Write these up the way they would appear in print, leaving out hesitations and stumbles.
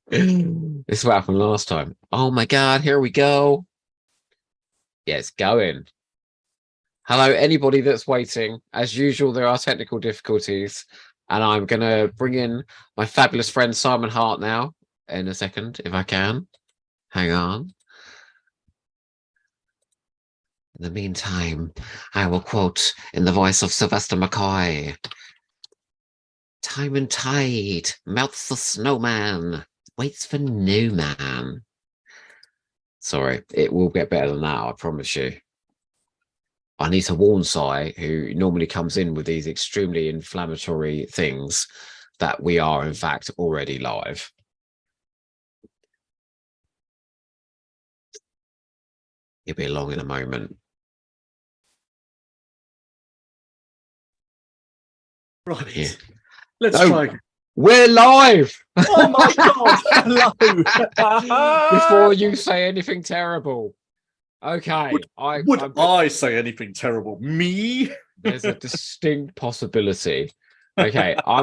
This is what happened last time. Oh my god, here we go. Yeah, it's going. Hello, anybody that's waiting. As usual, there are technical difficulties, and I'm gonna bring in my fabulous friend Simon Hart now in a second, if I can. Hang on. In the meantime, I will quote in the voice of Sylvester McCoy. Time and tide melts the snowman, waits for no man. Sorry, it will get better than that, I promise you. I need to warn Si, who normally comes in with these extremely inflammatory things, that we are in fact already live. He'll be along in a moment. Right. Here. Let's try. We're live! Oh my god! Hello! Before you say anything terrible. Okay. Would I say anything terrible? Me? There's a distinct possibility. Okay, I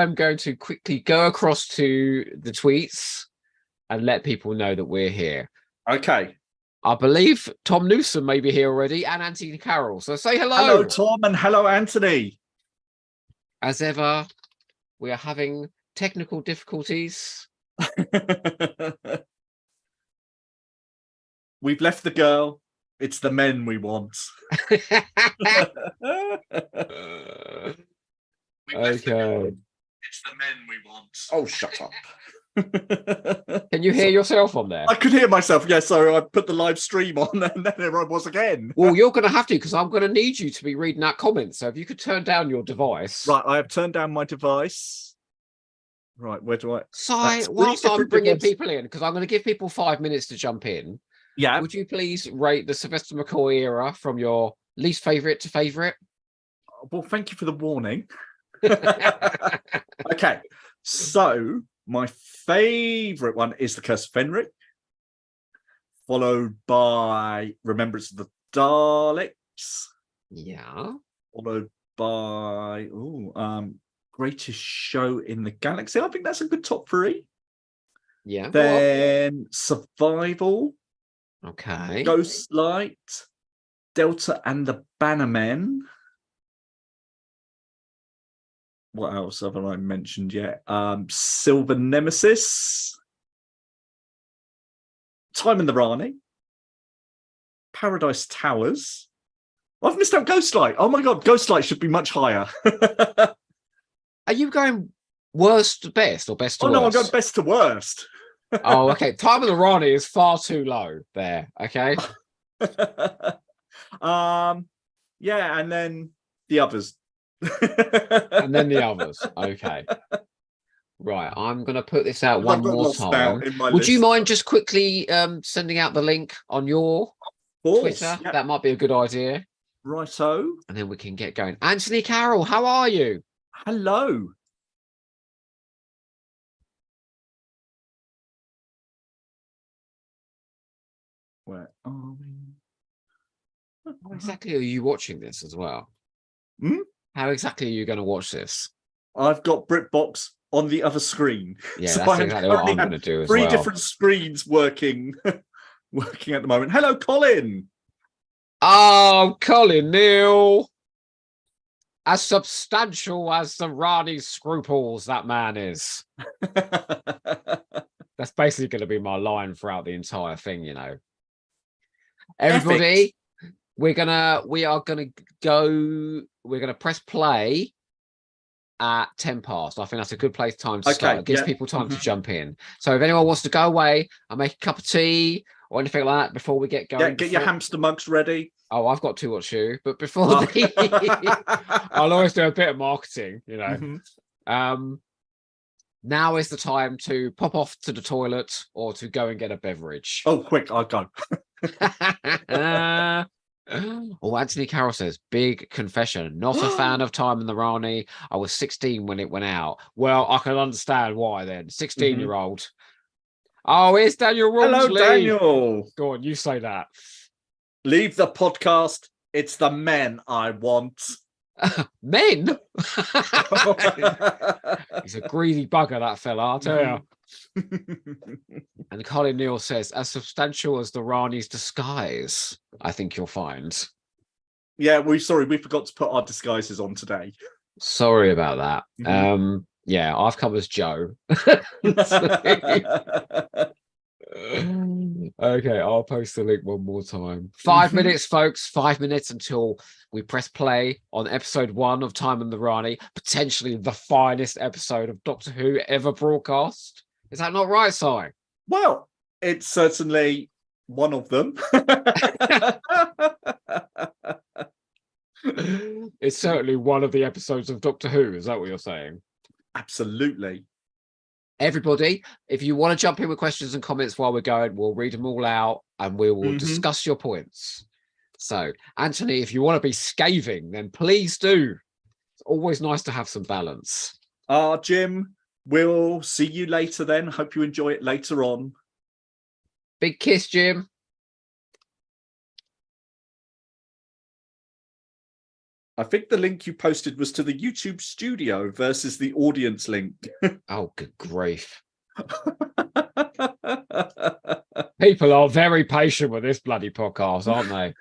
am going to quickly go across to the tweets and let people know that we're here. Okay. I believe Tom Newsom may be here already, and Anthony Carroll. So say hello. Hello, Tom, and hello, Anthony. As ever, we are having technical difficulties. We've left the girl. It's the men we want. Okay. It's the men we want. Oh, shut up. Can you hear yourself on there? I could hear myself, yes. So I put the live stream on and then there I was again. Well, you're going to have to, because I'm going to need you to be reading that comment. So if you could turn down your device. Right, I have turned down my device. Right, where do I... Si, whilst I'm bringing people in, because I'm going to give people 5 minutes to jump in. Yeah. Would you please rate the Sylvester McCoy era from your least favourite to favourite? Well, thank you for the warning. Okay, so my favourite one is The Curse of Fenric, followed by Remembrance of the Daleks. Yeah. Followed by Greatest Show in the Galaxy. I think that's a good top 3. Yeah. Then Survival. Okay. Ghostlight. Delta and the Bannermen. What else haven't I mentioned yet? Silver Nemesis. Time and the Rani. Paradise Towers. I've missed out Ghostlight. Oh my god, Ghostlight should be much higher. Are you going worst to best or best to worst? No, I'm going best to worst. Oh, okay. Time of the Rani is far too low there. Okay. Yeah, and then the others. And then the others. Okay. Right. I'm going to put this out one more time. Would you mind just quickly sending out the link on your Twitter? Yep. That might be a good idea. Righto. And then we can get going. Anthony Carroll, how are you? Hello. Where are we? How exactly are you watching this as well? How exactly are you going to watch this? I've got BritBox on the other screen. Yeah, so that's exactly what I'm going to do as well. 3 different screens working at the moment. Hello, Colin. Oh, Colin Neal. As substantial as the Rani scruples that man is. That's basically going to be my line throughout the entire thing, you know. Everybody, we're gonna press play at 10 past. I think that's a good time to start. It gives people time to jump in. So if anyone wants to go away and make a cup of tea or anything like that before we get going, get your hamster mugs ready. Oh, I've got to watch you, but before I'll always do a bit of marketing, you know. Now is the time to pop off to the toilet or to go and get a beverage. Oh, quick, I'll go. Oh, Anthony Carroll says, big confession. Not a fan of Time and the Rani. I was 16 when it went out. Well, I can understand why then. 16-year-old. Oh, here's Daniel Rawnsley. Hello, Daniel. Go on, you say that. Leave the podcast. It's the men I want. Men? He's a greedy bugger, that fella, I'll tell you. And Colin Neal says, as substantial as the Rani's disguise, I think you'll find. Yeah, we forgot to put our disguises on today. Sorry about that. Yeah, I've come as Joe. Okay, I'll post the link one more time. 5 minutes, folks. 5 minutes until we press play on episode 1 of Time and the Rani, potentially the finest episode of Doctor Who ever broadcast. Is that not right, Si? Well, it's certainly one of them. It's certainly one of the episodes of Doctor Who. Is that what you're saying? Absolutely. Everybody, if you want to jump in with questions and comments while we're going, we'll read them all out and we will discuss your points. So, Anthony, if you want to be scathing, then please do. It's always nice to have some balance. Jim, we'll see you later then. Hope you enjoy it later on. Big kiss, Jim. I think the link you posted was to the YouTube studio versus the audience link. Oh, good grief. People are very patient with this bloody podcast, aren't they?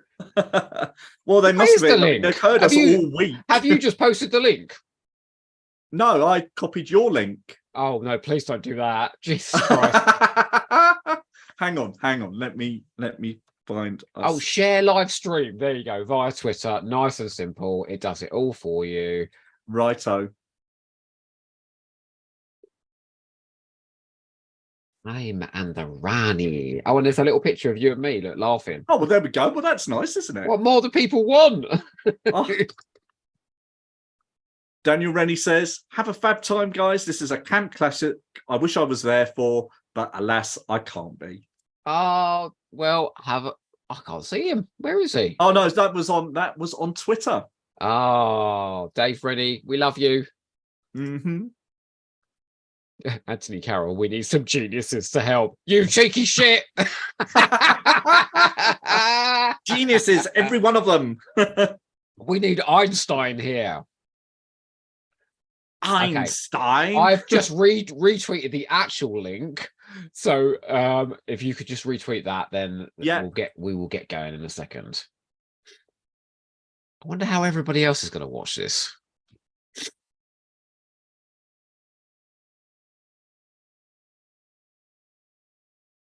Well, they must have been. They've heard us all week. Have you just posted the link? No, I copied your link. Oh, no, please don't do that. Jesus Christ. Hang on. Let me find us. Oh, share live stream. There you go, via Twitter. Nice and simple. It does it all for you. Righto. Time and the Rani. Oh, and there's a little picture of you and me, look, laughing. Oh, well, there we go. Well, that's nice, isn't it? What more do people want? Oh. Daniel Rennie says, have a fab time, guys. This is a camp classic I wish I was there for, but alas, I can't be. Oh, well, I can't see him. Where is he? Oh, no, that was on Twitter. Oh, Dave Rennie, we love you. Anthony Carroll, we need some geniuses to help. You cheeky shit. Geniuses, every one of them. We need Einstein here. Einstein. Okay. I've just retweeted the actual link. So if you could just retweet that, then we will get going in a second. I wonder how everybody else is going to watch this.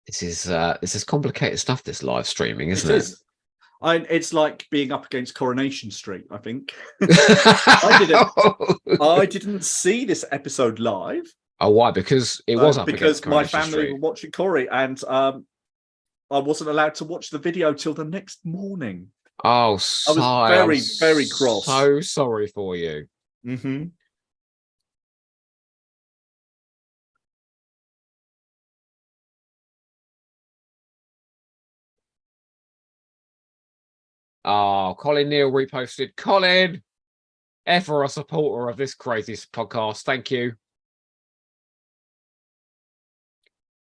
This is complicated stuff, this live streaming, isn't it? It's like being up against Coronation Street, I think. I didn't see this episode live. Oh, why? Because it was up because against my Coronation family Street. were watching Corrie, and I wasn't allowed to watch the video till the next morning. Oh, I was very, very cross. So sorry for you. Oh, Colin Neal reposted. Colin, ever a supporter of this crazy podcast. Thank you.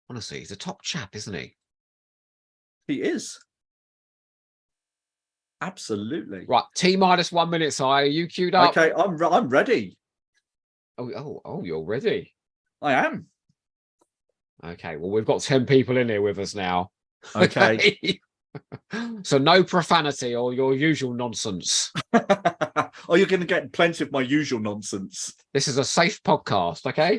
Honestly, he's a top chap, isn't he? He is. Absolutely. Right, T-minus 1 minute, Si. Are you queued up? Okay, I'm ready. Oh, you're ready. I am. Okay, well, we've got 10 people in here with us now. Okay. So no profanity or your usual nonsense. Oh, you're going to get plenty of my usual nonsense. This is a safe podcast, okay?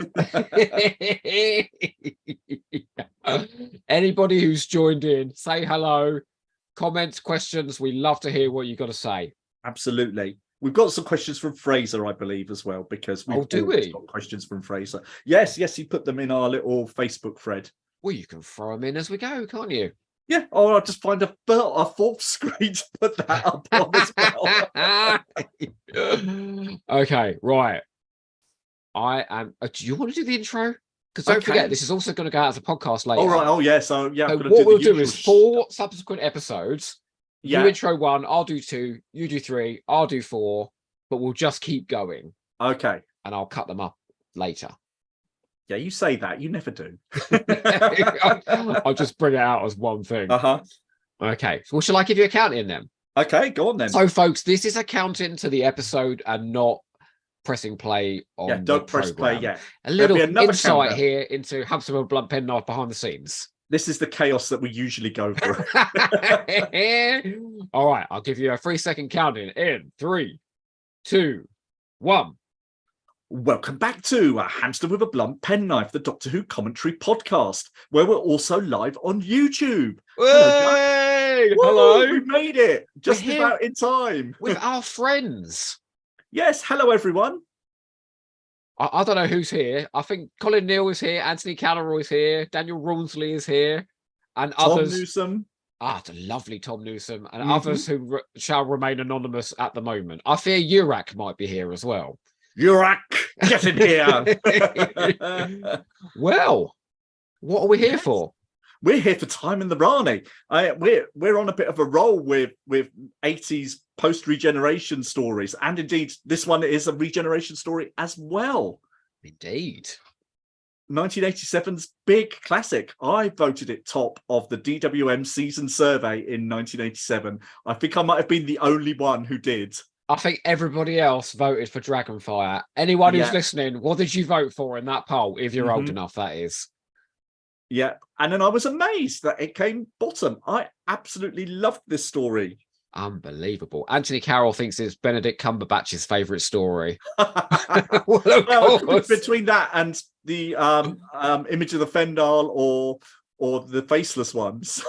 Anybody who's joined in, say hello, comments, questions. We love to hear what you've got to say. Absolutely. We've got some questions from Fraser, I believe, as well, because we've got questions from Fraser. Yes, he put them in our little Facebook thread. Well, you can throw them in as we go, can't you? Yeah, or I'll just find a fourth screen to put that up on as well. Okay, right. I am. Do you want to do the intro? Because don't forget, this is also going to go out as a podcast later. Oh, right. Oh, yeah. So, yeah. So what we'll do is 4 subsequent episodes. Yeah. You intro 1, I'll do 2, you do 3, I'll do 4, but we'll just keep going. Okay. And I'll cut them up later. Yeah, you say that. You never do. I'll just bring it out as one thing. Uh-huh. Okay. So shall I give you a count in then? Okay, go on then. So, folks, this is accounting to the episode and not pressing play on don't the press play program. yet. A little insight countdown here into Hubs of Blunt Penknife behind the scenes. This is the chaos that we usually go through. All right, I'll give you a 3-second countdown in 3, 2, 1. Welcome back to A Hamster with a Blunt Penknife, the Doctor Who commentary podcast, where we're also live on YouTube. Hello, we made it just about in time with our friends. Yes, hello everyone. I don't know who's here. I think Colin Neal is here, Anthony Calleroy is here, Daniel Rawnsley is here, and others. Tom Newsom. The lovely Tom Newsom, and others who shall remain anonymous at the moment. I fear Urak might be here as well. Urak, get in here. Well, what are we here for? We're here for Time in the Rani. We're on a bit of a roll with 80s post-regeneration stories, and indeed this one is a regeneration story as well. Indeed. 1987's big classic. I voted it top of the DWM season survey in 1987. I think I might have been the only one who did. I think everybody else voted for Dragonfire. Anyone who's listening, what did you vote for in that poll? If you're old enough, that is. Yeah, and then I was amazed that it came bottom. I absolutely loved this story. Unbelievable. Anthony Carroll thinks it's Benedict Cumberbatch's favourite story. Well, between that and the Image of the Fendal or the Faceless ones.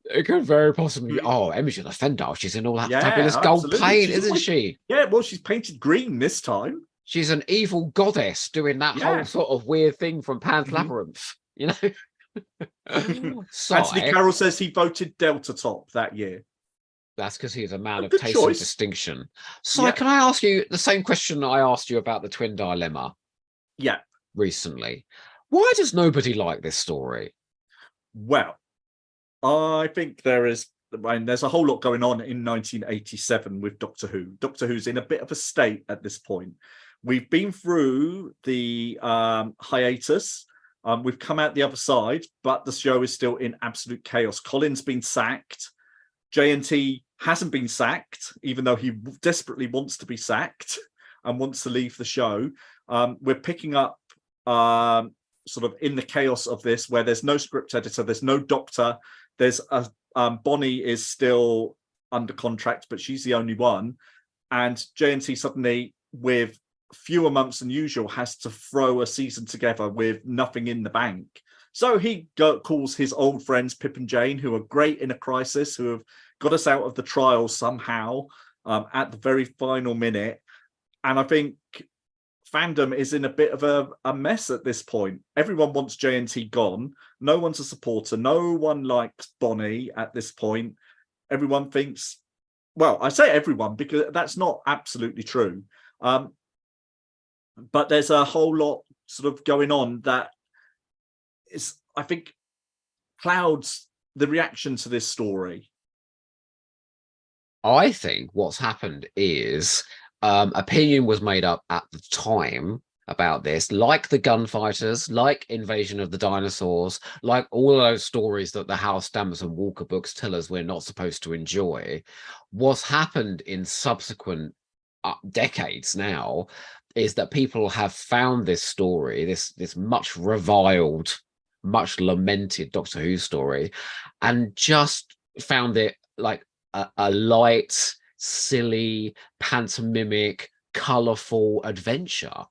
It could very possibly be. Oh, Image of the Fendal. She's in all that fabulous gold paint, isn't she? Yeah, well, she's painted green this time. She's an evil goddess doing that whole sort of weird thing from Pan's Labyrinth, you know? Anthony Carroll says he voted Delta top that year. That's because he's a man of taste and distinction. So can I ask you the same question I asked you about the twin dilemma? Yeah. Recently. Why does nobody like this story? Well, I think there's a whole lot going on in 1987 with Doctor Who. Doctor Who's in a bit of a state at this point. We've been through the hiatus. We've come out the other side, but the show is still in absolute chaos. Colin's been sacked. JNT hasn't been sacked, even though he desperately wants to be sacked and wants to leave the show. We're picking up sort of in the chaos of this, where there's no script editor, there's no doctor, there's a Bonnie is still under contract, but she's the only one. And JNT suddenly, with fewer months than usual, has to throw a season together with nothing in the bank. So he calls his old friends Pip and Jane, who are great in a crisis, who have got us out of the trial somehow at the very final minute. And I think fandom is in a bit of a mess at this point. Everyone wants JNT gone. No one's a supporter. No one likes Bonnie at this point. Everyone thinks, well, I say everyone because that's not absolutely true. But there's a whole lot sort of going on that is, I think, clouds the reaction to this story. I think what's happened is opinion was made up at the time about this, like the Gunfighters, like Invasion of the Dinosaurs, like all of those stories that the Hal Stamets and Walker books tell us we're not supposed to enjoy. What's happened in subsequent decades now is that people have found this story, this much reviled, much lamented Doctor Who story, and just found it like a light, silly, pantomimic, colourful adventure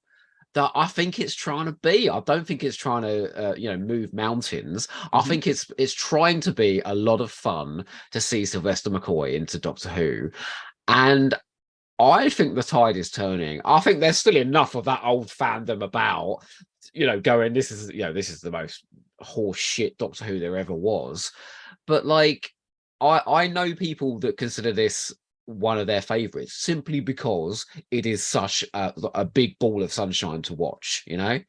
that I think it's trying to be. I don't think it's trying to move mountains. I think it's trying to be a lot of fun to see Sylvester McCoy into Doctor Who. And I think the tide is turning. I think there's still enough of that old fandom about, going, this is the most horse shit Doctor Who there ever was. But like, I know people that consider this one of their favorites simply because it is such a big ball of sunshine to watch,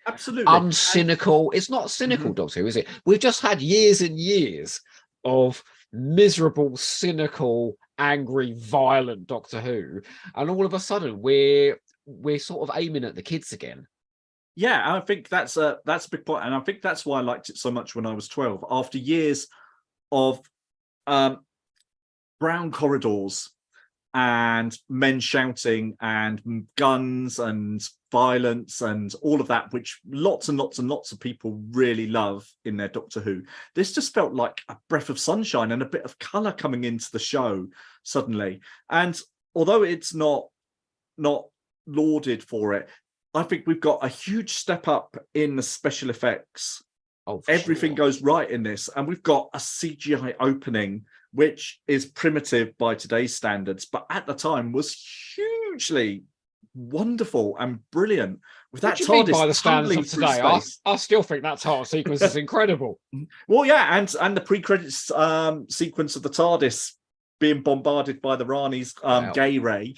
Absolutely uncynical. It's not cynical Doctor Who, is it? We've just had years and years of miserable, cynical, angry, violent Doctor Who, and all of a sudden we're sort of aiming at the kids again. Yeah, I think that's a big point, and I think that's why I liked it so much when I was 12. After years of brown corridors and men shouting and guns and violence and all of that, which lots and lots and lots of people really love in their Doctor Who. This just felt like a breath of sunshine and a bit of colour coming into the show suddenly. And although it's not lauded for it, I think we've got a huge step up in the special effects. Everything goes right in this, and we've got a CGI opening which is primitive by today's standards, but at the time was hugely wonderful and brilliant. With that TARDIS by the standards of today, I still think that TARDIS sequence is incredible. Well, yeah, and the pre-credits sequence of the TARDIS being bombarded by the Rani's gay ray,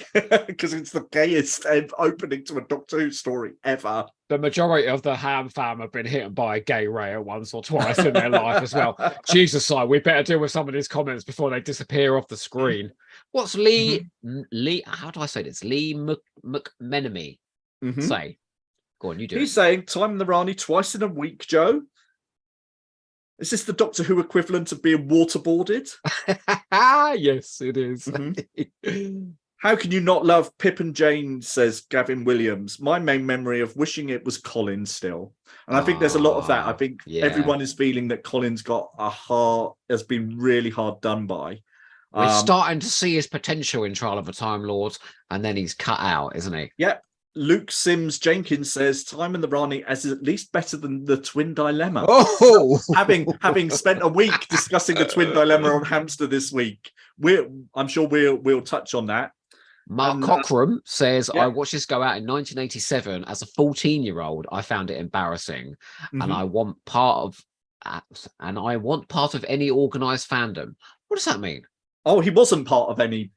because it's the gayest opening to a Doctor Who story ever. The majority of the Ham fam have been hit by a gay ray once or twice in their life as well. Jesus, Si, we better deal with some of these comments before they disappear off the screen. What's Lee? How do I say this? Lee McMenemy say? Go on, you do. He's saying time in the Rani twice in a week, Joe. Is this the Doctor Who equivalent of being waterboarded? Yes, it is. How can you not love Pip and Jane, says Gavin Williams. My main memory of wishing it was Colin still. And I think there's a lot of that. I think everyone is feeling that Colin's got has been really hard done by. We're starting to see his potential in Trial of a Time Lord, and then he's cut out, isn't he? Yep. Luke Sims Jenkins says Time in the Rani is at least better than the Twin Dilemma. Oh, having spent a week discussing the Twin Dilemma on Hamster this week, I'm sure we'll touch on that. Mark Cockram says, I watched this go out in 1987 as a 14-year-old. I found it embarrassing, and I want part of any organized fandom. What does that mean? Oh, he wasn't part of any.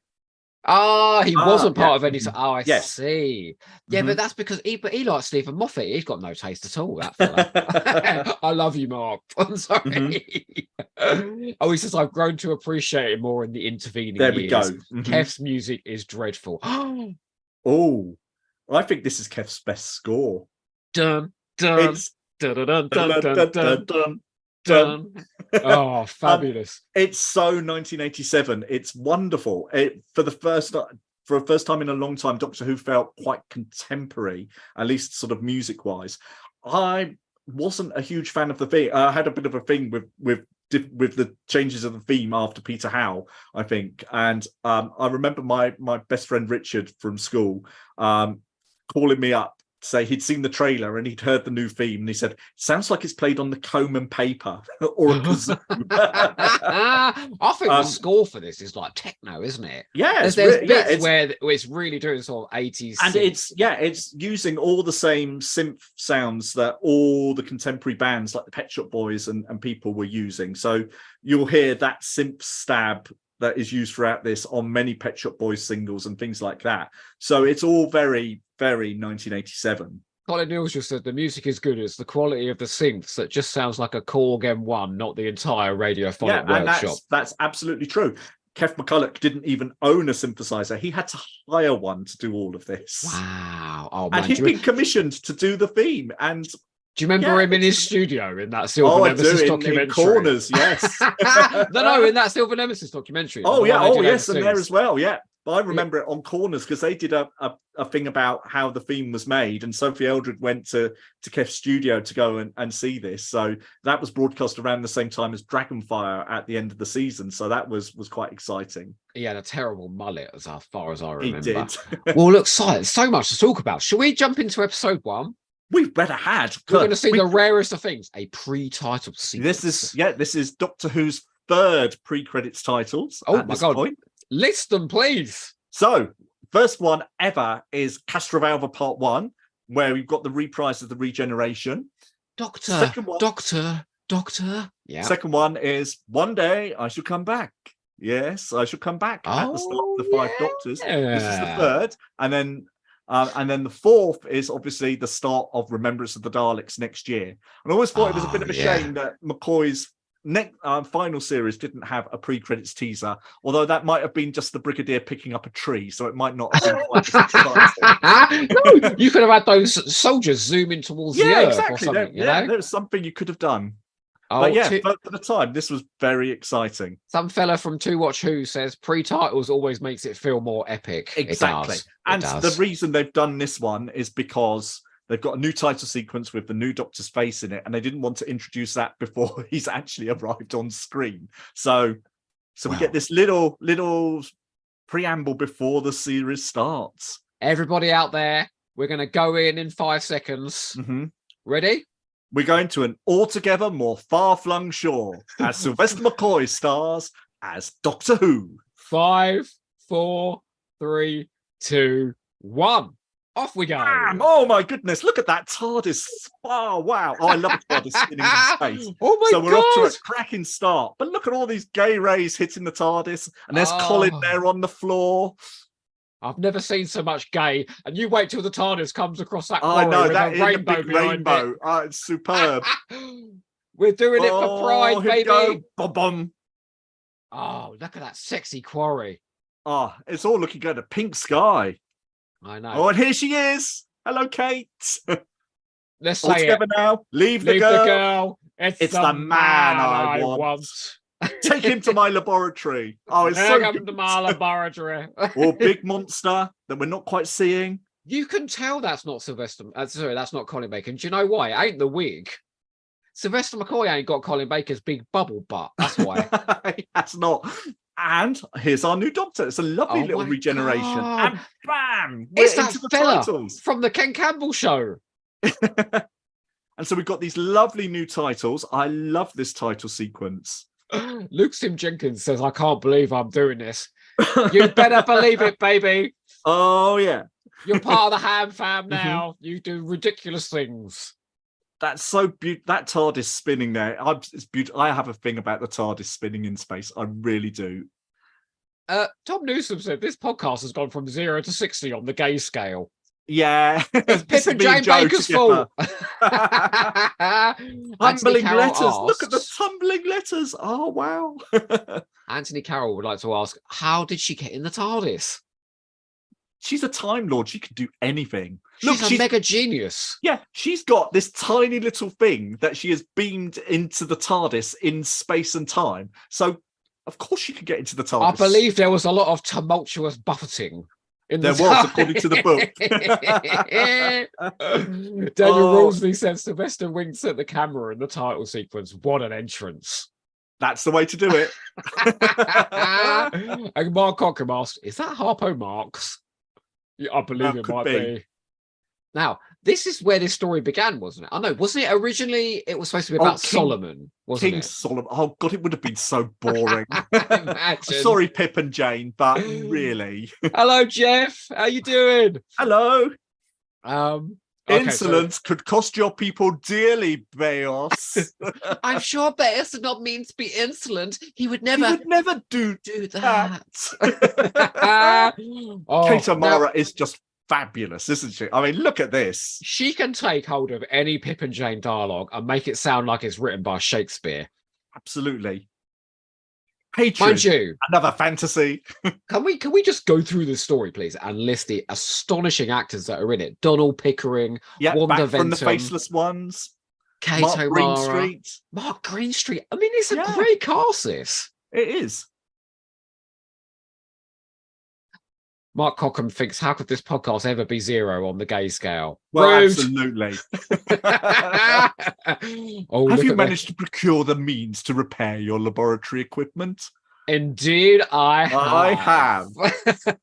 He wasn't part of any. Oh, I yes. see. Yeah, but that's because he likes Stephen Moffat. He's got no taste at all. That fella. I love you, Mark. I'm sorry. He says I've grown to appreciate it more in the intervening years. There we go. Kev's music is dreadful. Oh, I think this is Kev's best score. Dun dun dun dun dun dun dun dun. Done. Oh, fabulous. It's so 1987. It's wonderful. For the first time in a long time, Doctor Who felt quite contemporary, at least sort of music wise. I wasn't a huge fan of the theme. I had a bit of a thing with the changes of the theme after Peter Howe, I think. And I remember my best friend Richard from school calling me up to say he'd seen the trailer and he'd heard the new theme, and he said, sounds like it's played on the comb and paper or a kazoo. I think the score for this is like techno, isn't it? Yeah, there's bits where it's really doing sort of 80s and synth. It's using all the same synth sounds that all the contemporary bands like the Pet Shop Boys and people were using. So you'll hear that synth stab that is used throughout this on many Pet Shop Boys singles and things like that. So it's all very, very 1987. Colin Neals just said the music is good. It's the quality of the synths that just sounds like a Korg M1, not the entire radiophonic workshop. And that's absolutely true. Kev McCulloch didn't even own a synthesizer. He had to hire one to do all of this. Wow. Oh, man. And he'd been commissioned to do the theme. And do you remember him in his studio in that Silver Nemesis documentary? In Corners, yes. no, in that Silver Nemesis documentary. Oh, yeah. Oh, yes, and there as well, yeah. But I remember it on Corners because they did a thing about how the theme was made, and Sophie Eldred went to Kev's studio to go and see this. So that was broadcast around the same time as Dragonfire at the end of the season. So that was quite exciting. He had a terrible mullet as far as I remember. He did. Well, look, so much to talk about. Shall we jump into episode 1? We've better had. We're going to see the rarest of things, a pre-titled sequence. This is Doctor Who's third pre-credits titles. Oh my God. Point. List them, please. So, first one ever is Castrovalva Part 1, where we've got the reprise of the Regeneration. Doctor. Yeah. Second one is One Day I Shall Come Back. Yes, I shall come back at the start of the Five Doctors. This is the third. And then the fourth is obviously the start of Remembrance of the Daleks next year. And I always thought it was a bit of a shame that McCoy's final series didn't have a pre-credits teaser, although that might have been just the Brigadier picking up a tree, so it might not have been quite as exciting. No, you could have had those soldiers zooming towards the earth or something. There's something you could have done. Oh, But yeah, for the time, this was very exciting. some fella from Two Watch Who says pre-titles always makes it feel more epic. Exactly. It And does. the reason they've done this one is because they've got a new title sequence with the new Doctor's face in it, and they didn't want to introduce that before he's actually arrived on screen. So we get this little preamble before the series starts. Everybody out there, we're going to go in 5 seconds. Mm-hmm. Ready? We're going to an altogether more far-flung shore as Sylvester McCoy stars as Doctor Who. 5, 4, 3, 2, 1. Off we go. Bam! Oh my goodness, look at that TARDIS. Oh, wow. Oh, I love a TARDIS spinning in space. Oh my So we're God. off to a cracking start. But look at all these gay rays hitting the TARDIS. And there's Colin there on the floor. I've never seen so much gay. And you wait till the TARDIS comes across that I quarry know, with that a is a rainbow big behind rainbow. it. Oh, it's superb. We're doing it for pride, here we baby. go. Bum, bum. Oh, look at that sexy quarry. Oh, it's all looking good. A pink sky. I know. Oh, and here she is. Hello, Kate. Let's All say together it. now. Leave the Leave girl. the girl. It's the man I want. Take him to my laboratory. Oh, it's so Welcome good. to my laboratory. Or big monster that we're not quite seeing. You can tell that's not Sylvester. Sorry, that's not Colin Baker. Do you know why? It ain't the wig. Sylvester McCoy ain't got Colin Baker's big bubble butt. That's why. That's not. And here's our new Doctor. It's a lovely little my regeneration. God. And bam! It's We're that into the fella titles. from the Ken Campbell show. And so we've got these lovely new titles. I love this title sequence. Luke Sim Jenkins says, I can't believe I'm doing this. You better believe it, baby. Oh, yeah. You're part of the Ham fam now. You do ridiculous things. That's so beautiful. That TARDIS spinning there. It's beautiful. I have a thing about the TARDIS spinning in space. I really do. Tom Newsom said this podcast has gone from 0 to 60 on the gay scale. Yeah. It's Pip and Jane Baker's fault. Tumbling letters. Look at the tumbling letters. Oh, wow. Anthony Carroll would like to ask, how did she get in the TARDIS? She's a Time Lord. She can do anything. She's a mega genius. Yeah, she's got this tiny little thing that she has beamed into the TARDIS in space and time. So, of course, she could get into the TARDIS. I believe there was a lot of tumultuous buffeting. There was, according to the book. Daniel Rosesley says Sylvester winks at the camera in the title sequence. What an entrance. That's the way to do it. And Mark Cockham asked, is that Harpo Marx? Yeah, I believe it might be. Now, this is where this story began, wasn't it? I know, wasn't it originally? It was supposed to be about Solomon, wasn't King it? Solomon. Oh, God, it would have been so boring. Imagine. Sorry, Pip and Jane, but really. Hello, Jeff. How you doing? Hello. Okay, Insolence could cost your people dearly, Beos. I'm sure Beos did not mean to be insolent. He would never do that. Kate O'Mara is just fabulous, isn't she? I mean, look at this. She can take hold of any Pip and Jane dialogue and make it sound like it's written by Shakespeare. Absolutely. Hatred, mind you, another fantasy. Can we just go through the story, please, and list the astonishing actors that are in it? Donald Pickering, Wanda back from the Venton, Faceless Ones, Kate Mark O'Mara, Greenstreet. Mark Greenstreet. I mean, it's a great cast. This. It is. Mark Cockham thinks, how could this podcast ever be 0 on the gay scale? Well, Rude. absolutely. Oh, have you managed to procure the means to repair your laboratory equipment? Indeed, I have.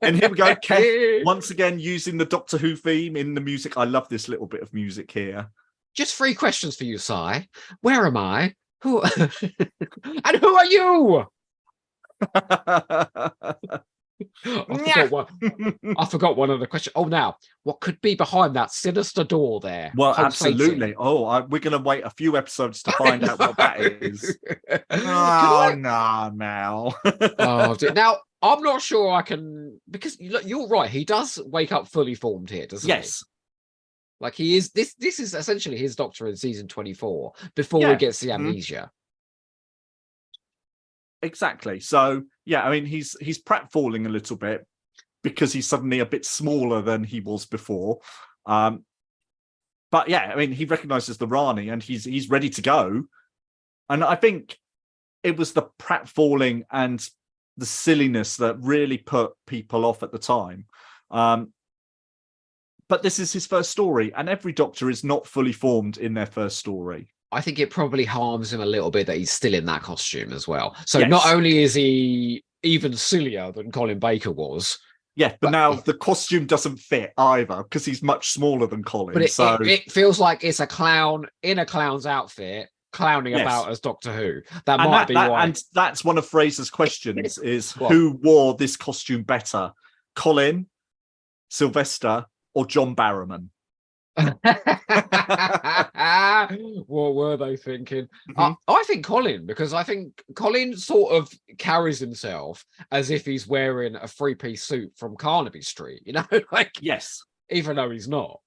And here we go, Kev, once again using the Doctor Who theme in the music. I love this little bit of music here. Just 3 questions for you, Si. Where am I? Who? And who are you? I forgot one of the questions. Oh, now, what could be behind that sinister door there? Well, pulsating? absolutely. We're going to wait a few episodes to find out what that is. Oh, no, Mel. Oh, dear. Now, I'm not sure I can, because you're right. He does wake up fully formed here, doesn't he? Yes. Like he is, this is essentially his Doctor in season 24 before he gets the amnesia. Exactly. So, yeah, I mean, he's pratfalling a little bit because he's suddenly a bit smaller than he was before. But yeah, I mean, he recognizes the Rani and he's ready to go. And I think it was the pratfalling and the silliness that really put people off at the time. But this is his first story, and every Doctor is not fully formed in their first story. I think it probably harms him a little bit that he's still in that costume as well. So Yes. not only is he even sillier than Colin Baker was, Yeah, but now the costume doesn't fit either because he's much smaller than Colin. but so it feels like it's a clown in a clown's outfit clowning about as Doctor Who. That might be why. And that's one of Fraser's questions: is who wore this costume better, Colin, Sylvester, or John Barrowman? What were they thinking? I think Colin, because I think Colin sort of carries himself as if he's wearing a 3-piece suit from Carnaby Street, you know, like yes, even though he's not.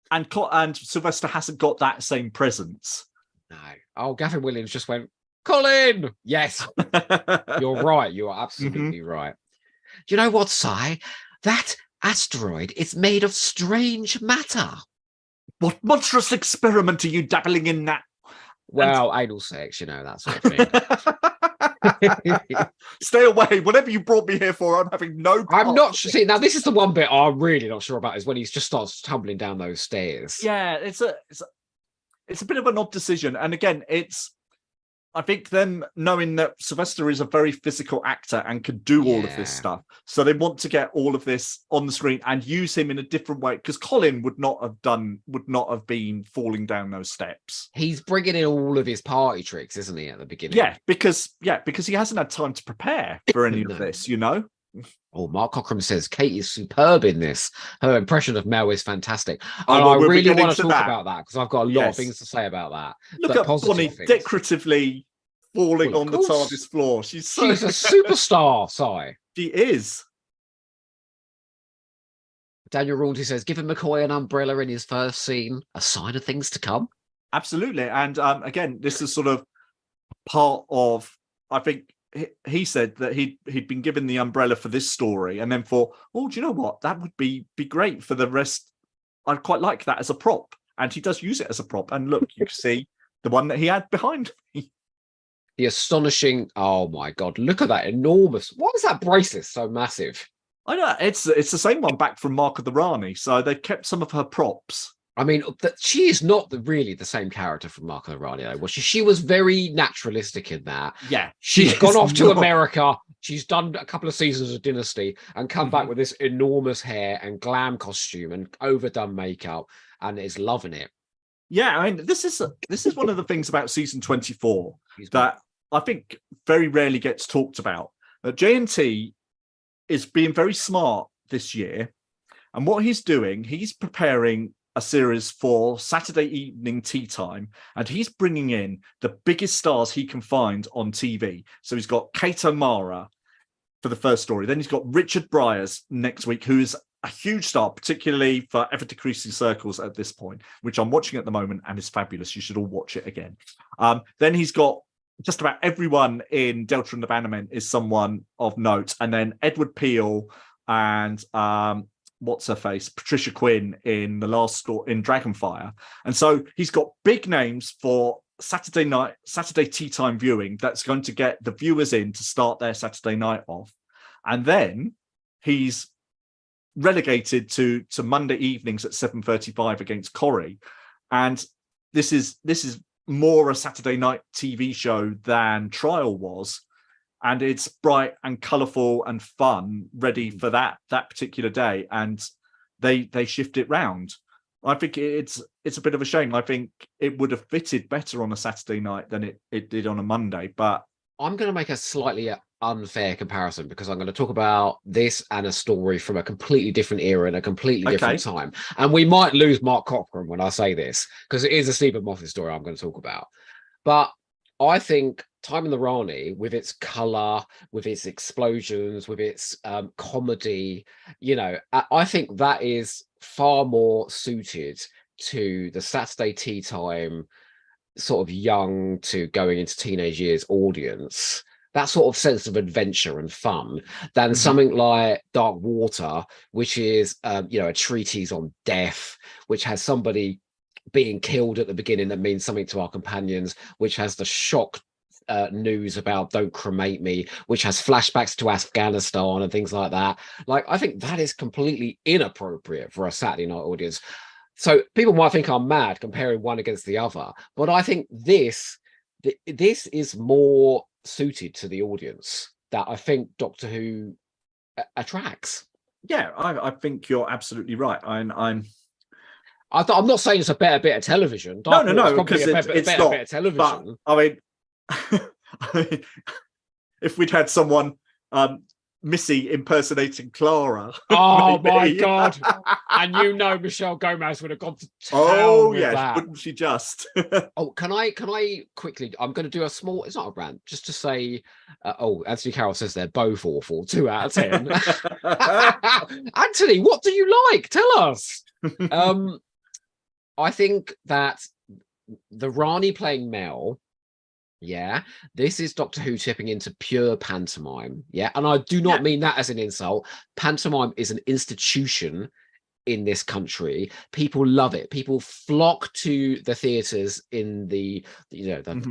And Sylvester hasn't got that same presence. No. Oh, Gavin Williams just went, Colin. Yes, you're right. You are absolutely right. Do you know what, Si? That asteroid is made of strange matter. What monstrous experiment are you dabbling in now? Well, anal sex, you know, that sort of thing. Stay away. Whatever you brought me here for, I'm having no part. I'm not sure. See, now this is the one bit I'm really not sure about is when he just starts tumbling down those stairs. Yeah, it's a bit of an odd decision. And again, I think them knowing that Sylvester is a very physical actor and can do all of this stuff. So they want to get all of this on the screen and use him in a different way. Because Colin would not have been falling down those steps. He's bringing in all of his party tricks, isn't he, at the beginning? Yeah, because he hasn't had time to prepare for any of this, you know? Oh, Mark Cockram says Kate is superb in this. Her impression of Mel is fantastic. Oh, and well, I really want to talk about that because I've got a lot of Yes. things to say about that. Look at Bonnie decoratively falling on the TARDIS floor. She's a superstar, Si. She is. Daniel Raunty says, giving McCoy an umbrella in his first scene, a sign of things to come. Absolutely. And again, this is sort of part of, I think he said that he'd been given the umbrella for this story and then thought, oh, do you know what? That would be great for the rest. I'd quite like that as a prop. And he does use it as a prop. And look, you can see the one that he had behind me. The astonishing, oh my God, look at that enormous. Why is that bracelet so massive? I know, it's the same one back from Mark of the Rani. So they've kept some of her props. I mean, she is not really the same character from Mark of the Rani, though, was she? She was very naturalistic in that. Yeah. She's gone off to America. She's done a couple of seasons of Dynasty and come back with this enormous hair and glam costume and overdone makeup and is loving it. Yeah, I mean, this is one of the things about season 24 that I think very rarely gets talked about. JNT is being very smart this year. And what he's doing, he's preparing a series for Saturday evening tea time, and he's bringing in the biggest stars he can find on TV. So he's got Kate O'Mara for the first story. Then he's got Richard Bryars next week, who's a huge star, particularly for Ever Decreasing Circles at this point, which I'm watching at the moment and is fabulous. You should all watch it again. Then he's got just about everyone in Delta and the Bannermen is someone of note. And then Edward Peel and what's her face, Patricia Quinn in the last story in Dragonfire. And so he's got big names for Saturday tea time viewing that's going to get the viewers in to start their Saturday night off. And then he's relegated to Monday evenings at 7:35 against Corrie. And this is more a Saturday night TV show than Trial was. And it's bright and colourful and fun, ready for that particular day. And they shift it round. I think it's a bit of a shame. I think it would have fitted better on a Saturday night than it did on a Monday. But I'm going to make a slightly unfair comparison because I'm going to talk about this and a story from a completely different era and a completely different time. And we might lose Mark Cockram when I say this because it is a Stephen Moffat story I'm going to talk about. But I think Time in the Rani, with its color, with its explosions, with its comedy, you know, I think that is far more suited to the Saturday tea time, sort of young to going into teenage years audience. That sort of sense of adventure and fun than something like Dark Water, which is, a treatise on death, which has somebody being killed at the beginning that means something to our companions, which has the shock news about don't cremate me, which has flashbacks to Afghanistan and things like that. Like, I think that is completely inappropriate for a Saturday night audience. So people might think I'm mad comparing one against the other, but I think this is more suited to the audience that I think Doctor Who attracts. Yeah, I think you're absolutely right. I'm not saying it's a better bit of television. No, because it's not. Bit of television. But, I mean, if we'd had someone Missy impersonating Clara. Oh my God. And Michelle Gomez would have gone to town. Oh with yes, that. wouldn't she just? Oh, can I quickly, I'm going to do a small, it's not a rant, just to say, Anthony Carroll says they're both awful, 2 out of 10. Anthony, what do you like? Tell us. I think that the Rani playing Mel, yeah, this is Doctor Who tipping into pure pantomime. Yeah, and I do not mean that as an insult. Pantomime is an institution in this country. People love it. People flock to the theaters in the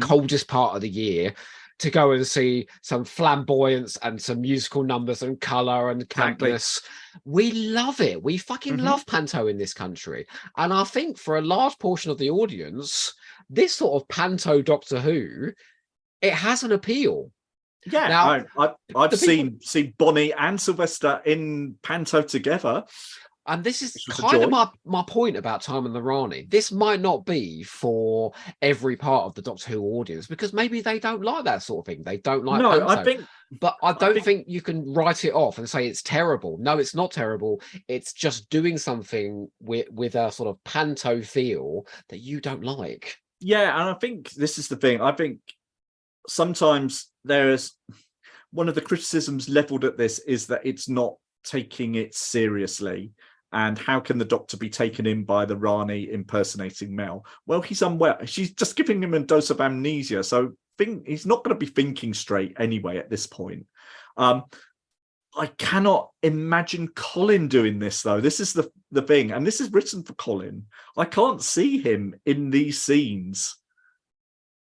coldest part of the year to go and see some flamboyance and some musical numbers and color and campness. We love it. We fucking love panto in this country. And I think for a large portion of the audience, this sort of panto Doctor Who, it has an appeal. Yeah, now, I've seen Bonnie and Sylvester in panto together. And this is kind of my point about Time and the Rani. This might not be for every part of the Doctor Who audience, because maybe they don't like that sort of thing. They don't like panto. I don't think you can write it off and say it's terrible. No, it's not terrible. It's just doing something with a sort of panto feel that you don't like. Yeah, and I think this is the thing. I think sometimes there's one of the criticisms leveled at this is that it's not taking it seriously. And how can the Doctor be taken in by the Rani impersonating Mel? Well, he's unwell. She's just giving him a dose of amnesia. So he's not going to be thinking straight anyway at this point. I cannot imagine Colin doing this, though. This is the thing. And this is written for Colin. I can't see him in these scenes.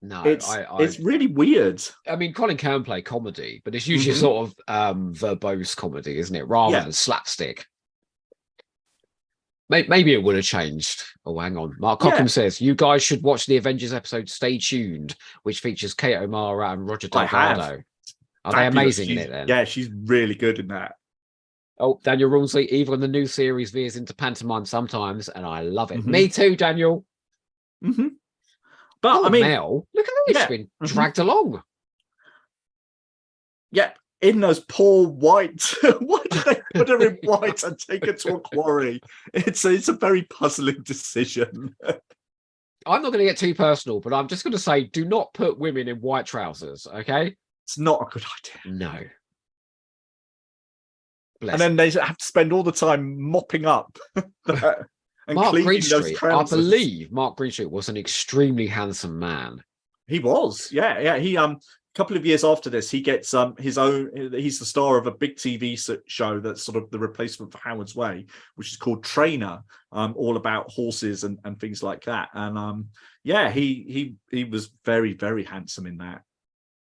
No, it's really weird. I mean, Colin can play comedy, but it's usually sort of verbose comedy, isn't it? Rather than slapstick. Maybe it would have changed. Oh, hang on. Mark Cockham says, you guys should watch the Avengers episode Stay Tuned, which features Kate O'Mara and Roger Delgado. Are they amazing in it then? Yeah, she's really good in that. Oh, Daniel Rawnsley, even the new series veers into pantomime sometimes, and I love it. Me too, Daniel. But I mean, Mel, look at how he's been dragged along. Yeah. In those poor white, why did they put her in white and take her to a quarry? It's a very puzzling decision. I'm not going to get too personal, but I'm just going to say, do not put women in white trousers, okay? It's not a good idea. No. And then they have to spend all the time mopping up and Mark cleaning Greenstreet, those trousers. I believe Mark Greenstreet was an extremely handsome man. He was, yeah. He couple of years after this, he gets his own. He's the star of a big TV show that's sort of the replacement for Howard's Way, which is called Trainer, all about horses and things like that. And he was very, very handsome in that.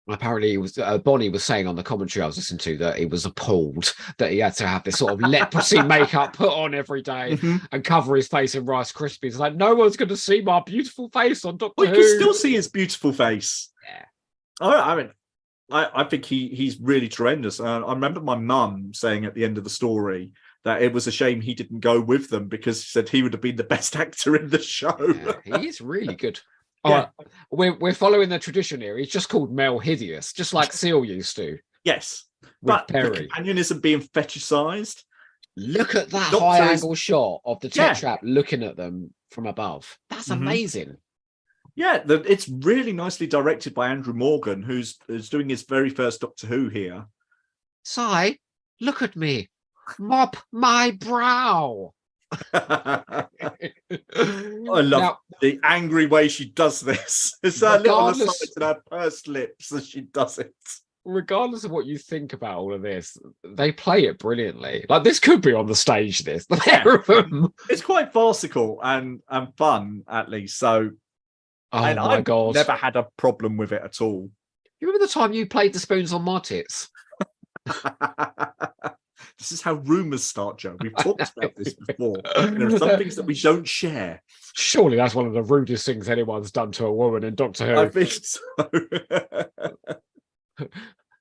Apparently, it was Bonnie was saying on the commentary I was listening to that he was appalled that he had to have this sort of leprosy makeup put on every day and cover his face in Rice Krispies. Like, no one's going to see my beautiful face on Doctor Who. You can still see his beautiful face. Yeah. I mean, I think he's really tremendous. I remember my mum saying at the end of the story that it was a shame he didn't go with them, because she said he would have been the best actor in the show. Yeah, he is really good. Yeah. We're following the tradition here. He's just called Mel Hideous, just like Seal used to. Yes, but Perry. The companion isn't being fetishized. Look at that high-angle shot of the Tetrap looking at them from above. That's amazing. Yeah, it's really nicely directed by Andrew Morgan, who's doing his very first Doctor Who here. Si, look at me. Mop my brow. I love the angry way she does this. It's her little aside to her pursed lips as she does it. regardless of what you think about all of this, they play it brilliantly. Like this could be on the stage. This the pair of them. It's quite farcical and fun, at least. So, Oh and my I've god! never had a problem with it at all. You remember the time you played the spoons on my tits? This is how rumors start, Joe. We've talked about this before. There are some things that we don't share. Surely that's one of the rudest things anyone's done to a woman in Doctor Who. I think so.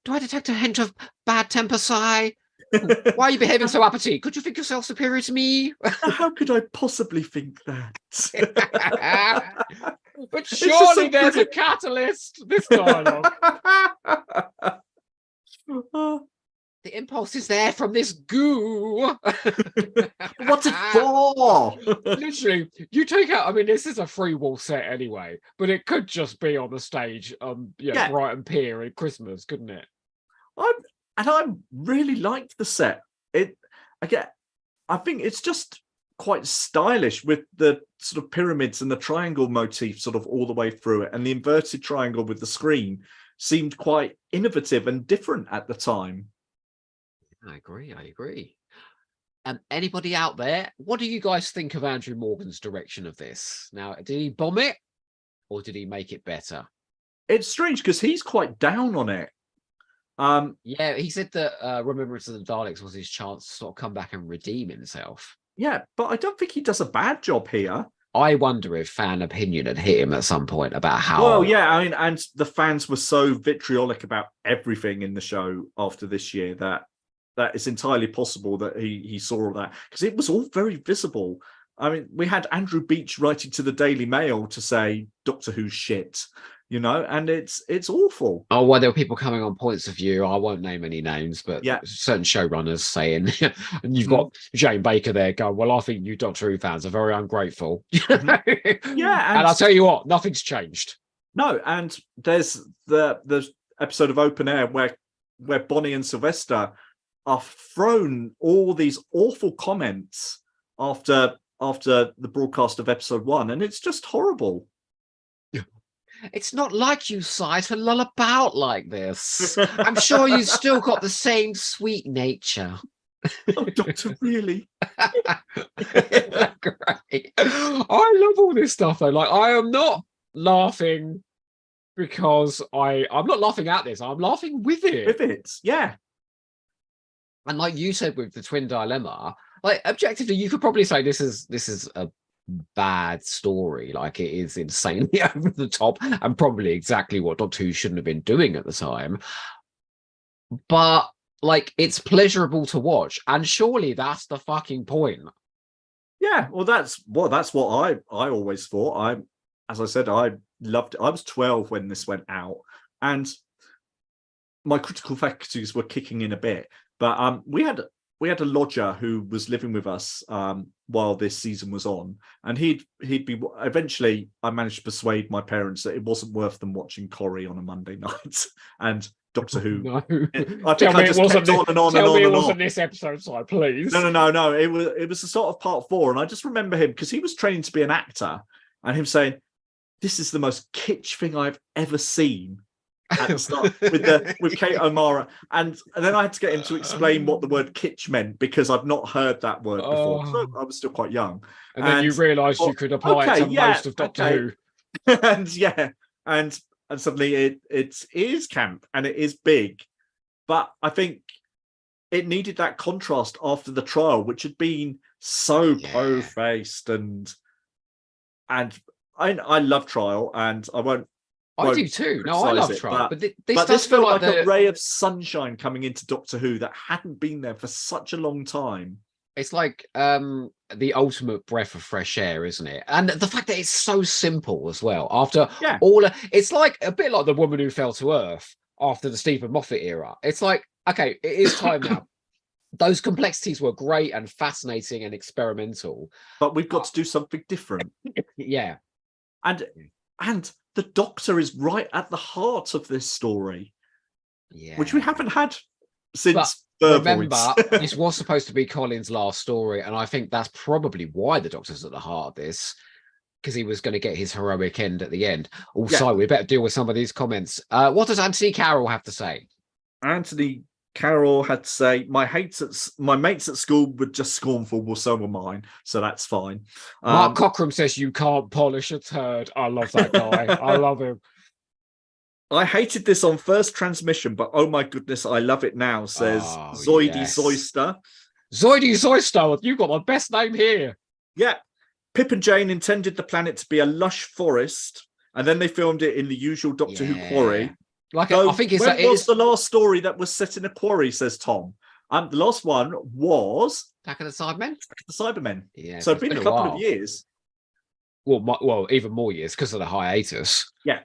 Do I detect a hint of bad temper, Si? Why are you behaving so uppity? Could you think yourself superior to me? How could I possibly think that? But surely there's a catalyst. This dialogue. The impulse is there from this goo. What's it for? Literally, you take out. I mean, this is a free wall set anyway, but it could just be on the stage, Yeah. Brighton Pier at Christmas, couldn't it? I really liked the set. I think it's just quite stylish with the sort of pyramids and the triangle motif sort of all the way through it, and the inverted triangle with the screen seemed quite innovative and different at the time. I agree. Anybody out there, what do you guys think of Andrew Morgan's direction of this? Now, did he bomb it or did he make it better? It's strange because he's quite down on it. Yeah, he said that Remembrance of the Daleks was his chance to sort of come back and redeem himself. Yeah, but I don't think he does a bad job here. I wonder if fan opinion had hit him at some point about how... Well, yeah, I mean, and the fans were so vitriolic about everything in the show after this year that it's entirely possible that he saw all that, because it was all very visible. I mean, we had Andrew Beach writing to the Daily Mail to say Doctor Who's shit, and it's awful. Oh, well, there were people coming on points of view. I won't name any names, but yeah, certain showrunners saying, and you've got Jane Baker there going, well, I think you Doctor Who fans are very ungrateful. Yeah, and I'll tell you what, nothing's changed. No, and there's the episode of Open Air where Bonnie and Sylvester are thrown all these awful comments after the broadcast of episode 1, and it's just horrible. It's not like you, Si, to lull about like this. I'm sure you've still got the same sweet nature. Oh, Doctor, really? Great. I love all this stuff though. Like, I am not laughing because I'm not laughing at this. I'm laughing with it. With it, yeah. And like you said with the twin dilemma, like objectively, you could probably say this is a bad story. Like, it is insanely over the top and probably exactly what Doctor Who shouldn't have been doing at the time. But like, it's pleasurable to watch, and surely that's the fucking point. Yeah, well, that's what I always thought. As I said, I loved it. I was 12 when this went out, and my critical faculties were kicking in a bit. But we had a lodger who was living with us while this season was on, and he'd be. Eventually, I managed to persuade my parents that it wasn't worth them watching Corrie on a Monday night and Doctor Who. No. I think I just kept on and on and on. Tell me it and wasn't on. this episode, Si, please. No. It was the sort of part 4, and I just remember him because he was training to be an actor, and him saying, "This is the most kitsch thing I've ever seen." At the start with Kate O'Mara, and then I had to get him to explain what the word kitsch meant because I've not heard that word before. So I was still quite young, and then you realised you could apply it to most of Doctor Who. and suddenly it is camp and it is big, but I think it needed that contrast after the trial, which had been so po-faced, and I love Trial, and I won't. I do too. No, I love Trial, but this felt like a ray of sunshine coming into Doctor Who that hadn't been there for such a long time. It's like the ultimate breath of fresh air, isn't it? And the fact that it's so simple as well. After it's like a bit like The Woman Who Fell to Earth after the Stephen Moffat era. It's like, okay, it is time now. Those complexities were great and fascinating and experimental, but we've got to do something different. Yeah, and the Doctor is right at the heart of this story, which we haven't had since. Remember, this was supposed to be Colin's last story, and I think that's probably why the Doctor's at the heart of this, because he was going to get his heroic end at the end. Also, we better deal with some of these comments. What does Anthony Carroll have to say? Anthony Carroll had to say, my mates at school were just scornful, well, so were mine, so that's fine. Mark Cockram says you can't polish a turd. I love that guy. I love him. I hated this on first transmission, but oh my goodness, I love it now, says Zoidy Zoyster. Zoidy Zoyster, you've got the best name here. Yeah. Pip and Jane intended the planet to be a lush forest, and then they filmed it in the usual Doctor Who quarry. Like, I think it's when was the last story that was set in a quarry, says Tom. The last one was Attack of the Cybermen. The Cybermen. Yeah, so it's been a couple of years. Well, even more years because of the hiatus. Yeah.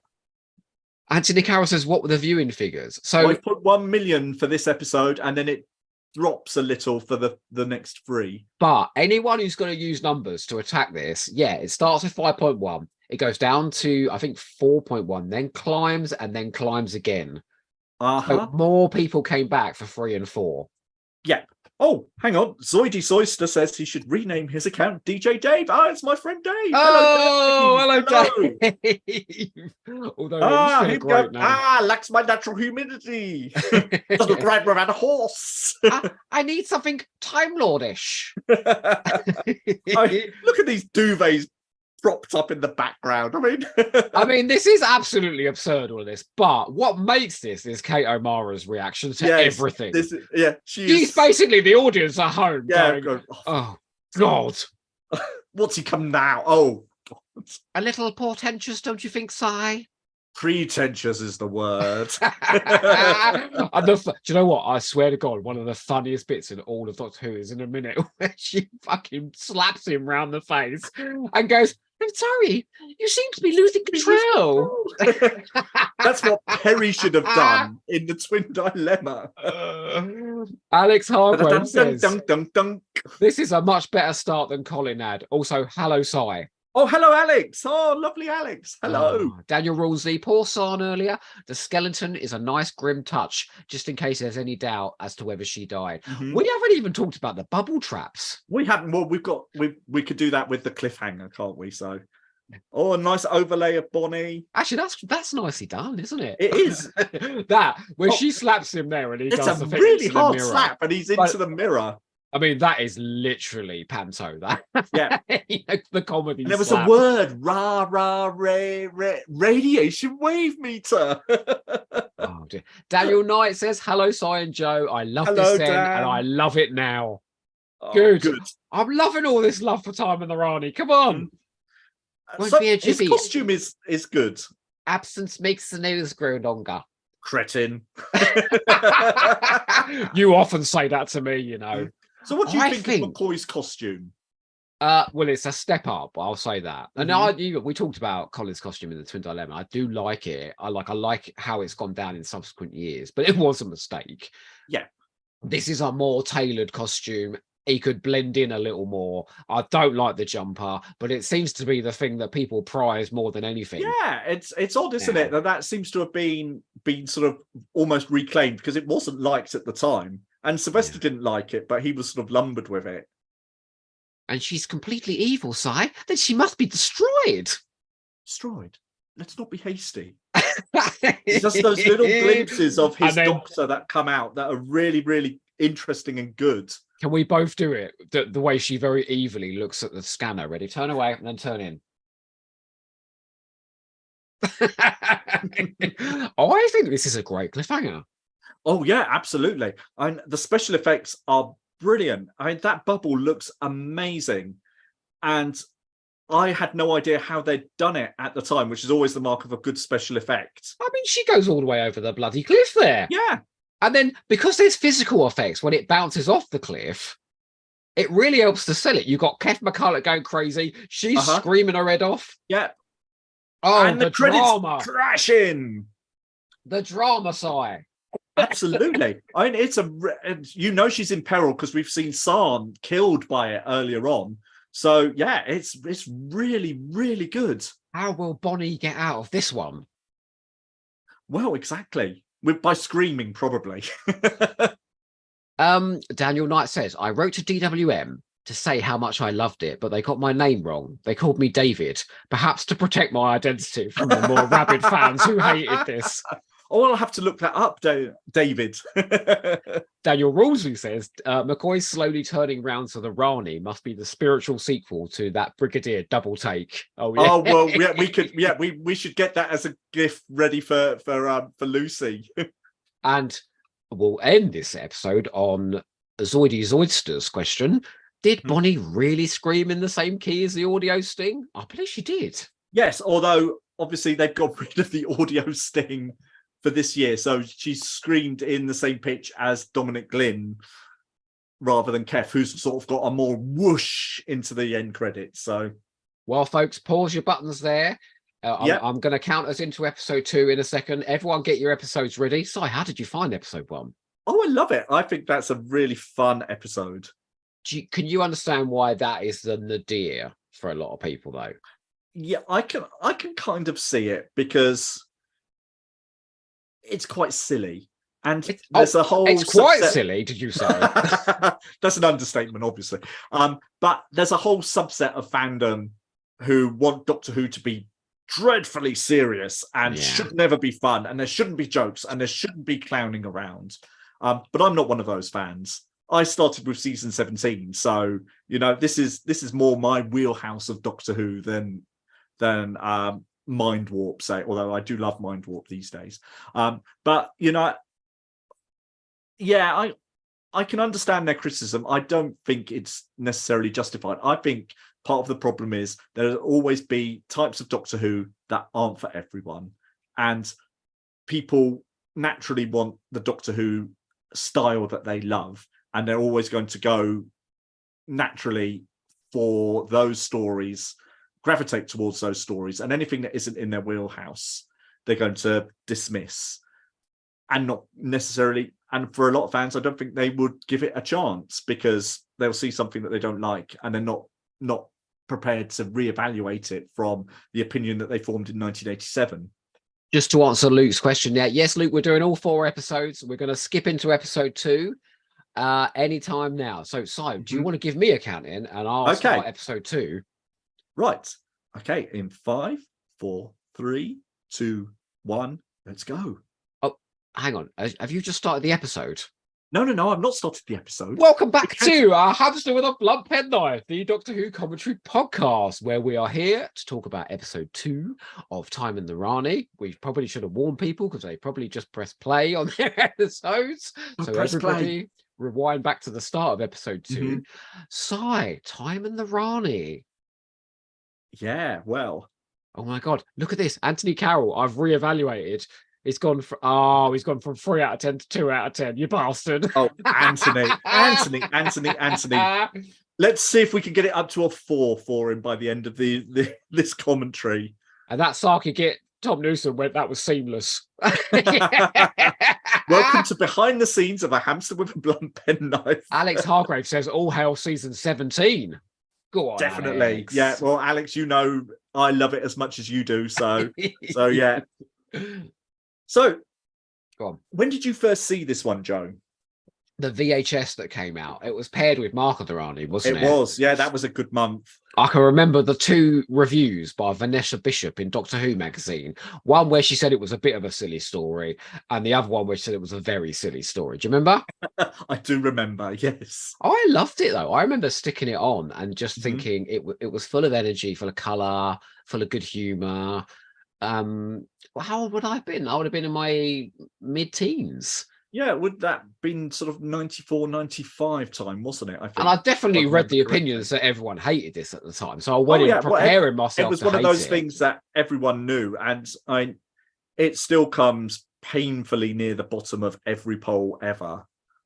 Anthony Carroll says, what were the viewing figures? So I've put 1 million for this episode, and then it drops a little for the next 3. But anyone who's going to use numbers to attack this, it starts with 5.1. It goes down to, I think, 4.1, then climbs and then climbs again. So more people came back for 3 and 4. Yeah. Oh, hang on. Zoidy Zoyster says he should rename his account DJ Dave. It's my friend Dave. Hello, Dave. Although he's still great now. Lacks my natural humidity. Doesn't look right without a horse. I need something Time Lordish. Look at these duvets propped up in the background. I mean, this is absolutely absurd, all of this. But what makes this is Kate O'Mara's reaction to everything. She's basically the audience at home. Yeah. Going, oh God. What's he come now? Oh, God. A little portentous, don't you think, Si? Pretentious is the word. Do you know what? I swear to God, one of the funniest bits in all of Doctor Who is in a minute where she fucking slaps him round the face and goes, I'm sorry, you seem to be losing control. That's what Perry should have done in the Twin Dilemma. Alex Hargrave says, this is a much better start than Colin had. Also, hello, Si. Oh, hello, Alex. Oh, lovely Alex. Hello. Daniel Rulesy, poor San earlier. The skeleton is a nice grim touch, just in case there's any doubt as to whether she died. Mm-hmm. We haven't even talked about the bubble traps. We haven't. Well, we could do that with the cliffhanger, can't we? So, a nice overlay of Bonnie. Actually, that's nicely done, isn't it? It is. That, where she slaps him there and he does the thing. It's a really hard slap and he's into the mirror. I mean, that is literally panto. That the comedy. And there was a word, radiation wave meter. Oh dear. Daniel Knight says, "Hello, Si and Joe. I love this then, and I love it now." Good. I'm loving all this love for Time and the Rani. Come on. So his costume is good. Absence makes the nails grow longer. Cretin. You often say that to me, you know. So what do you think of McCoy's costume? Well, it's a step up, I'll say that. And we talked about Colin's costume in the Twin Dilemma. I do like it. I like how it's gone down in subsequent years, but it was a mistake. Yeah. This is a more tailored costume. He could blend in a little more. I don't like the jumper, but it seems to be the thing that people prize more than anything. Yeah, it's odd, isn't it? That seems to have been sort of almost reclaimed because it wasn't liked at the time. And Sylvester didn't like it, but he was sort of lumbered with it. And she's completely evil, Si. Then she must be destroyed. Destroyed? Let's not be hasty. Just those little glimpses of his doctor that come out that are really, really interesting and good. Can we both do it? The way she very evilly looks at the scanner. Ready? Turn away and then turn in. I think this is a great cliffhanger. Oh, yeah, absolutely. And the special effects are brilliant. I mean, that bubble looks amazing. And I had no idea how they'd done it at the time, which is always the mark of a good special effect. I mean, she goes all the way over the bloody cliff there. Yeah. And then because there's physical effects when it bounces off the cliff, it really helps to sell it. You've got Kev McCulloch going crazy. She's screaming her head off. Yeah. Oh, and the drama. Crashing. The drama side. Absolutely. I mean, she's in peril because we've seen San killed by it earlier on. So yeah, it's really, really good. How will Bonnie get out of this one? Well, exactly. By screaming, probably. Daniel Knight says, I wrote to DWM to say how much I loved it, but they got my name wrong. They called me David, perhaps to protect my identity from the more rabid fans who hated this. Oh, I'll have to look that up, David. Daniel Rulsley says McCoy slowly turning round to the Rani must be the spiritual sequel to that Brigadier double take. Oh yeah. Oh well, yeah, we could. Yeah, we should get that as a gift ready for Lucy. And we'll end this episode on Zoidy Zoidster's question. Did Bonnie really scream in the same key as the audio sting? I believe she did. Yes, although obviously they've got rid of the audio sting for this year, so she screamed in the same pitch as Dominic Glynn rather than Kev, who's sort of got a more whoosh into the end credits. So, well, folks, pause your buttons there. I'm going to count us into episode 2 in a second. Everyone get your episodes ready. Si, how did you find episode 1? Oh, I love it. I think that's a really fun episode. Can you understand why that is the nadir for a lot of people, though? Yeah, I can kind of see it because it's quite silly. And there's a whole it's quite silly, did you say? That's an understatement, obviously. But there's a whole subset of fandom who want Doctor Who to be dreadfully serious and should never be fun, and there shouldn't be jokes and there shouldn't be clowning around. But I'm not one of those fans. I started with season 17, so this is more my wheelhouse of Doctor Who than Mind Warp, say, although I do love Mind Warp these days. But I can understand their criticism. I don't think it's necessarily justified. I think part of the problem is there'll always be types of Doctor Who that aren't for everyone, and people naturally want the Doctor Who style that they love, and they're always going to go naturally for those stories, gravitate towards those stories, and anything that isn't in their wheelhouse they're going to dismiss, and not necessarily, and for a lot of fans I don't think they would give it a chance because they'll see something that they don't like and they're not prepared to reevaluate it from the opinion that they formed in 1987. Just to answer Luke's question, yes, Luke, we're doing all 4 episodes. We're going to skip into episode 2 anytime now. So, Si, do you want to give me a count in and I'll start episode 2? Right. Okay. In 5, 4, 3, 2, 1. Let's go. Oh, hang on. Have you just started the episode? No. I've not started the episode. Welcome back to Hamster with a Blunt Penknife, the Doctor Who commentary podcast, where we are here to talk about episode 2 of Time in the Rani. We probably should have warned people because they probably just press play on their episodes. So everybody rewind back to the start of episode 2. Si, Time in the Rani. Yeah, well. Oh my God, look at this. Anthony Carroll, I've reevaluated. He's gone from 3 out of 10 to 2 out of 10. You bastard. Oh, Anthony. Let's see if we can get it up to a 4 for him by the end of this commentary. And that Saki Git, Tom Newsom went, that was seamless. Welcome to behind the scenes of A Hamster with a Blunt Penknife. Alex Hargrave says all hail season 17. Go on, definitely. Alex. Yeah, well, Alex, I love it as much as you do. So yeah. So, go on. When did you first see this one, Joe? The VHS that came out. It was paired with Mark of the Rani, wasn't it? It was, yeah. That was a good month. I can remember the 2 reviews by Vanessa Bishop in Doctor Who magazine. One where she said it was a bit of a silly story, and the other one where she said it was a very silly story. Do you remember? I do remember, yes. I loved it, though. I remember sticking it on and just thinking it was full of energy, full of colour, full of good humour. How old would I have been? I would have been in my mid-teens. Yeah, would that been sort of 94, 95 time, wasn't it? I think. And I definitely read the opinions that everyone hated this at the time. So I went in preparing myself. It was one of those things that everyone knew. And it still comes painfully near the bottom of every poll ever.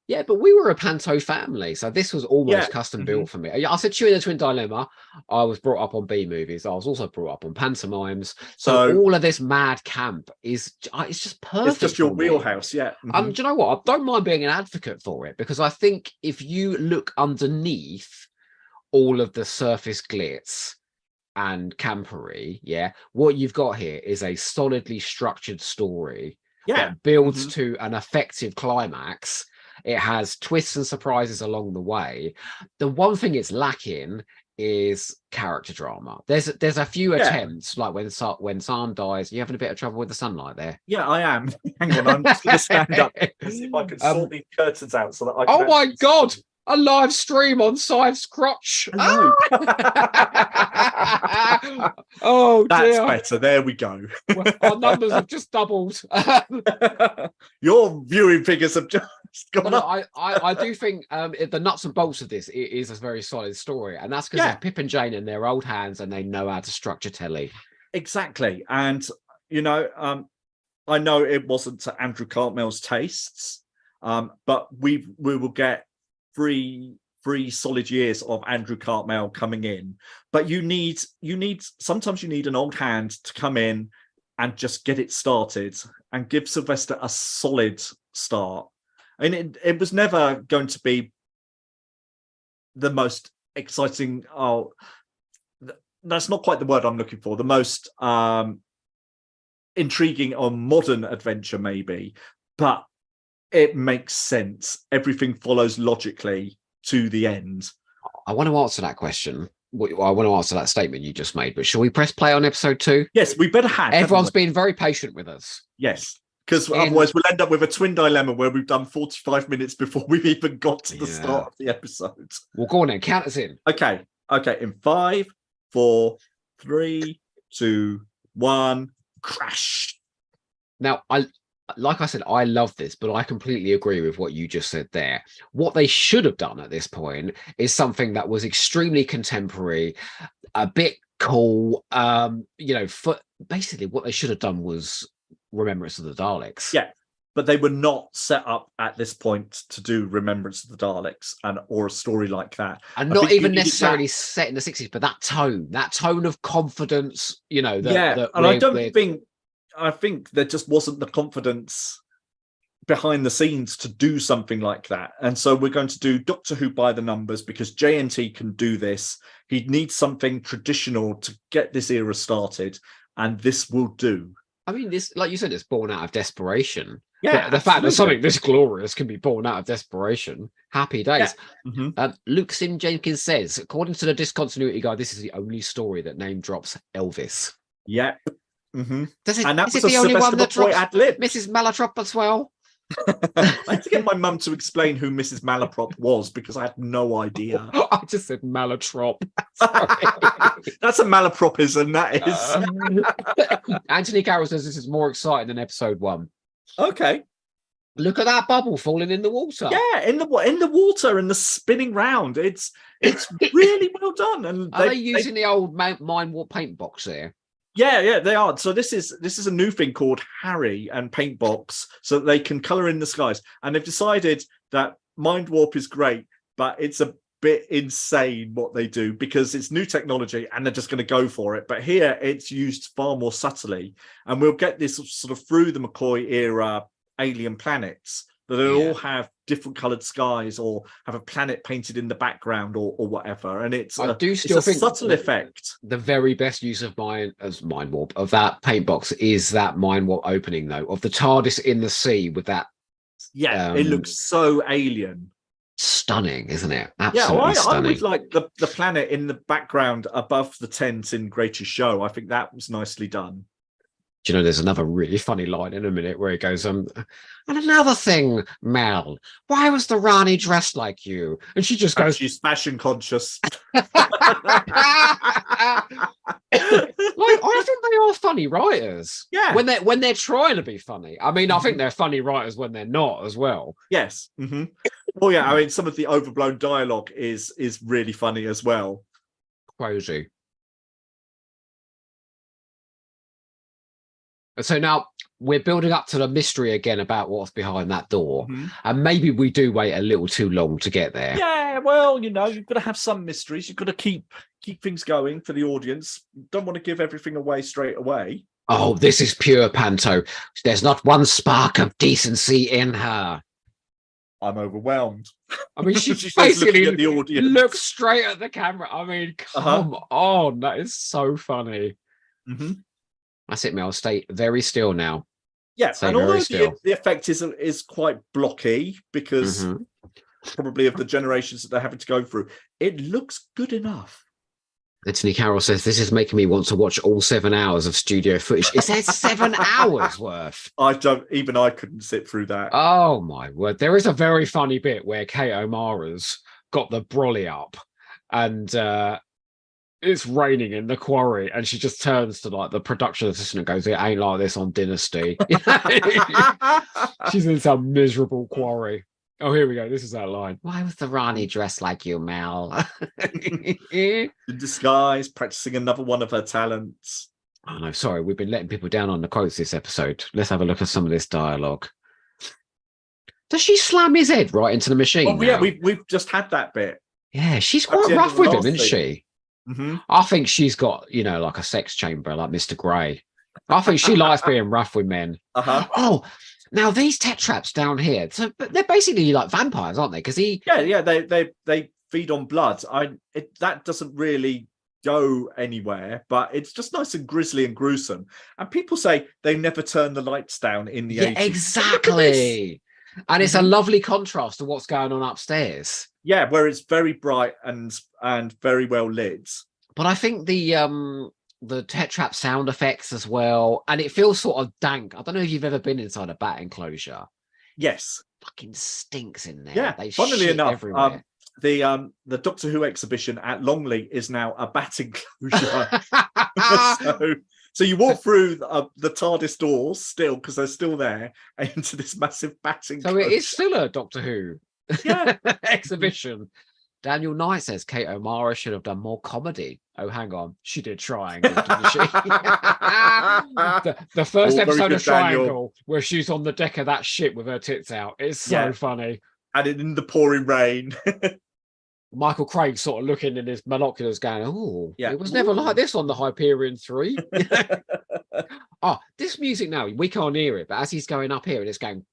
Yeah, but we were a panto family, so this was almost custom built for me. I said to you in the Twin Dilemma, I was brought up on B movies. I was also brought up on pantomimes. So all of this mad camp it's just perfect. It's just your wheelhouse, yeah. Do you know what? I don't mind being an advocate for it, because I think if you look underneath all of the surface glitz and campery, what you've got here is a solidly structured story that builds to an effective climax. It has twists and surprises along the way. The one thing it's lacking is character drama. There's a few Yeah. attempts, like when Sam dies. You having a bit of trouble with the sunlight there? Yeah, I am. Hang on, I'm just going to stand up and see if I can sort these curtains out so that I can. Oh my god! A live stream on Side's crotch. I know. Oh, That's dear. better. There we go. Well, our numbers have just doubled. Your viewing figures have just gone But up. I do think the nuts and bolts of this is a very solid story, and that's because it's Pip and Jane in their old hands, and they know how to structure telly. Exactly, and you know, I know it wasn't to Andrew Cartmell's tastes, but we will get three solid years of Andrew Cartmell coming in. But you need sometimes you need an old hand to come in and just get it started and give Sylvester a solid start. I mean, it was never going to be the most exciting. Oh, that's not quite the word I'm looking for. The most intriguing or modern adventure, maybe, but it makes sense. Everything follows logically to the end. I want to answer that question. I want to answer that statement you just made, but shall we press play on episode 2? Yes, we better have. Everyone's been very patient with us. Yes, because otherwise we'll end up with a twin dilemma where we've done 45 minutes before we've even got to the start of the episode. Well, go on then, count us in. Okay. In 5, 4, 3, 2, 1, crash. Now, like I said, I love this, but I completely agree with what you just said there. What they should have done at this point is something that was extremely contemporary, a bit cool. For basically what they should have done was Remembrance of the Daleks. Yeah, but they were not set up at this point to do Remembrance of the Daleks or a story like that. And not even necessarily set in the 60s, but that tone of confidence, I think there just wasn't the confidence behind the scenes to do something like that. And so we're going to do Doctor Who by the numbers because JNT can do this. He needs something traditional to get this era started, and this will do. I mean, this, like you said, it's born out of desperation. Yeah, the fact that something this glorious can be born out of desperation. Happy days. Yeah. Mm-hmm. Luke Sim Jenkins says, according to the discontinuity guide, this is the only story that name drops Elvis. Yeah. Mm-hmm. And that was the only one that drops Mrs. Malaprop as well. I had to get my mum to explain who Mrs. Malaprop was because I had no idea. I just said Malatrop. That's a malapropism, that is. Anthony Carroll says this is more exciting than episode 1. Okay. Look at that bubble falling in the water. Yeah, in the water and the spinning round. It's really well done. And are they using the old Mind Warp paint box there? Yeah, they are. So this is a new thing called Harry and Paintbox, so that they can color in the skies. And they've decided that Mind Warp is great, but it's a bit insane what they do because it's new technology and they're just going to go for it. But here it's used far more subtly, and we'll get this sort of through the McCoy era alien planets that they'll all have different colored skies or have a planet painted in the background or whatever. And it's I do still think subtle effect. The very best use of Mind Warp of that paint box is that Mind Warp opening though, of the TARDIS in the sea with that. Yeah, it looks so alien. Stunning, isn't it? Absolutely stunning. I would like the planet in the background above the tent in Greatest Show. I think that was nicely done. Do you know, there's another really funny line in a minute where he goes, and another thing, Mel, why was the Rani dressed like you? And she just goes, she's fashion conscious. Like, I think they are funny writers. Yeah. When they're trying to be funny. I mean, I think they're funny writers when they're not as well. Yes. Mm-hmm. Oh yeah. I mean, some of the overblown dialogue is really funny as well. Crazy. So now we're building up to the mystery again about what's behind that door. Mm-hmm. And maybe we do wait a little too long to get there. Yeah, well, you've got to have some mysteries. You've got to keep things going for the audience. Don't want to give everything away straight away. Oh, this is pure panto. There's not one spark of decency in her. I'm overwhelmed. I mean, she she's basically looking at the audience. Looks straight at the camera. I mean, come on. That is so funny. Mm-hmm. That's it, Mel. Stay very still now. Yeah, and although the effect is quite blocky because probably of the generations that they're having to go through, it looks good enough. Anthony Carroll says, this is making me want to watch all 7 hours of studio footage. It says 7 hours worth. I couldn't sit through that. Oh my word. There is a very funny bit where Kate O'Mara's got the brolly up and it's raining in the quarry and she just turns to like the production assistant and goes, it ain't like this on Dynasty. She's in some miserable quarry. Oh, here we go. This is that line. Why was the Rani dressed like you, Mel? In disguise, practicing another one of her talents. Oh no, sorry, we've been letting people down on the quotes this episode. Let's have a look at some of this dialogue. Does she slam his head right into the machine? Oh yeah, we've just had that bit. Yeah, she's quite rough with him, isn't she? Mm-hmm. I think she's got, you know, like a sex chamber, like Mr. Grey. I think she likes being rough with men. Oh, now these tetraps down here, so but they're basically like vampires, aren't they? Because they feed on blood. That doesn't really go anywhere, but it's just nice and grisly and gruesome. And people say they never turn the lights down in the 80s. Exactly. And it's a lovely contrast to what's going on upstairs. Yeah, where it's very bright and very well lit. But I think the tetrap sound effects as well, and it feels sort of dank. I don't know if you've ever been inside a bat enclosure. Yes, fucking stinks in there. Yeah, they funnily enough, everywhere. The Doctor Who exhibition at Longley is now a bat enclosure. so you walk through the TARDIS doors still, because they're still there, into this massive bat enclosure. So it is still a Doctor Who exhibition. Daniel Knight says Kate O'Mara should have done more comedy. Oh, hang on. She did Triangle, didn't she? the first episode of Triangle, Daniel, where she's on the deck of that ship with her tits out. It's so funny. And in the pouring rain. Michael Craig sort of looking in his monoculars going, oh, it was never like this on the Hyperion 3. Oh, this music now, we can't hear it, but as he's going up here and it's going...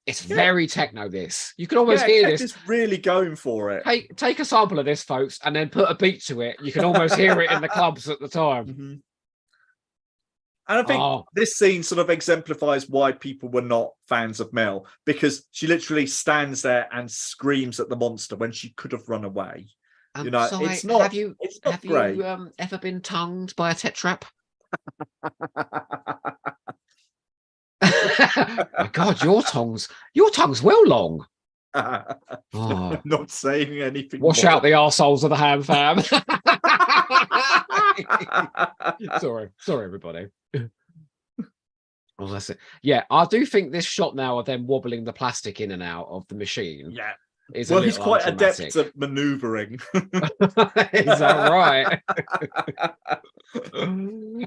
It's very techno, this. You can almost hear this. It's really going for it. Hey, take a sample of this, folks, and then put a beat to it. You can almost hear it in the clubs at the time. Mm-hmm. And I think this scene sort of exemplifies why people were not fans of Mel, because she literally stands there and screams at the monster when she could have run away. You know, so it's not. Have you ever been tongued by a tetrap? My God, your tongue's well long. I'm not saying anything. Wash out the arseholes of the ham fam. sorry, everybody. Oh, that's it. Yeah, I do think this shot now of them wobbling the plastic in and out of the machine. Yeah. Well, he's quite adept at manoeuvring. Is that right? And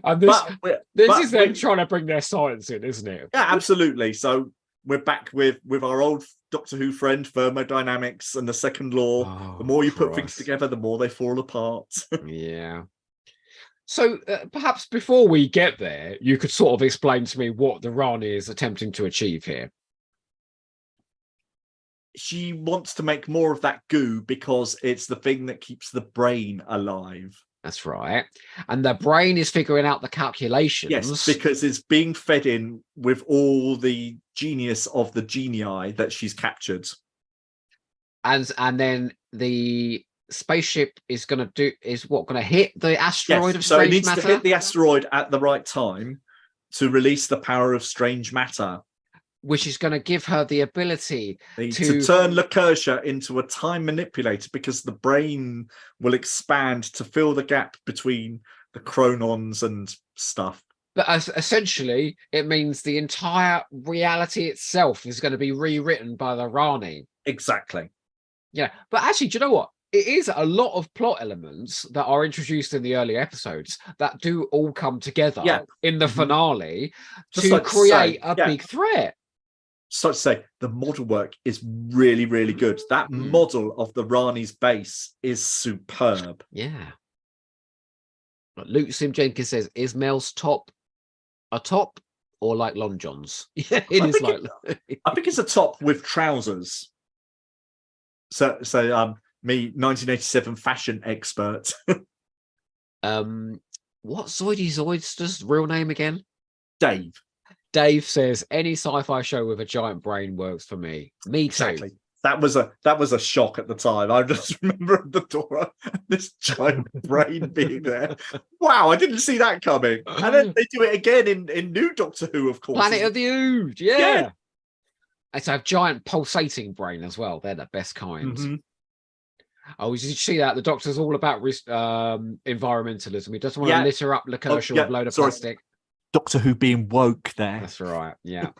this is them trying to bring their science in, isn't it? Yeah, absolutely. So we're back with our old Doctor Who friend, thermodynamics and the second law. The more you put things together, the more they fall apart. Yeah. So perhaps before we get there, you could sort of explain to me what the Rani is attempting to achieve here. She wants to make more of that goo because it's the thing that keeps the brain alive. That's right. And the brain is figuring out the calculations. Yes, because it's being fed in with all the genius of the genii that she's captured. And then the spaceship is going to hit the asteroid of strange matter. So it needs to hit the asteroid at the right time to release the power of strange matter, which is going to give her the ability to turn Lakersha into a time manipulator, because the brain will expand to fill the gap between the chronons and stuff. But essentially, it means the entire reality itself is going to be rewritten by the Rani. Exactly. Yeah. But actually, do you know what? It is a lot of plot elements that are introduced in the early episodes that do all come together in the finale to create a big threat. So to say, the model work is really, really good. That model of the Rani's base is superb. Yeah. Luke Sim Jenkins says, is Mel's top a top or like Long John's? Yeah, I think it's a top with trousers. So me, 1987 fashion expert. What's Zoidy Zoidster's real name again? Dave. Dave says any sci-fi show with a giant brain works for me. Me too. Exactly. That was a shock at the time. I just remember the door, this giant brain being there. Wow, I didn't see that coming. And then they do it again in new Doctor Who, of course. Planet of the Ood, yeah. Yeah. It's a giant pulsating brain as well. They're the best kind. Mm-hmm. Oh, did you see that? The Doctor's all about environmentalism. He doesn't want to litter up Lakershaw with a load of plastic. Doctor Who being woke there. That's right, yeah.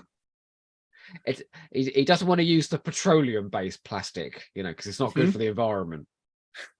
He doesn't want to use the petroleum-based plastic, because it's not good for the environment.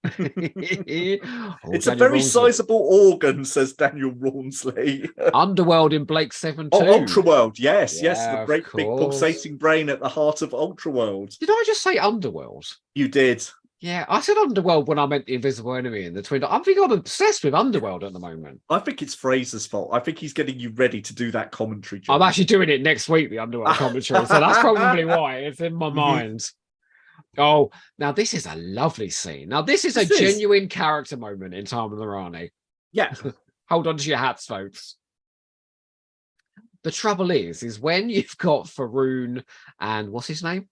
It's a very sizable organ, says Daniel Rawnsley. Underworld in Blake's 7 too. Oh, Ultraworld, yes, Yeah, the great big pulsating brain at the heart of Ultraworld. Did I just say Underworld? You did. Yeah, I said Underworld when I meant the Invisible Enemy in the Twin. I think I'm obsessed with Underworld at the moment. I think it's Fraser's fault. I think he's getting you ready to do that commentary. John. I'm actually doing it next week, the Underworld commentary, so that's probably why it's in my mind. Oh, now this is a lovely scene. Now this is a genuine character moment in Time of the Rani. Yeah. Hold on to your hats, folks. The trouble is when you've got Faroon and what's his name?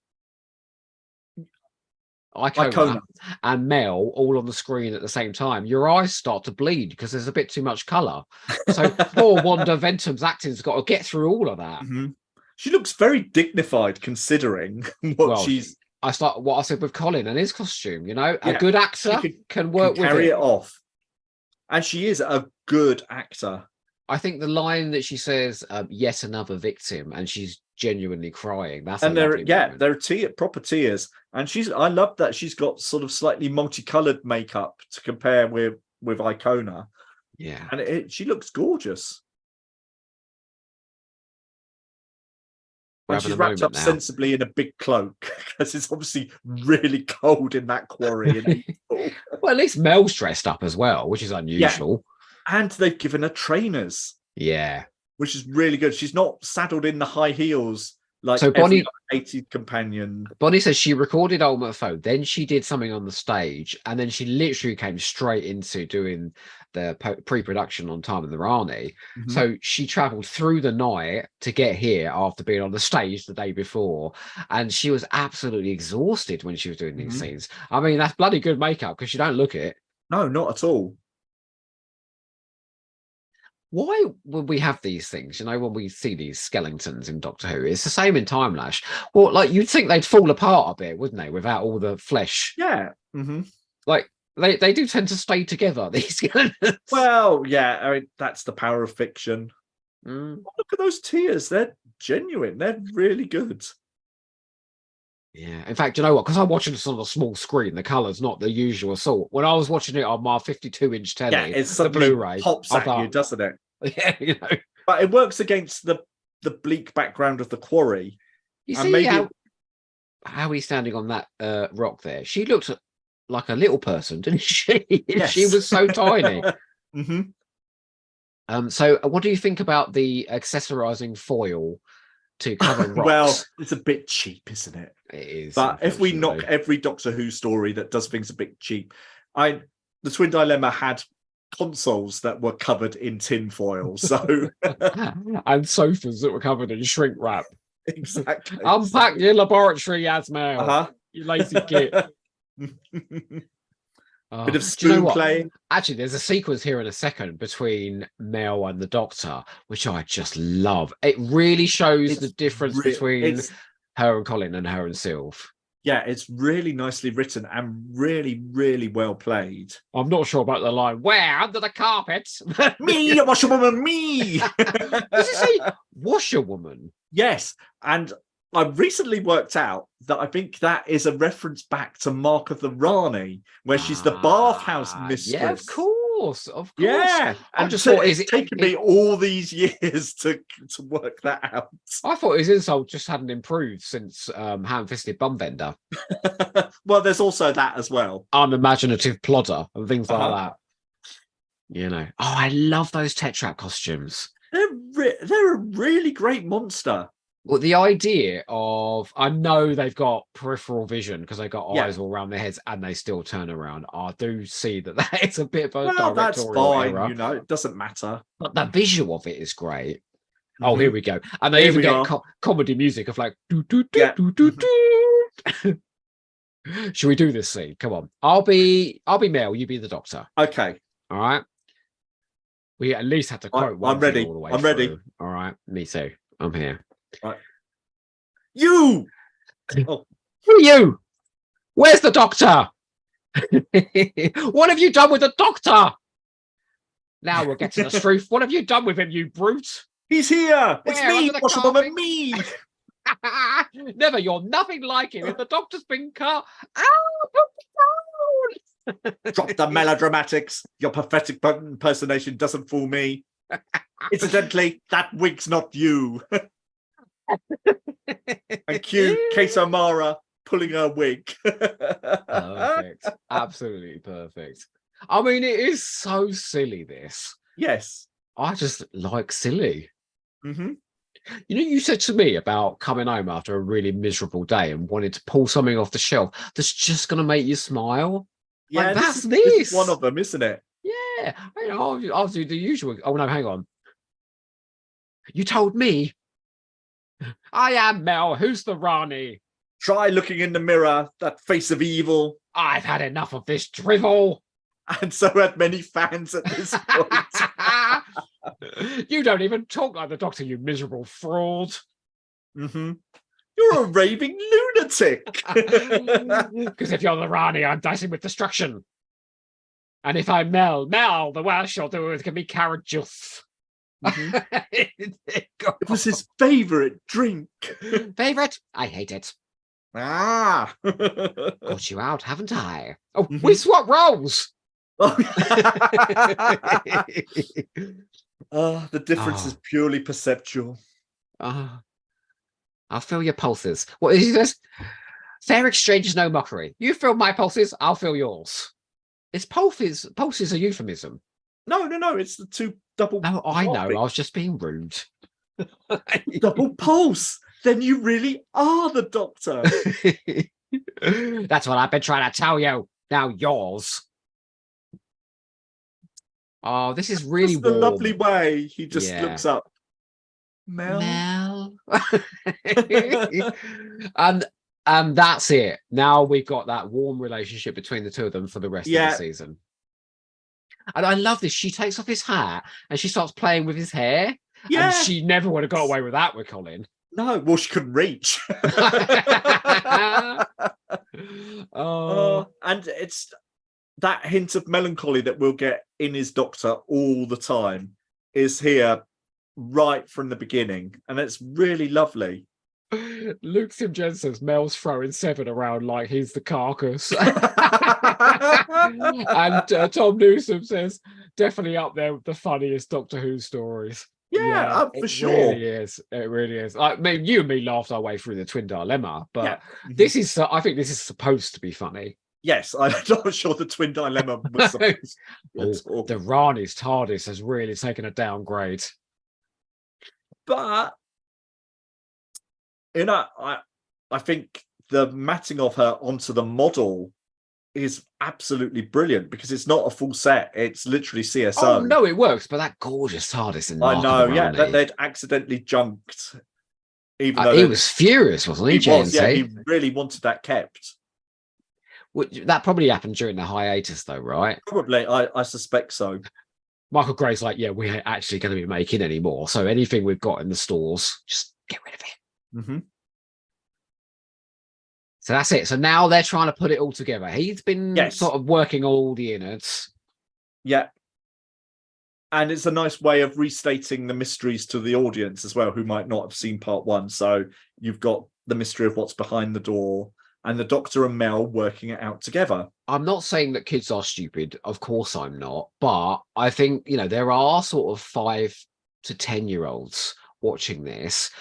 Icona and Mel all on the screen at the same time, your eyes start to bleed because there's a bit too much colour. So poor Wanda Ventum's acting's got to get through all of that. She looks very dignified considering what she's. What I said with Colin and his costume, a good actor can work with carry it off. And she is a good actor. I think the line that she says, yet another victim, and she's genuinely crying. That's they're proper tears. And I love that she's got sort of slightly multicolored makeup to compare with Icona. Yeah. And she looks gorgeous. And she's wrapped up sensibly in a big cloak because it's obviously really cold in that quarry. Well, at least Mel's dressed up as well, which is unusual. Yeah. And they've given her trainers. Yeah. Which is really good. She's not saddled in the high heels like Bonnie, 80 companion. Bonnie says she recorded Ultimate Phone, then she did something on the stage, and then she literally came straight into doing the pre-production on Time of the Rani. So she travelled through the night to get here after being on the stage the day before, and she was absolutely exhausted when she was doing these scenes. I mean, that's bloody good makeup because you don't look it. No, not at all. Why would we have these things? When we see these skeletons in Doctor Who, it's the same in Time Lash. Well, like you'd think they'd fall apart a bit, wouldn't they, without all the flesh? Yeah. Like they do tend to stay together. These skeletons. Well, yeah. I mean, that's the power of fiction. Look at those tears; they're genuine. They're really good. Yeah. In fact, you know what? Because I'm watching this on a small screen, the colour's not the usual sort. When I was watching it on my 52-inch telly, it's the Blu-ray pops at you, doesn't it? Yeah, But it works against the bleak background of the quarry. You see how he's standing on that rock there? She looked like a little person, didn't she? Yes. She was so tiny. So what do you think about the accessorizing foil to cover rocks? Well, it's a bit cheap, isn't it? It is. But if we knock every Doctor Who story that does things a bit cheap, the Twin Dilemma had consoles that were covered in tin foil, so and sofas that were covered in shrink wrap. Exactly. Unpack your laboratory, Asmail. You lazy git. Bit of spoon playing. Actually, there's a sequence here in a second between Mel and the Doctor, which I just love. It really shows the difference between her and Colin and her and Sylve. Yeah, it's really nicely written and really, really well played. I'm not sure about the line, where under the carpet? Me, a washerwoman, me! Does it say washerwoman? Yes, and I've recently worked out that I think that is a reference back to Mark of the Rani, where she's the bathhouse mistress. Yeah, of course. Yeah, I just thought it's taken me all these years to work that out. I thought his insult just hadn't improved since Ham-Fisted Bumvender. Well, there's also that as well. Unimaginative plodder and things like that. Oh, I love those Tetrap costumes. They're a really great monster. Well, the idea of, I know they've got peripheral vision because they've got eyes all around their heads and they still turn around. I do see that is a bit of a directorial that's fine, error. it doesn't matter. But the visual of it is great. Oh, here we go. And they even get comedy music of like, do, do, do, do, do, do. Should we do this scene? Come on. I'll be Mel, you be the Doctor. Okay. All right. We at least have to quote one I'm thing ready. all the way I'm through. ready. All right. Me too. I'm here. Right. You! Who are you? Where's the Doctor? What have you done with the Doctor? Now we'll get to the truth. What have you done with him, you brute? He's here! It's Where? me, Under the Washable carpet? and me! Never, you're nothing like him. If the Doctor's been cut, Drop the melodramatics. Your pathetic impersonation doesn't fool me. Incidentally, that wig's not you. And cue Kate O'Mara pulling her wig. Perfect. Absolutely perfect. I mean, it is so silly, this. Yes. I just like silly. Mm-hmm. You know, you said to me about coming home after a really miserable day and wanting to pull something off the shelf that's just going to make you smile. Yeah, Like, that's this is one of them, isn't it? Yeah. I'll do the usual. Oh, no, hang on. You told me. I am Mel. Who's the Rani? Try looking in the mirror, that face of evil. I've had enough of this drivel. And so had many fans at this point. You don't even talk like the Doctor, you miserable fraud. Mm-hmm. You're a raving lunatic. Because if you're the Rani, I'm dicing with destruction. And if I'm Mel, the worst you'll do is give me carrot juice. Mm-hmm. It was his favourite drink. Favourite? I hate it. Ah. Got you out, haven't I? Oh, we swap roles. The difference is purely perceptual. I'll feel your pulses. What is this? Fair exchange is no mockery. You feel my pulses, I'll feel yours. It's pulses. Pulses a euphemism. No. It's the two double. No, I know. I was just being rude. Double pulse. Then you really are the Doctor. That's what I've been trying to tell you. Now yours. Oh, this is really the warm. lovely way he just looks up. Mel. and that's it. Now we've got that warm relationship between the two of them for the rest of the season. And I love this. She takes off his hat and she starts playing with his hair. Yeah. And she never would have got away with that with Colin. No, well, she couldn't reach. And it's that hint of melancholy that we'll get in his Doctor all the time is here right from the beginning. And it's really lovely. Luke Sim Jensen's Mel's throwing Seven around like he's the carcass. And Tom Newsom says, definitely up there with the funniest Doctor Who stories. Yeah, for sure. It really is. I mean, you and me laughed our way through the Twin Dilemma, but this is, I think this is supposed to be funny. Yes, I'm not sure the Twin Dilemma was supposed to be. The Rani's TARDIS has really taken a downgrade. But, I think the matting of her onto the model is absolutely brilliant because it's not a full set. It's literally CSO. Oh, no, it works, but that gorgeous TARDIS in I know, that they'd accidentally junked. Even though he was furious, wasn't he, James? Yeah, he really wanted that kept. That probably happened during the hiatus, though, right? Probably, I suspect so. Michael Gray's like, yeah, we ain't actually going to be making any more. So anything we've got in the stores, just get rid of it. Mm-hmm. So that's it. So now they're trying to put it all together. He's been sort of working all the innards. Yeah. And it's a nice way of restating the mysteries to the audience as well, who might not have seen part one. So you've got the mystery of what's behind the door and the Doctor and Mel working it out together. I'm not saying that kids are stupid. Of course I'm not. But I think, there are sort of 5 to 10-year-olds watching this,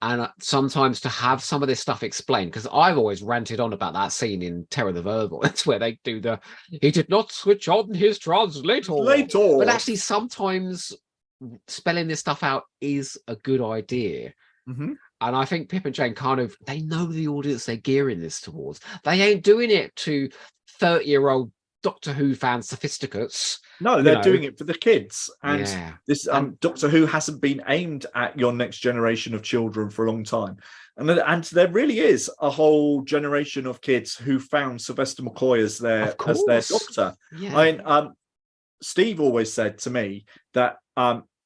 and sometimes to have some of this stuff explained, because I've always ranted on about that scene in Terror the Verbal. That's where they do he did not switch on his translator. But actually sometimes spelling this stuff out is a good idea. Mm-hmm. And I think Pip and Jane they know the audience they're gearing this towards. They ain't doing it to 30-year-old Doctor Who fan sophisticates. No, they're doing it for the kids. And Yeah. this Doctor Who hasn't been aimed at your next generation of children for a long time. And there really is a whole generation of kids who found Sylvester McCoy as their doctor. Yeah. I mean, Steve always said to me that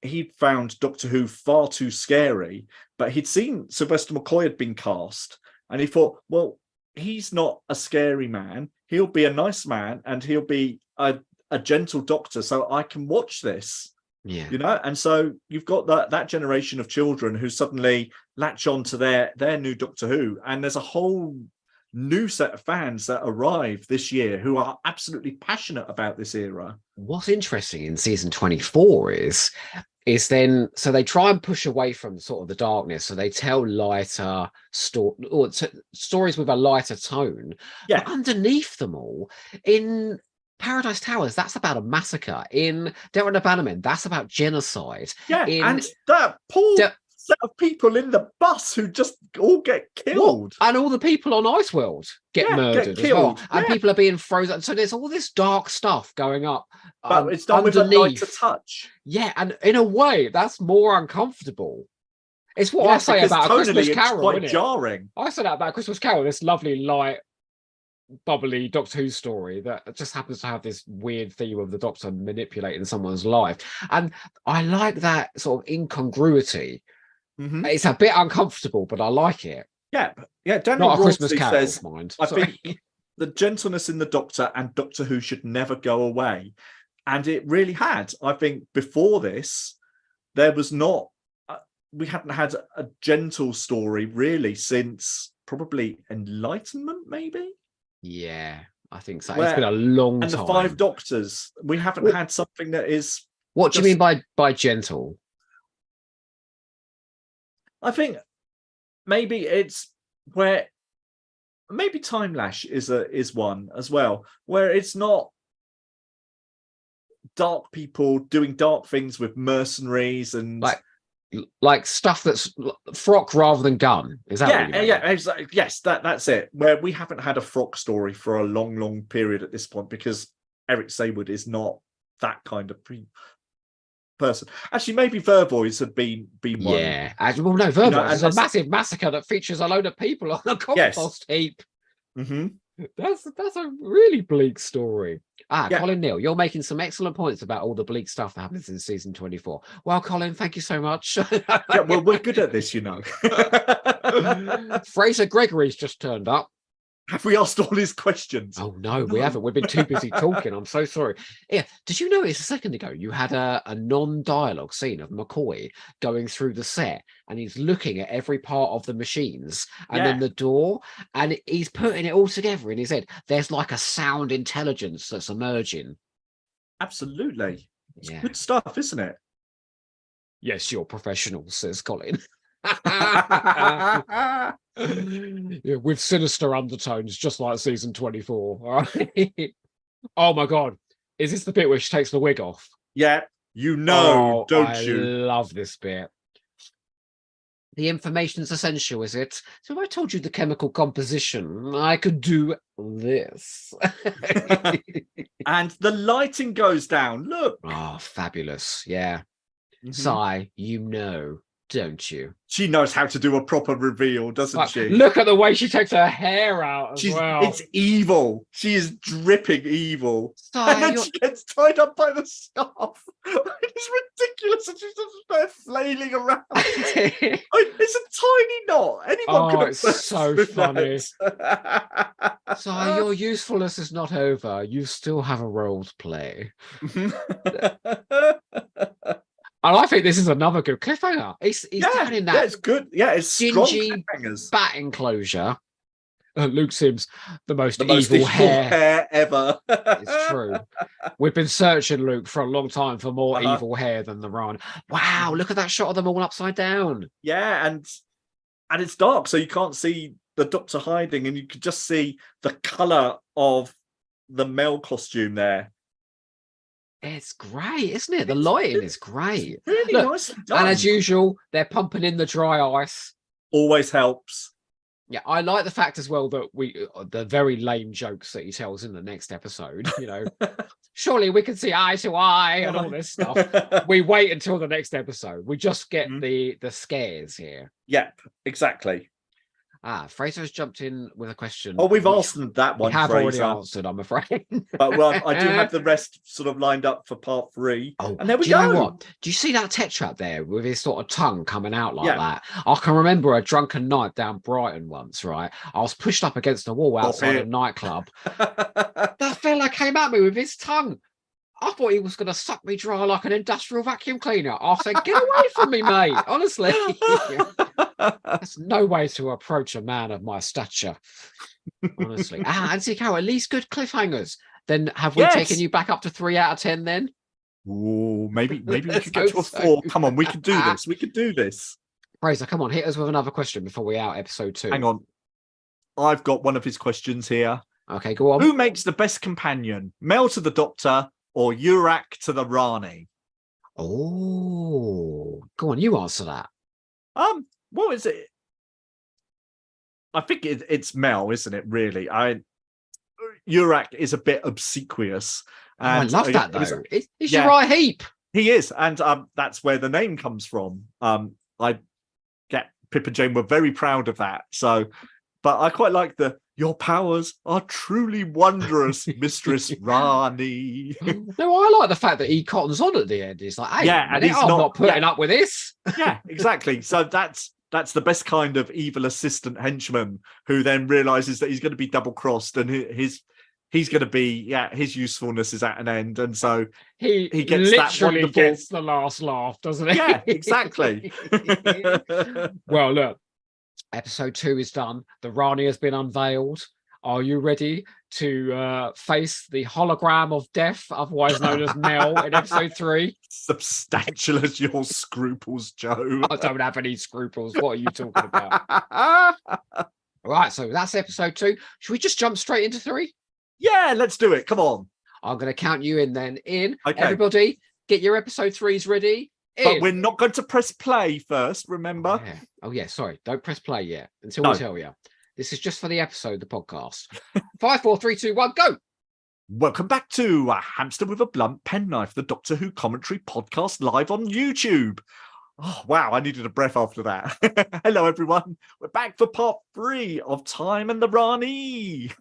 he'd found Doctor Who far too scary, but he'd seen Sylvester McCoy had been cast, and he thought, well, he's not a scary man. He'll be a nice man, and he'll be a gentle doctor, so I can watch this. Yeah. You know, and so you've got that generation of children who suddenly latch on to their new Doctor Who, and there's a whole new set of fans that arrive this year who are absolutely passionate about this era. What's interesting in season 24 is then, so they try and push away from sort of the darkness, so they tell lighter stories with a lighter tone. Yeah. But underneath them all, in Paradise Towers, that's about a massacre. In Derek and the Bannermen, that's about genocide. Yeah, and that poor set of people in the bus who just all get killed. And all the people on Iceworld get murdered as well. And people are being frozen. So there's all this dark stuff going up. But it's done with a lighter touch. Yeah, and in a way, that's more uncomfortable. It's what I say about Christmas Carol. It's quite jarring. I say that about Christmas Carol, this lovely, light, bubbly Doctor Who story that just happens to have this weird theme of the Doctor manipulating someone's life. And I like that sort of incongruity. Mm-hmm. It's a bit uncomfortable, but I like it. Yeah. Daniel Not a Christmas Carol, says, mind. I think the gentleness in the Doctor and Doctor Who should never go away. And it really had. I think before this, there was not, we hadn't had a gentle story really since probably Enlightenment, maybe? Yeah, I think so. It's been a long time. And the Five Doctors, we haven't had something that is... What do you mean by gentle? I think maybe it's where... Maybe Time Lash is one as well, where it's not dark people doing dark things with mercenaries and like stuff that's frock rather than gun. Is that what you mean? Exactly. Yes, that's it. Where we haven't had a frock story for a long period at this point, because Eric Saywood is not that kind of person. Actually, maybe Vervoids had been one. Yeah, well, no, Vervoids is a massive massacre that features a load of people on a compost heap. Mm-hmm. That's a really bleak story. Colin Neal, you're making some excellent points about all the bleak stuff that happens in season 24. Well, Colin, thank you so much. Well, we're good at this, you know. Fraser Gregory's just turned up. Have we asked all his questions? Oh, no, we haven't. We've been too busy talking. I'm so sorry. Yeah. Did you notice a second ago you had a non-dialogue scene of McCoy going through the set and he's looking at every part of the machines and then the door, and he's putting it all together in his head. There's like a sound intelligence that's emerging. Absolutely. It's good stuff, isn't it? Yes, you're professional, says Colin. With sinister undertones, just like season 24. All right? Oh my god, is this the bit where she takes the wig off? Yeah, don't you? I love this bit. The information's essential, is it? So I told you the chemical composition. I could do this. And the lighting goes down. Look. Oh, fabulous. Yeah. Mm-hmm. Si, you know, don't you? She knows how to do a proper reveal, doesn't she? Look at the way she takes her hair out as well. It's evil. She is dripping evil. Si, and then she gets tied up by the scarf. It's ridiculous. And she's just there flailing around. It's a tiny knot. Anyone could have it's so funny. Si, your usefulness is not over. You still have a role to play. And I think this is another good cliffhanger. He's down in that. Yeah, it's good. Yeah, it's dingy bat enclosure. Luke Sims, the most evil hair ever. It's true. We've been searching, Luke, for a long time for more evil hair than the Rani. Wow, look at that shot of them all upside down. Yeah, and it's dark, so you can't see the Doctor hiding, and you can just see the colour of the male costume there. It's great, isn't it? The lighting is great. Really nicely done. And as usual, they're pumping in the dry ice. Always helps. Yeah, I like the fact as well that the very lame jokes that he tells in the next episode, surely we can see eye to eye and all this stuff. We wait until the next episode. We just get the scares here. Yep, exactly. Fraser's jumped in with a question. Oh, we've answered that one. We have Fraser. already answered, I'm afraid. But I do have the rest sort of lined up for part 3. Oh, and there we do you go. know what? Do you see that Tetrap there with his sort of tongue coming out like Yeah. that? I can remember a drunken night down Brighton once, right? I was pushed up against a wall outside a nightclub. That fella came at me with his tongue. I thought he was going to suck me dry like an industrial vacuum cleaner. I said, get away from me, mate. Honestly. That's no way to approach a man of my stature. Honestly. And see, Carol, at least good cliffhangers. Then have we taken you back up to 3 out of 10 then? Ooh, maybe we Let's could get to a 4. Come on, we can do this. We can do this. Fraser, come on, hit us with another question before we out episode 2. Hang on. I've got one of his questions here. Okay, go on. Who makes the best companion? Mel to the Doctor or Urak to the Rani? Oh, go on, you answer that. What is it? I think it's Mel, isn't it? Really, Urak is a bit obsequious. And I love that though. He's your right heap. He is, and that's where the name comes from. I get Pip and Jane were very proud of that. So, but I quite like your powers are truly wondrous, Mistress Rani. No, I like the fact that he cottons on at the end. He's like, hey, and he's I'm not putting up with this. Yeah, exactly. So that's the best kind of evil assistant henchman who then realizes that he's going to be double crossed and he's going to be his usefulness is at an end, and so he gets literally that gets the last laugh, doesn't he? Yeah, exactly. Well, look, episode 2 is done. The Rani has been unveiled. Are you ready to face the hologram of death, otherwise known as Mel, in episode 3? Substantial as your scruples, Joe. I don't have any scruples. What are you talking about? Right, so that's episode 2. Should we just jump straight into 3? Yeah, let's do it. Come on. I'm going to count you in then. Okay. Everybody, get your episode 3s ready. But we're not going to press play first, remember? Oh, yeah. Sorry. Don't press play yet until we tell you. This is just for the episode, the podcast. 5, 4, 3, 2, 1, go. Welcome back to A Hamster with a Blunt Penknife, the Doctor Who commentary podcast live on YouTube. Oh, wow. I needed a breath after that. Hello, everyone. We're back for part 3 of Time and the Rani.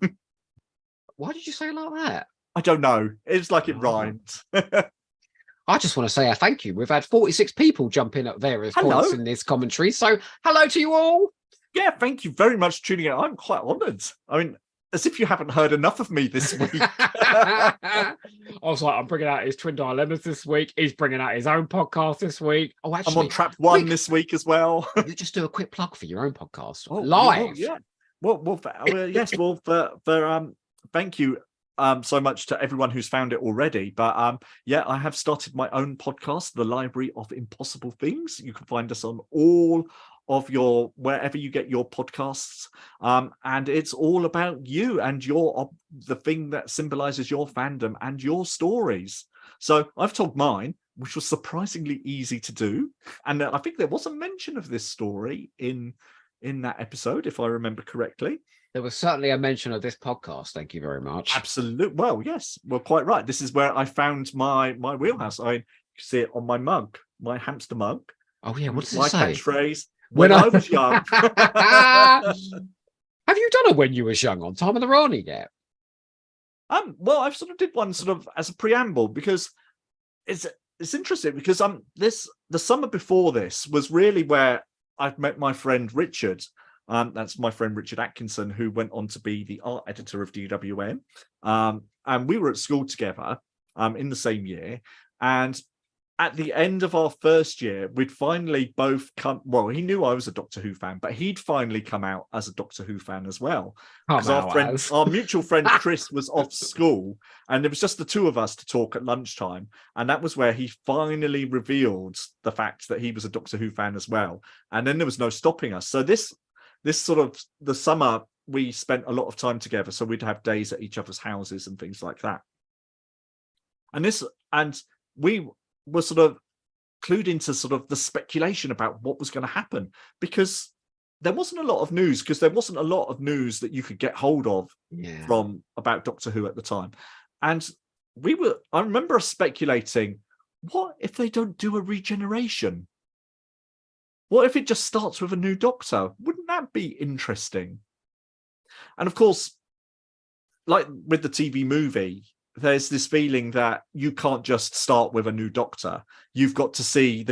Why did you say it like that? I don't know. It's like it rhymed. I just want to say a thank you. We've had 46 people jump in at various points in this commentary. So hello to you all. Yeah, thank you very much for tuning in. I'm quite honoured. I mean, as if you haven't heard enough of me this week. I was like, I'm bringing out his Twin Dilemmas this week. He's bringing out his own podcast this week. Oh, actually, I'm on Trap 1 this week as well. You just do a quick plug for your own podcast. Live. Yeah. Well, yes, thank you so much to everyone who's found it already. But I have started my own podcast, The Library of Impossible Things. You can find us on all of wherever you get your podcasts, and it's all about you and the thing that symbolizes your fandom and your stories. So I've told mine, which was surprisingly easy to do, and I think there was a mention of this story in that episode, if I remember correctly. There was certainly a mention of this podcast. Thank you very much. Absolutely. Well, yes. Well, quite right. This is where I found my wheelhouse. I see it on my mug, my hamster mug. Oh yeah, what does my it say? Catchphrase. When I was young. Have you done a When You Was Young on Time of the Rani yet? Well, I've sort of did one sort of as a preamble because it's interesting because the summer before this was really where I've met my friend Richard. That's my friend Richard Atkinson, who went on to be the art editor of DWM. And we were at school together in the same year. And at the end of our first year, we'd finally both come. Well, he knew I was a Doctor Who fan, but he'd finally come out as a Doctor Who fan as well. Because our mutual friend Chris was off school, and it was just the two of us to talk at lunchtime. And that was where he finally revealed the fact that he was a Doctor Who fan as well. And then there was no stopping us. So this sort of the summer, we spent a lot of time together. So we'd have days at each other's houses and things like that. And we were sort of clued into sort of the speculation about what was going to happen, because there wasn't a lot of news, because there wasn't a lot of news that you could get hold of from about Doctor Who at the time. And I remember us speculating, what if they don't do a regeneration? What if it just starts with a new Doctor? Wouldn't that be interesting? And of course, like with the TV movie, there's this feeling that you can't just start with a new Doctor. You've got to see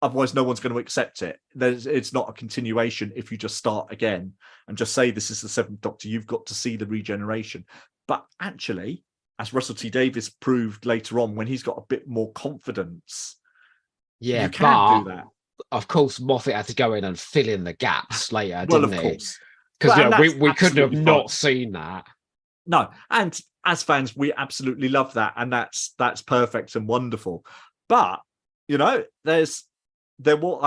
otherwise no one's going to accept it. It's not a continuation if you just start again and just say this is the seventh Doctor. You've got to see the regeneration. But actually, as Russell T Davies proved later on, when he's got a bit more confidence, you can do that. Of course, Moffat had to go in and fill in the gaps later, Well, didn't of he? course. Because we couldn't have absolutely not fine. seen that. No, and as fans, we absolutely love that, and that's perfect and wonderful. But I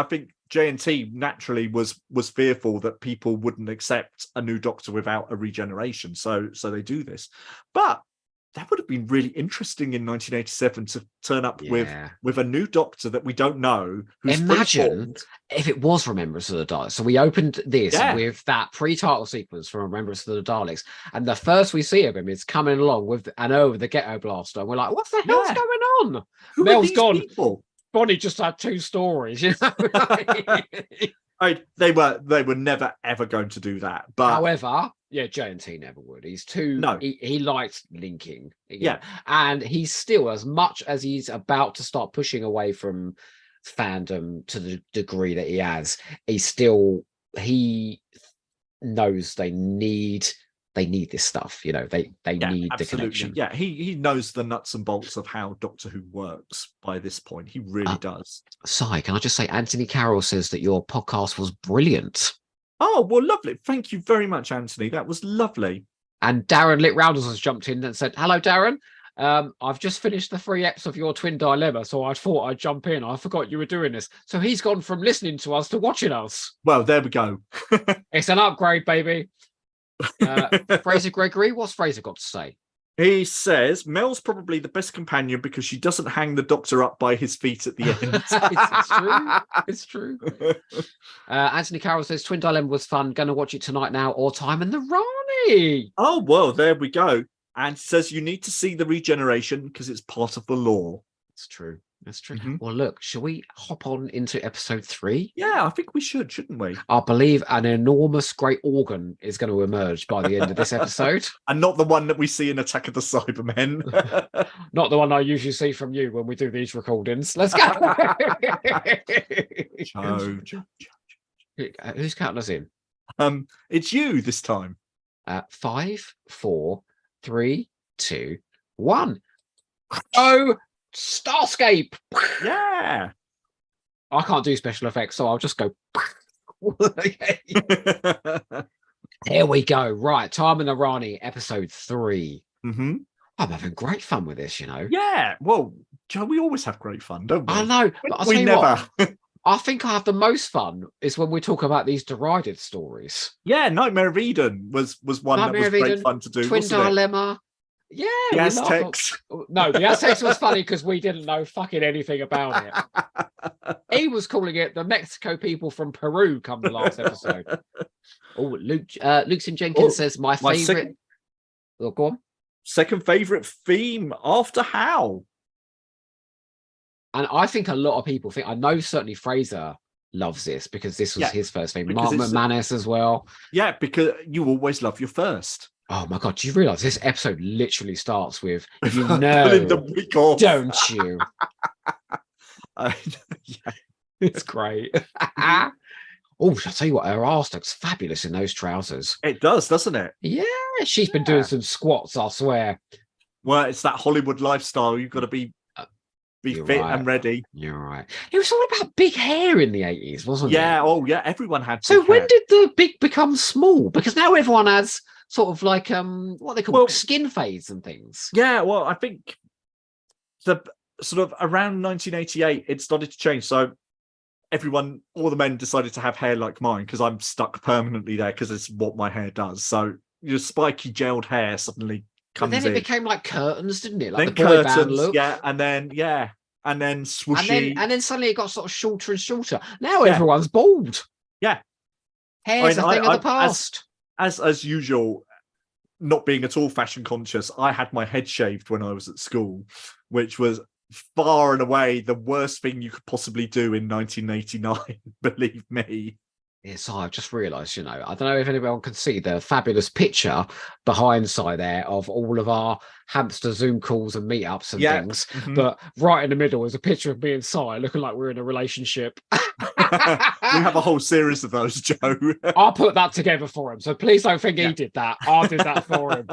think J&T naturally was fearful that people wouldn't accept a new Doctor without a regeneration, so they do this. But that would have been really interesting in 1987 to turn up with a new Doctor that we don't know. Who's Imagine if it was Remembrance of the Daleks. So we opened this with that pre-title sequence from Remembrance of the Daleks, and the first we see of him is coming along with the ghetto blaster. And we're like, what the hell's going on? Who Mel's are these gone. People? Bonnie just had 2 stories, you know. They were never ever going to do that. But however, J&T never would. He's too. No. He likes linking. And he's still, as much as he's about to start pushing away from fandom to the degree that he has, he knows they need this stuff. You know, they need the connection. Yeah, he knows the nuts and bolts of how Doctor Who works by this point. He really does. Si, can I just say, Anthony Carroll says that your podcast was brilliant. Oh, well, lovely. Thank you very much, Anthony. That was lovely. And Darren Lit Rounders has jumped in and said, hello, Darren. I've just finished the 3 eps of your Twin Dilemma, so I thought I'd jump in. I forgot you were doing this. So he's gone from listening to us to watching us. Well, there we go. It's an upgrade, baby. Fraser Gregory, what's Fraser got to say? He says Mel's probably the best companion because she doesn't hang the Doctor up by his feet at the end. It's true. Anthony Carroll says Twin Dilemma was fun. Gonna watch it tonight now or Time and the Rani. Oh, well, there we go. And says you need to see the regeneration because it's part of the lore. It's true. That's true. Mm-hmm. Well, look, shall we hop on into episode 3? Yeah, I think we shouldn't we? I believe an enormous great organ is going to emerge by the end of this episode. And not the one that we see in Attack of the Cybermen. Not the one I usually see from you when we do these recordings. Let's go. Who's counting us in? It's you this time. 5, 4, 3, 2, 1. Oh, Starscape. Yeah. I can't do special effects, so I'll just go. There we go. Right, Time and the Rani, episode 3. Mm-hmm. I'm having great fun with this, you know. Yeah. Well, Joe, we always have great fun, don't we? I know, but I'll tell you what, I think I have the most fun is when we talk about these derided stories. Yeah, Nightmare of Eden was one Nightmare that was great fun to do. Twin Dilemma. Yeah, the Aztecs. No, the Aztecs was funny because we didn't know fucking anything about it. He was calling it the Mexico people from Peru come the last episode. Oh, Luke Sim Jenkins says my favorite. Go on. Second favorite theme after Howl. And I think a lot of people think, I know certainly Fraser loves this because this was his first theme. Mark McManus as well. Yeah, because you always love your first. Oh my God, do you realise this episode literally starts with, you know, don't you? It's great. Oh, I'll tell you what, her arse looks fabulous in those trousers. It does, doesn't it? Yeah, she's been doing some squats, I swear. Well, it's that Hollywood lifestyle. You've got to be fit and ready. You're right. It was all about big hair in the 80s, wasn't it? Yeah, oh yeah, everyone had So when hair. did the big become small? Because now everyone has sort of like what they call skin fades and things. Yeah, well, I think the sort of around 1988 it started to change. So all the men decided to have hair like mine because I'm stuck permanently there because it's what my hair does. So your spiky gelled hair suddenly comes in. But then it became like curtains, didn't it? Like then the boy curtains, band look. and then swooshy. And then suddenly it got sort of shorter and shorter. Now everyone's bald. Yeah. Hair's a thing of the past. As usual, not being at all fashion conscious, I had my head shaved when I was at school, which was far and away the worst thing you could possibly do in 1989. Believe me. Yes, I've just realised, I don't know if anyone can see the fabulous picture behind side there of all of our hamster Zoom calls and meetups and things. But right in the middle is a picture of me and Si looking like we're in a relationship. We have a whole series of those, Joe. I'll put that together for him. So please don't think he did that. I did that for him.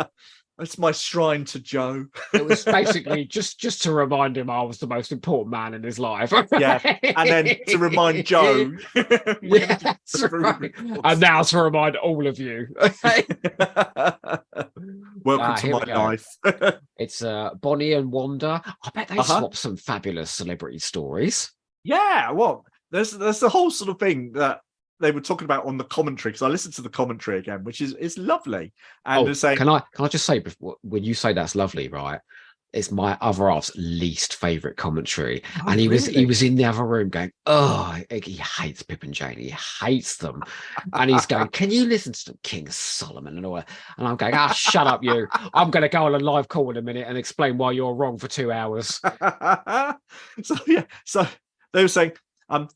It's my shrine to Joe. It was basically just to remind him I was the most important man in his life. Yeah, and then to remind Joe. Yeah, that's right. And now to remind all of you. Welcome to my life. It's Bonnie and Wanda. I bet they swapped some fabulous celebrity stories. Yeah, well, there's the whole sort of thing that they were talking about on the commentary, because I listened to the commentary again, which is lovely. And saying, can I just say, when you say that's lovely, right? It's my other half's least favorite commentary, and he was in the other room going, "Oh, he hates Pip and Jane. He hates them," and he's going, "Can you listen to King Solomon and all that?" And I'm going, shut up, you! I'm going to go on a live call in a minute and explain why you're wrong for 2 hours. So they were saying,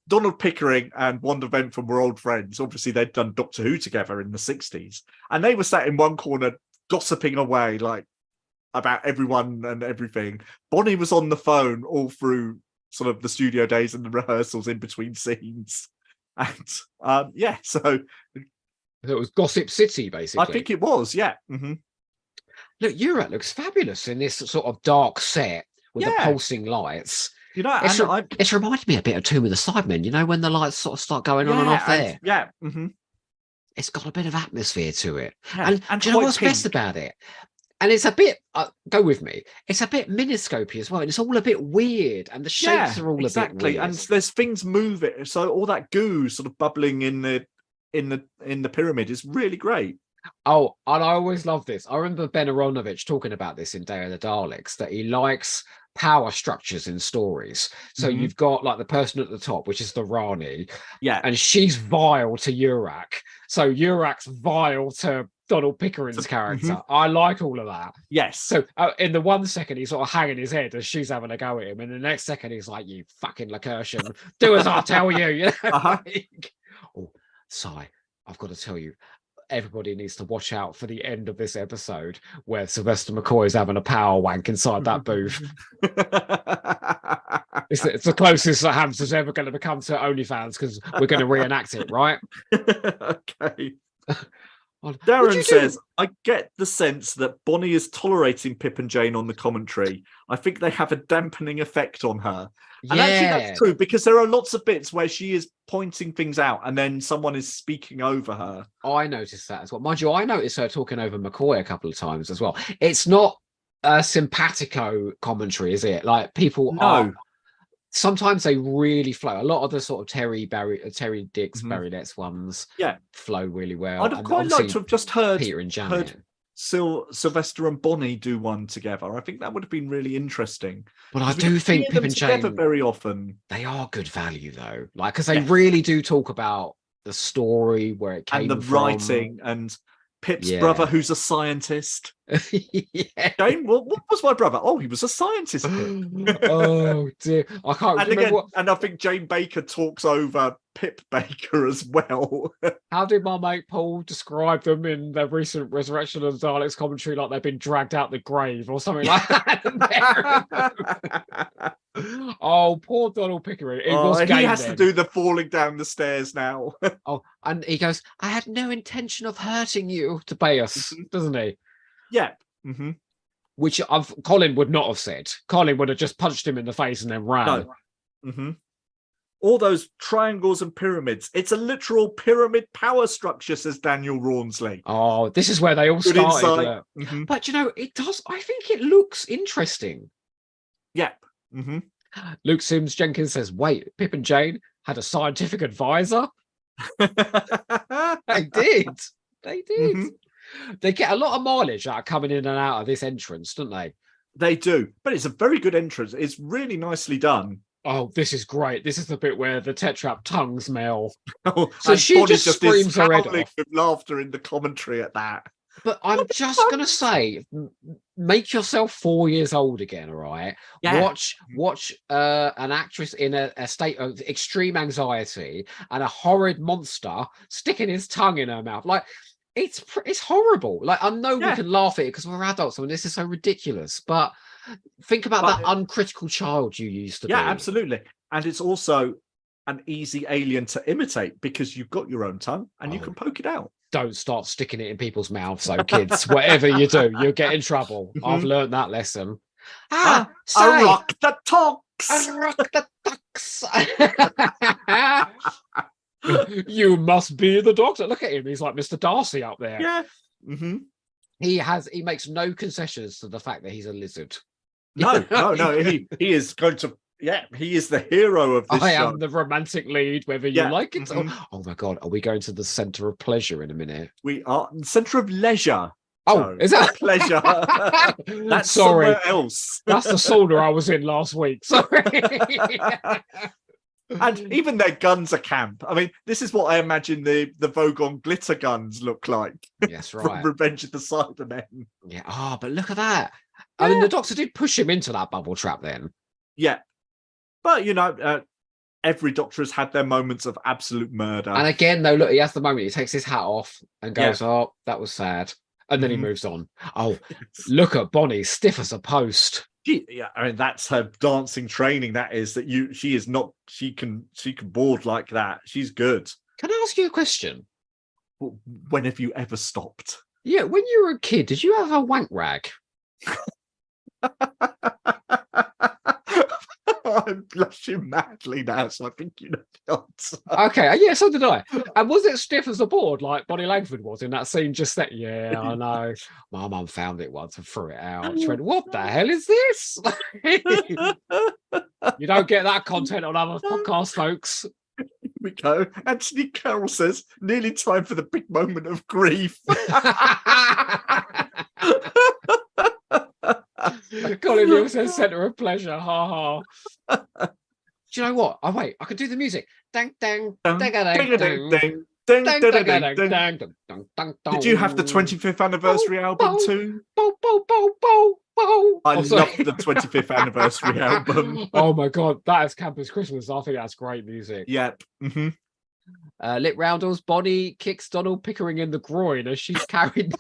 Donald Pickering and Wanda Ventham were old friends. Obviously, they'd done Doctor Who together in the 60s. And they were sat in one corner gossiping away, like, about everyone and everything. Bonnie was on the phone all through sort of the studio days and the rehearsals in between scenes. And, so... It was Gossip City, basically. I think it was, yeah. Mm-hmm. Look, Europe looks fabulous in this sort of dark set with the pulsing lights. It's reminded me a bit of Tomb of the Cybermen, when the lights sort of start going on and off there. It's got a bit of atmosphere to it. Yeah, and do you know what's best about it? And it's a bit, go with me, it's a bit miniscopy as well. And it's all a bit weird. And the shapes are all a bit weird. And there's things moving. So all that goo sort of bubbling in the pyramid is really great. Oh, and I always love this. I remember Ben Aronovich talking about this in Day of the Daleks, that he likes power structures in stories. So you've got like the person at the top, which is the Rani, and she's vile to Urak. So Urak's vile to Donald Pickering's character. I like all of that. Yes. So in the 1 second he's sort of hanging his head as she's having a go at him, and the next second he's like, "You fucking Lacurtian, do as I tell you." Oh, Si, I've got to tell you, everybody needs to watch out for the end of this episode where Sylvester McCoy is having a power wank inside that booth. It's the closest that Hamster's ever going to become to OnlyFans, because we're going to reenact it, right? Okay. Darren says, I get the sense that Bonnie is tolerating Pip and Jane on the commentary. I think they have a dampening effect on her. And actually that's true, because there are lots of bits where she is pointing things out and then someone is speaking over her. I noticed that as well. Mind you, I noticed her talking over McCoy a couple of times as well. It's not a simpatico commentary, is it? Like, people are... Sometimes they really flow. A lot of the sort of Terry Dix, Barry Letts ones flow really well. I'd have quite liked to have just heard Peter and Janet. Sylvester and Bonnie do one together. I think that would have been really interesting. But I do think Pip and Jane very often. They are good value though, like, because they really do talk about the story, where it came and the from. writing, and Pip's brother, who's a scientist. Jane, what was my brother? Oh, he was a scientist. Oh dear, I can't remember. Again, and I think Jane Baker talks over Pip Baker as well. How did my mate Paul describe them in the recent Resurrection of the Daleks commentary? Like they've been dragged out the grave or something like that. Oh, poor Donald Pickering. He has to do the falling down the stairs now. And he goes, "I had no intention of hurting you," to Bayus, doesn't he? Yeah. Which Colin would not have said. Colin would have just punched him in the face and then ran. No. All those triangles and pyramids. It's a literal pyramid power structure, says Daniel Rawnsley. Oh, this is where they all started. But it does. I think it looks interesting. Yeah. Luke Sims Jenkins says, "Wait, Pip and Jane had a scientific advisor." They did. They get a lot of mileage out of coming in and out of this entrance, don't they? They do. But it's a very good entrance. It's really nicely done. Oh, this is great. This is the bit where the tetrap tongues Mel. Oh, So and she Bonnie just is screams her head howling off. with laughter in the commentary at that. But I'm just gonna say, make yourself 4 years old again, all right? Yeah. Watch an actress in a state of extreme anxiety and a horrid monster sticking his tongue in her mouth. Like, it's horrible. Like, I know we Yeah. can laugh at it because we're adults and this is so ridiculous, but think about that uncritical child you used to be. Yeah, absolutely. And it's also an easy alien to imitate because you've got your own tongue and you can poke it out. Don't start sticking it in people's mouths, so kids, whatever you do, you'll get in trouble. I've learned that lesson. I rock the talks. I rock the talks. You must be the doctor. Look at him. He's like Mr. Darcy up there. Yeah. He makes no concessions to the fact that he's a lizard. No. He is going to. Yeah, he is the hero of this show. I am the romantic lead, whether you like it. Oh my God, are we going to the center of pleasure in a minute? We are center of leisure. Oh, is that pleasure? That's sorry, somewhere else. That's the sauna I was in last week. Sorry. And even their guns are camp. I mean, this is what I imagine the Vogon glitter guns look like. Yes, right. From Revenge of the Cybermen. Yeah. Oh, but look at that. I mean, the Doctor did push him into that bubble trap then. Yeah. But, you know, every Doctor has had their moments of absolute murder. And again, though, look, he has the moment. He takes his hat off and goes, oh, that was sad. And then he moves on. Oh, look at Bonnie, stiff as a post. Yeah, I mean, that's her dancing training. That is that she is not, she can board like that. She's good. Can I ask you a question? When have you ever stopped? Yeah, when you were a kid, did you have a wank rag? I'm blushing madly now, so I think you know the answer. Okay, yeah, so did I. And was it stiff as a board like Bonnie Langford was in that scene just then? Yeah, I know. My mum found it once and threw it out. She went, what the hell is this? You don't get that content on other podcasts, folks. Here we go. Anthony Carroll says, nearly time for the big moment of grief. Colin Neal says centre of pleasure. Ha ha. Do you know what? Oh wait, I can do the music. Dang dang dang dang dang dang. Did you have the 25th anniversary album too? I love the 25th anniversary album. Oh my God, that is Campus Christmas. I think that's great music. Yep. Lip Roundels, Bonnie kicks Donald Pickering in the groin as she's carried.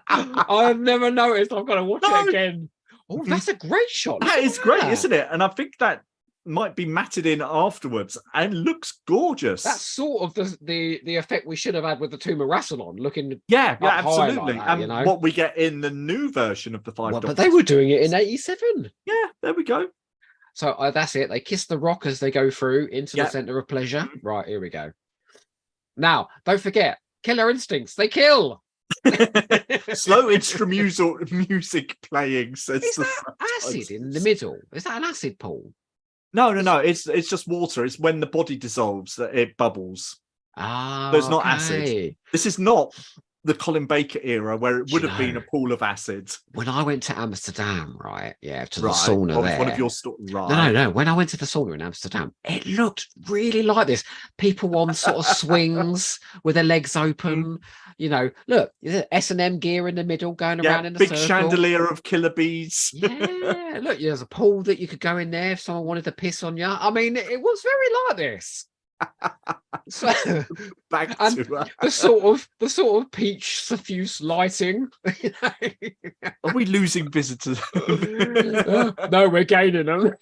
I've never noticed. I've got to watch it again. Oh, that's a great shot. That is great, isn't it? And I think that might be matted in afterwards and looks gorgeous. That's sort of the effect we should have had with the Tomb of Rassilon, looking absolutely. Like that, and you know? what we get in the new version of the Five Doctors. But they were doing it in 87. Yeah, there we go. So that's it. They kiss the rock as they go through into the center of pleasure. Right, here we go. Now, don't forget, killer instincts. They kill. Slow instrumental music playing. Says is that acid in the middle? Is that an acid pool? No. It's just water. It's when the body dissolves that it bubbles. Ah, so it's not acid. This is not the Colin Baker era where it would have been a pool of acid. When I went to Amsterdam, right? Yeah, to the sauna there. One of your No. When I went to the sauna in Amsterdam, it looked really like this. People on sort of swings with their legs open. You know, look, S&M gear in the middle, going around in a big circle. Chandelier of killer bees. Yeah, look, there's a pool that you could go in there if someone wanted to piss on you. I mean, it was very like this. So back to the sort of peach suffuse lighting. Are we losing visitors? No, we're gaining them.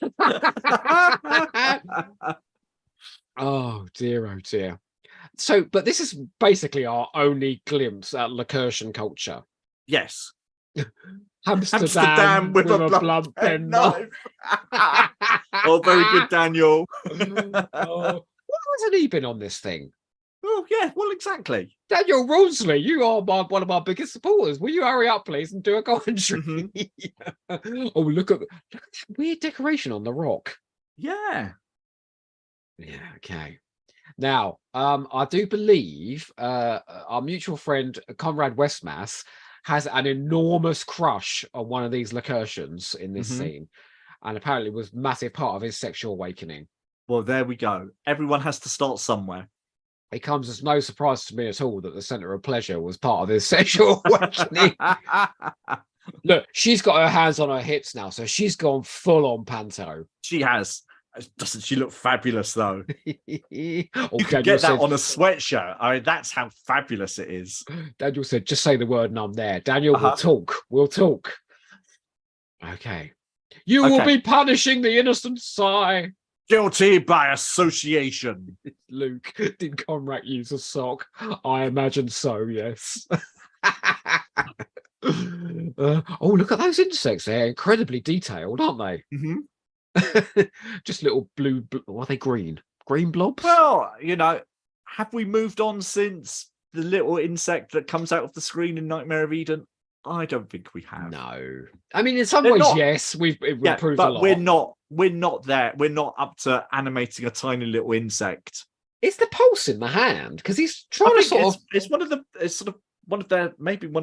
Oh dear. So, but this is basically our only glimpse at Lacertian culture. Yes. Amsterdam with a blunt pen knife. Oh, very good, Daniel. Why hasn't he been on this thing? Oh, yeah, well, exactly. Daniel Rosesley, you are one of our biggest supporters. Will you hurry up, please, and do a commentary? Oh, look at that weird decoration on the rock. Yeah. Yeah, okay. Now, I do believe our mutual friend, Conrad Westmass, has an enormous crush on one of these Lacertians in this scene. and apparently was a massive part of his sexual awakening. Well, there we go. Everyone has to start somewhere. It comes as no surprise to me at all that the center of pleasure was part of his sexual awakening. Look, she's got her hands on her hips now, so she's gone full on panto. She has. Doesn't she look fabulous, though? You You could get that on a sweatshirt. I mean, that's how fabulous it is. Daniel said, just say the word and I'm there. Daniel, we'll talk. We'll talk. Okay. You will be punishing the innocent Si. Guilty by association. Luke, did Conrad use a sock? I imagine so, yes. Oh, look at those insects. They're incredibly detailed, aren't they? Mm-hmm. Just little blue, are they green? Green blobs? Well, you know, have we moved on since the little insect that comes out of the screen in Nightmare of Eden? I don't think we have. No. I mean, in some They're ways, not. yes, we've improved but a lot. we're not there. We're not up to animating a tiny little insect. It's the pulse in the hand, because he's I trying to think sort of... it's one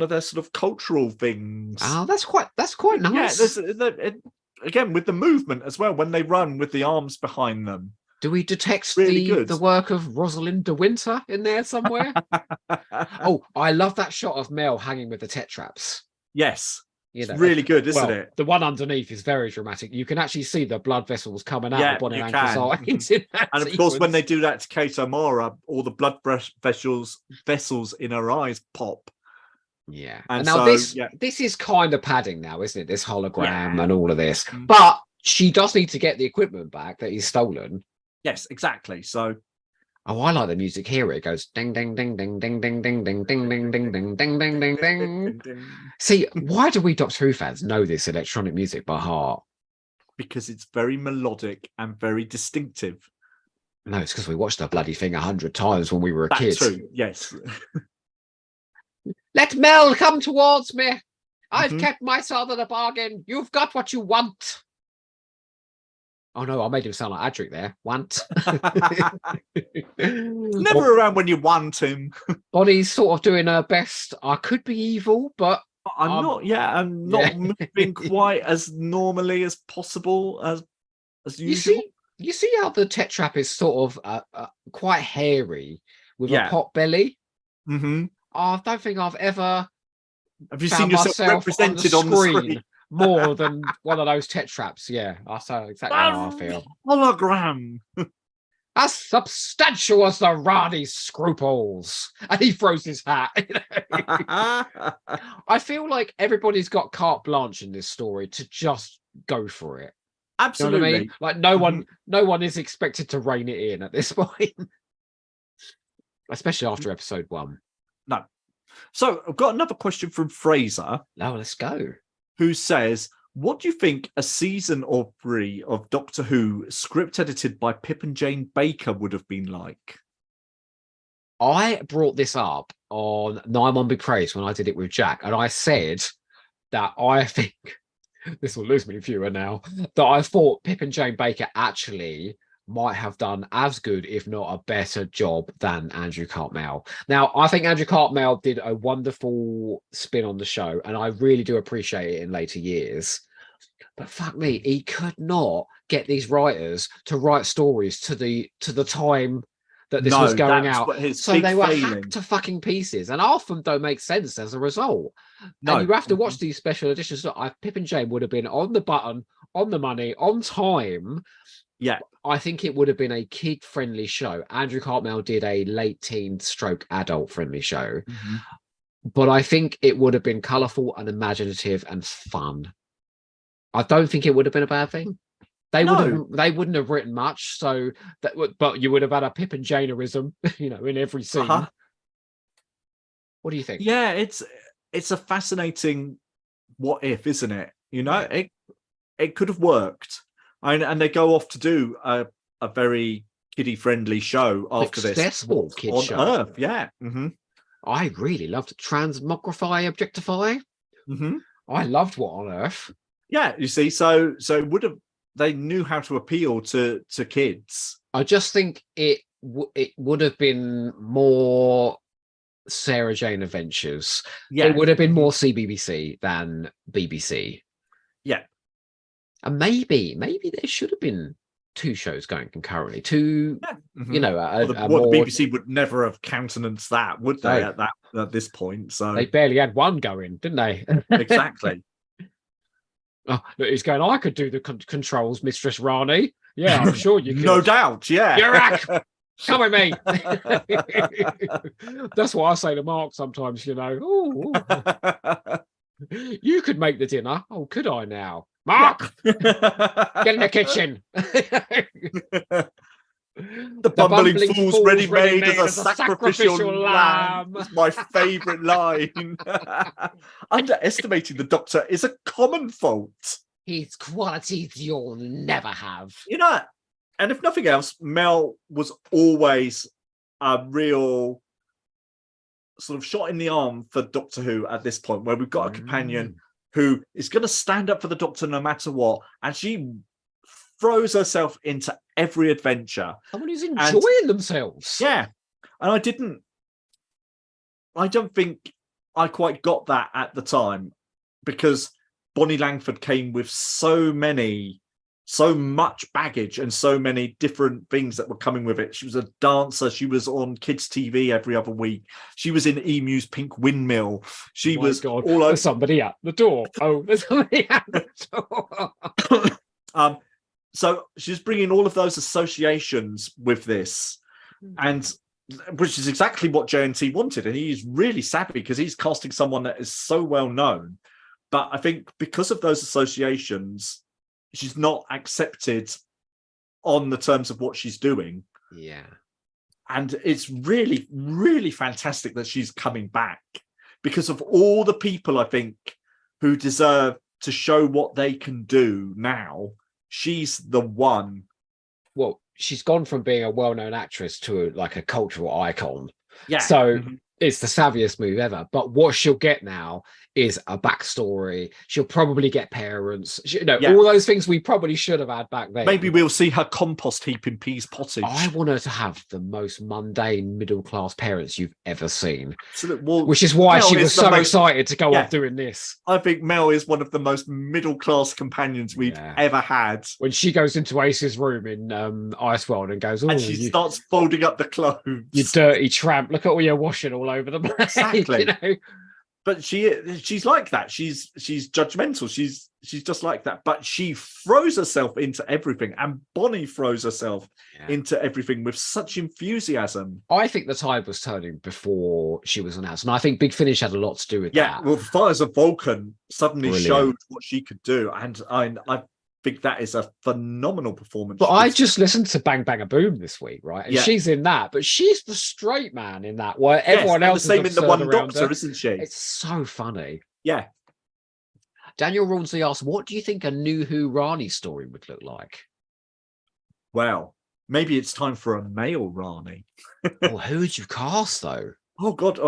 of their sort of cultural things. Oh, that's quite nice. Yeah, again with the movement as well when they run with the arms behind them. Do we detect Really good. the work of Rosalind de Winter in there somewhere? Oh, I love that shot of Mel hanging with the tetraps. Yes, You know, it's really good, isn't it? The one underneath is very dramatic. You can actually see the blood vessels coming out Yeah, of Bonnie you Ankle's can. eyes. In that And of course, when sequence. they do that to Kate O'Mara, all the blood vessels in her eyes pop. Yeah. And now so, this is kind of padding now, isn't it? This hologram Yeah. and all of this. Mhm. But she does need to get the equipment back that he's stolen. Yes, exactly. So Oh, I like the music here. It goes ding ding ding ding ding ding ding ding ding ding ding ding ding ding ding ding. See, why do we Doctor Who fans know this electronic music by heart? because it's very melodic and very distinctive. No, it's because we watched the bloody thing 100 times when we were a kid. That's true. Yes. Let Mel come towards me. I've Mhm. kept my sword at a bargain. You've got what you want. Oh no, I made him sound like Adric there. Want. Never around when you want him. Bonnie's sort of doing her best. I could be evil, but I'm not. Yeah, I'm not moving quite as normally as possible as usual. You see how the tetrap is sort of quite hairy with a Yeah. pot belly. Mm-hmm. I don't think I've ever Have you found seen yourself myself represented on the screen? more than one of those tetraps. Yeah, that's exactly how I feel. Hologram. As substantial as the Rani scruples. And he throws his hat. I feel like everybody's got carte blanche in this story to just go for it. You know Absolutely. what I mean? Like no one is expected to rein it in at this point. Especially after episode 1. No. So I've got another question from Fraser, No, let's go. who says, what do you think a season or 3 of Doctor Who script edited by Pip and Jane Baker would have been like? I brought this up on Nine One Big Praise when I did it with Jack, and I said that I think this will lose me viewer now, that I thought Pip and Jane Baker actually might have done as good, if not a better job than Andrew Cartmel. Now, I think Andrew Cartmel did a wonderful spin on the show, and I really do appreciate it in later years. But fuck me, he could not get these writers to write stories to the time that this was going out. So they were hacked to fucking pieces, and half of them don't make sense as a result. No. And you have to watch these special editions. Look, Pip and Jane would have been on the button, on the money, on time. Yeah. I think it would have been a kid-friendly show. Andrew Cartmel did a late teen stroke adult-friendly show. Mm-hmm. But I think it would have been colourful and imaginative and fun. I don't think it would have been a bad thing. They wouldn't have written much, so but you would have had a Pip and Janerism, in every scene. Uh-huh. What do you think? Yeah, it's a fascinating what if, isn't it? It could have worked. And they go off to do a very kiddie friendly show after Successful this kid on show. Earth. Yeah. Mm-hmm. I really loved Transmogrify, Objectify. Mm-hmm. I loved What on Earth. Yeah, you see, so they knew how to appeal to kids. I just think it would have been more Sarah Jane Adventures. Yeah, it would have been more CBBC than BBC. Yeah, And maybe there should have been 2 shows going concurrently. 2, Mhm. you know, The more. BBC would never have countenanced that, would they? No. At this point, so They barely had 1 going, didn't they? exactly. Oh, look, he's going, I could do the controls, Mistress Rani. Yeah, I'm sure you could. No doubt, yeah. You're right. Come with me. That's what I say to Mark sometimes, you know. Ooh, you could make the dinner. Oh, could I now? Mark, get in the kitchen. The bumbling fool's ready made as a sacrificial lamb. That's my favourite line. Underestimating the Doctor is a common fault. He's qualities you'll never have. You know, and if nothing else, Mel was always a real sort of shot in the arm for Doctor Who at this point, where we've got a companion who is going to stand up for the Doctor no matter what, and she throws herself into every adventure. Someone who's enjoying themselves. Yeah. And I don't think I quite got that at the time, because Bonnie Langford came with so much baggage and so many different things that were coming with it. She was a dancer. She was on kids' TV every other week. She was in Emu's Pink Windmill. She was God. all over. There's somebody at the door. Oh, there's somebody at the door. So she's bringing all of those associations with this, and which is exactly what JNT wanted. And he's really savvy because he's casting someone that is so well known. But I think because of those associations, she's not accepted on the terms of what she's doing. Yeah. And it's really, really fantastic that she's coming back, because of all the people, I think, who deserve to show what they can do now. She's the one. Well, she's gone from being a well-known actress to like a cultural icon. Yeah. So it's the savviest move ever. But what she'll get now is a backstory. She'll probably get parents. All those things we probably should have had back then. Maybe we'll see her compost heap in Peas pottage. I want her to have the most mundane middle-class parents you've ever seen. Well, which is why Mel she was so excited to go off doing this. I think Mel is one of the most middle-class companions we've ever had. When she goes into Ace's room in Iceworld and goes, and she starts folding up the clothes. You dirty tramp. Look at all your washing all over the place. Exactly. You know? But she's like that. She's judgmental. She's just like that. But she throws herself into everything, and Bonnie throws herself into everything with such enthusiasm. I think the tide was turning before she was announced, and I think Big Finish had a lot to do with that. Yeah, well, Fires of Vulcan suddenly showed what she could do, and I think that is a phenomenal performance. But I just listened to Bang Bang a Boom this week, right? And Yeah. she's in that, but she's the straight man in that, where everyone else the same is in the One absurd around Doctor, her. isn't she? It's so funny. Yeah. Daniel Rawnsley asked, what do you think a new Who Rani story would look like? Well, maybe it's time for a male Rani. Well, who would you cast, though? Oh, God.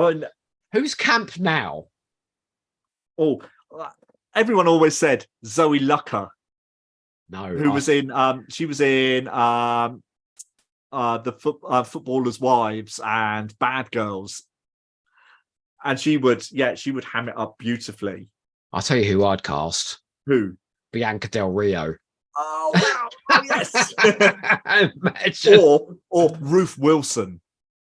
Who's camp now? Oh, everyone always said Zoe Lucker. No. Who was in, she was in the Footballers' Wives and Bad Girls. And she would ham it up beautifully. I'll tell you who I'd cast. Who? Bianca Del Rio. Oh, wow. Oh, yes. Imagine. Or Ruth Wilson.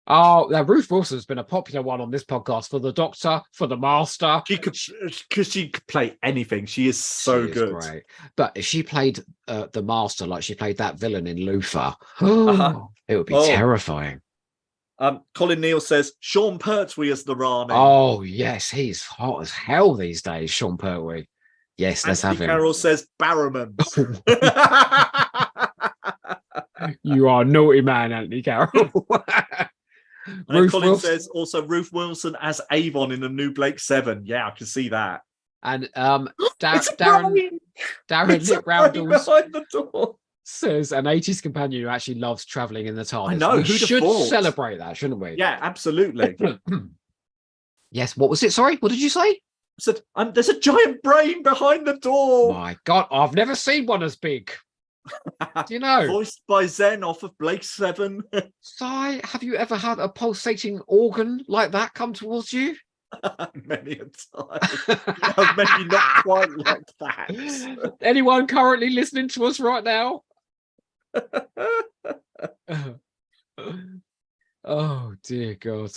Oh, now Ruth Wilson's been a popular one on this podcast for the Doctor, for the Master. She could play anything. She is so good. Great. But if she played the Master like she played that villain in Luther, it would be terrifying. Colin Neal says Sean Pertwee as the Rani. Oh yes, he's hot as hell these days, Sean Pertwee. Yes, let's have him. Carroll says Barrowman. You are a naughty man, Anthony Carroll. And Colin says also Ruth Wilson as Avon in the new Blake 7. Yeah, I can see that. And Darren Roundels behind the door says an 80s companion who actually loves traveling in the TARDIS. I know. We should celebrate that, shouldn't we? Yeah, absolutely. Yes. What was it? Sorry, what did you say? I said, there's a giant brain behind the door. My God, I've never seen one as big. Do you know? Voiced by Zen off of Blake 7. Si, have you ever had a pulsating organ like that come towards you? Many a time. No, maybe not quite like that. Anyone currently listening to us right now? Oh dear God.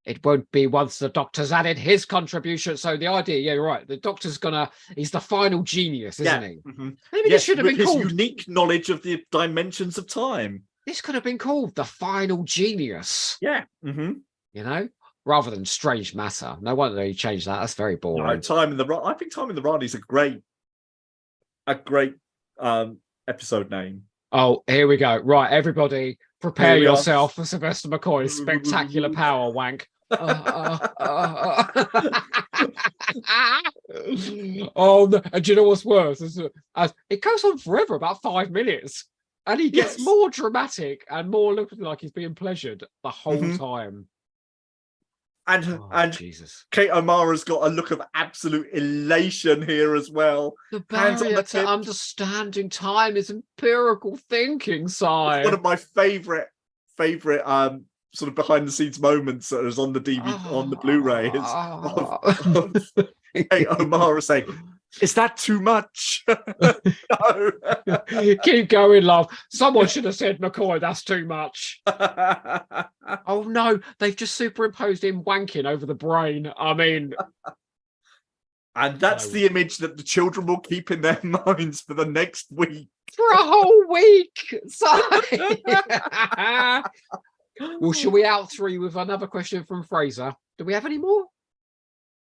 It won't be once the Doctor's added his contribution. So the idea, yeah, you're right. The Doctor's he's the final genius, isn't he? Mm-hmm. Maybe this should have with been his called. unique knowledge of the dimensions of time. This could have been called the final genius. Yeah. Mm-hmm. You know, rather than strange matter. No wonder you changed that. That's very boring. No, I think Time in the Rani is a great episode name. Oh, here we go. Right, everybody, prepare Here we are. yourself for Sylvester McCoy's spectacular power wank. Oh, no. And do you know what's worse? It goes on forever, about 5 minutes, and he gets more dramatic and more looking like he's being pleasured the whole time. And Jesus, Kate O'Mara's got a look of absolute elation here as well. the Hands on barrier the to tip. understanding time is empirical thinking, Si. One of my favorite sort of behind the scenes moments that was on the DVD on the Blu-ray is of Kate O'Mara saying, "Is that too much?" No. Keep going, love. Someone should have said, McCoy, that's too much. Oh no, they've just superimposed him wanking over the brain. I mean, and that's the image that the children will keep in their minds for the next week. for a whole week. Well, shall we out three with another question from Fraser? Do we have any more?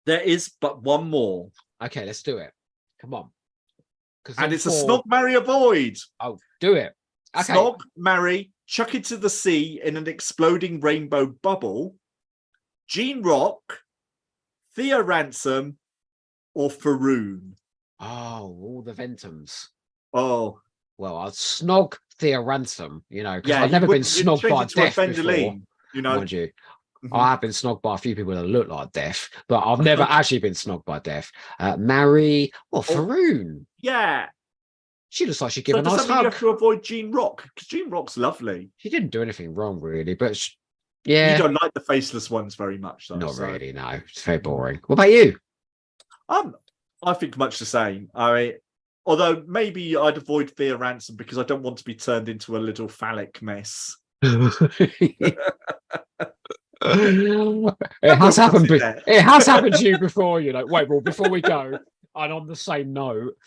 There is but one more. Okay, let's do it. Come on. And it's a snog, marry, avoid. Oh, do it. Okay. Snog, marry, chuck into the sea in an exploding rainbow bubble. Gene Rock, Thea Ransom, or Faroon. Oh, all the Ventums. Oh, well, I'd snog Thea Ransom, you know, because yeah, I've never been snogged by death before. You know, mind you. I have been snogged by a few people that look like death, but I've never actually been snogged by death. Mary, Faroon. Yeah. She looks like she'd give a does nice that mean you hug. have to avoid Gene Rock? Because Gene Rock's lovely. She didn't do anything wrong, really, but yeah. You don't like the faceless ones very much, though. Not really, no. It's very boring. What about you? I think much the same. I mean, although maybe I'd avoid Thea Ransom because I don't want to be turned into a little phallic mess. It has happened. It has happened to you before, you know. Wait, well, before we go, and on the same note,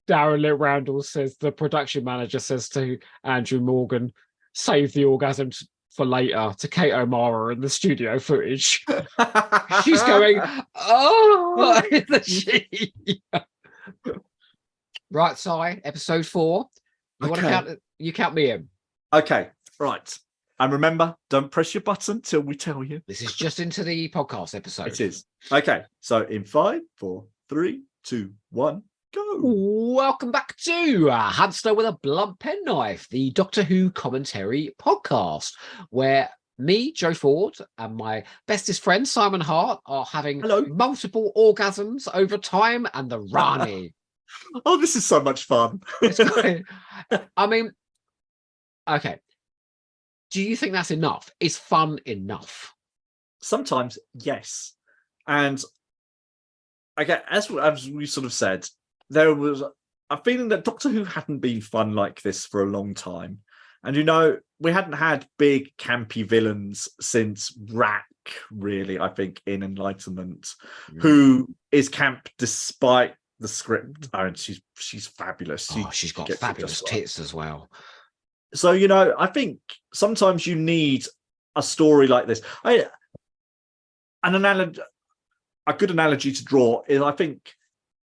Darren Lit Randall says the production manager says to Andrew Morgan, "Save the orgasms for later." To Kate O'Mara in the studio footage, she's going, "Oh, isn't she?" Right, Si, episode 4. You want to count? You count me in. Okay, right. And remember, don't press your button till we tell you. This is just into the podcast episode. It is. Okay, so in 5, 4, 3, 2, 1, go. Welcome back to Hamster with a Blunt Penknife, the Doctor Who commentary podcast, where me, Joe Ford, and my bestest friend, Simon Hart, are having multiple orgasms over time and the Rani. Oh, this is so much fun. I mean, okay. Do you think that's enough? Is fun enough? Sometimes, yes. And again, as we sort of said, there was a feeling that Doctor Who hadn't been fun like this for a long time. And, you know, we hadn't had big campy villains since Rack, really, I think, in Enlightenment, who is camp despite the script. Oh, and she's fabulous. She's got fabulous tits as well. So, you know, I think sometimes you need a story like this. A good analogy to draw is, I think,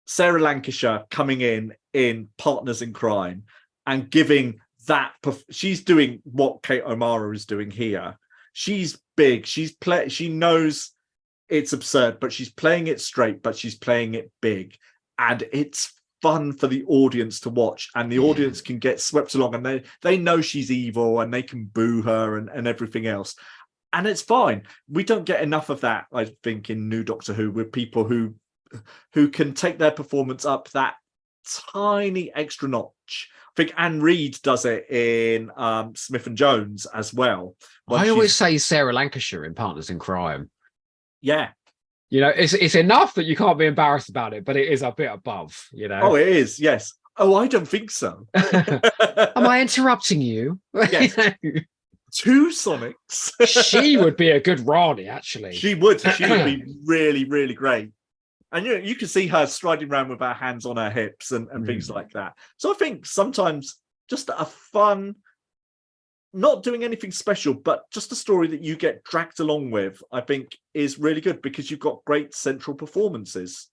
Sarah Lancashire coming in Partners in Crime and giving that. She's doing what Kate O'Mara is doing here. She's big. She knows it's absurd, but she's playing it straight, but she's playing it big. And it's fun for the audience to watch, and the audience can get swept along, and they know she's evil and they can boo her and everything else, and it's fine. We don't get enough of that, I think, in New Doctor Who, with people who can take their performance up that tiny extra notch. I think Anne Reid does it in Smith and Jones as well. I always say Sarah Lancashire in Partners in Crime. Yeah, You know, it's enough that you can't be embarrassed about it, but it is a bit above, you know. Oh, it is. Yes. Oh, I don't think so. Am I interrupting you? Yes. You know? 2 Sonics. She would be a good Rani, actually. She would be really, really great. And you can see her striding around with her hands on her hips and things like that. So I think sometimes just a fun, not doing anything special, but just a story that you get dragged along with, I think is really good because you've got great central performances.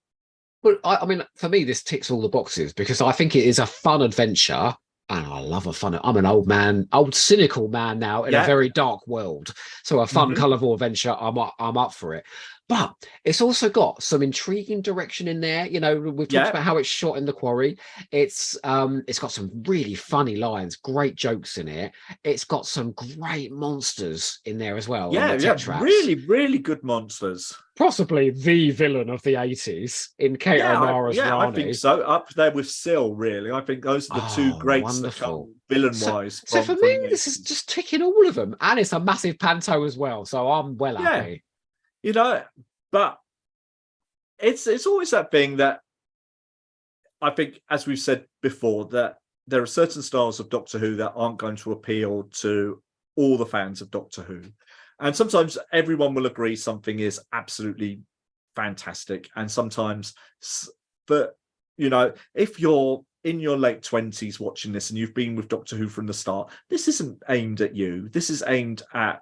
Well, I mean, for me, this ticks all the boxes because I think it is a fun adventure. And I love a fun. I'm an old cynical man now in a very dark world. So a fun, colourful adventure. I'm up for it. But it's also got some intriguing direction in there. You know, we've talked about how it's shot in the quarry. It's got some really funny lines, great jokes in it. It's got some great monsters in there as well. Yeah, really, really good monsters. Possibly the villain of the 80s in Kate O'Mara's Rani. I think so. Up there with Syl, really. I think those are the 2 greats that come villain-wise. So for me, this is just ticking all of them. And it's a massive panto as well. So I'm well happy. You know, but it's always that thing that I think, as we've said before, that there are certain styles of Doctor Who that aren't going to appeal to all the fans of Doctor Who. And sometimes everyone will agree something is absolutely fantastic. And sometimes, but, you know, if you're in your late 20s watching this and you've been with Doctor Who from the start, this isn't aimed at you. This is aimed at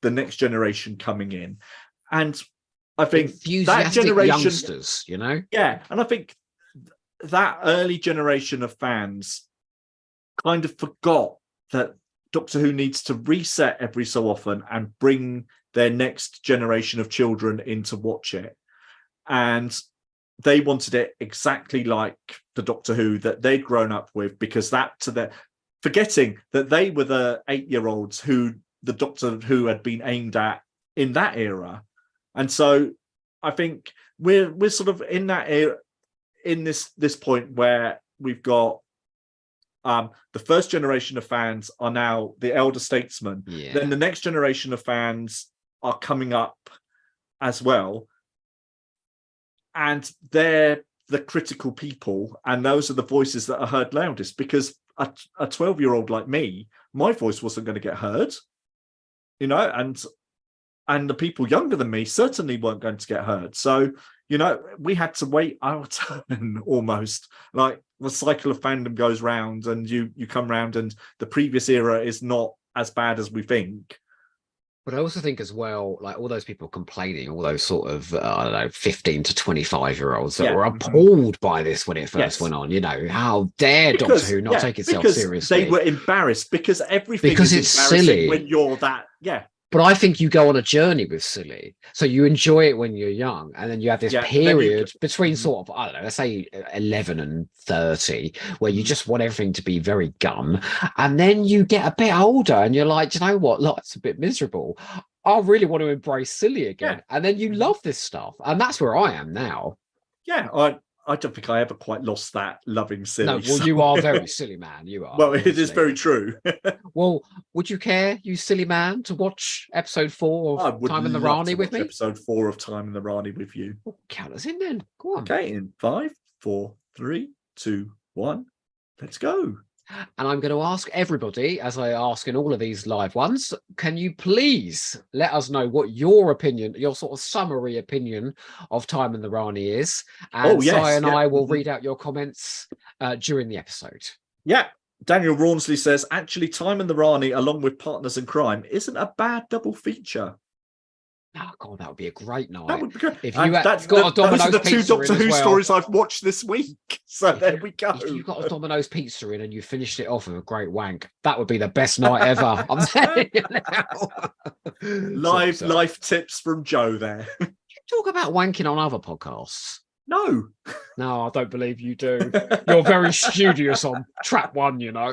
the next generation coming in. And I think that generation, youngsters, you know, and I think that early generation of fans kind of forgot that Doctor Who needs to reset every so often and bring their next generation of children in to watch it. And they wanted it exactly like the Doctor Who that they'd grown up with, because that to their forgetting that they were the 8-year-olds who the Doctor Who had been aimed at in that era. And so I think we're sort of in that era, in this point where we've got the first generation of fans are now the elder statesmen. Then the next generation of fans are coming up as well. And they're the critical people. And those are the voices that are heard loudest, because a 12-year-old like me, my voice wasn't going to get heard, you know, and the people younger than me certainly weren't going to get heard. So, you know, we had to wait our turn almost. Like the cycle of fandom goes round and you come round and the previous era is not as bad as we think. But I also think as well, like all those people complaining, all those sort of, I don't know, 15 to 25-year-olds that were appalled by this when it first went on. You know, how dare Doctor Who not take itself seriously? They were embarrassed because everything is it's silly when you're that, But I think you go on a journey with silly. So you enjoy it when you're young. And then you have this period between sort of, I don't know, let's say 11 and 30, where you just want everything to be very gun. And then you get a bit older and you're like, do you know what? Look, it's a bit miserable. I really want to embrace silly again. And then you love this stuff. And that's where I am now. Yeah, I don't think I ever quite lost that loving silly. No, well, you are very silly, man. You are. Well, it is very true. Well, would you care, you silly man, to watch episode 4 of Time in the Rani with me? Episode 4 of Time in the Rani with you. Well, count us in then. Go on. Okay, in 5, 4, 3, 2, 1. Let's go. And I'm going to ask everybody, as I ask in all of these live ones, can you please let us know what your opinion, your sort of summary opinion of Time in the Rani is? And Si and I will read out your comments during the episode. Yeah. Daniel Rawnsley says, actually, Time in the Rani, along with Partners in Crime, isn't a bad double feature. Oh God, that would be a great night. That would be good. If you got a Domino's those are the 2 pizza Doctor Who stories I've watched this week. So there we go. If you got a Domino's pizza in and you finished it off with a great wank, that would be the best night ever. I'm telling you now. Life tips from Joe there. You talk about wanking on other podcasts. No, I don't believe you do. You're very studious on Trap One, you know.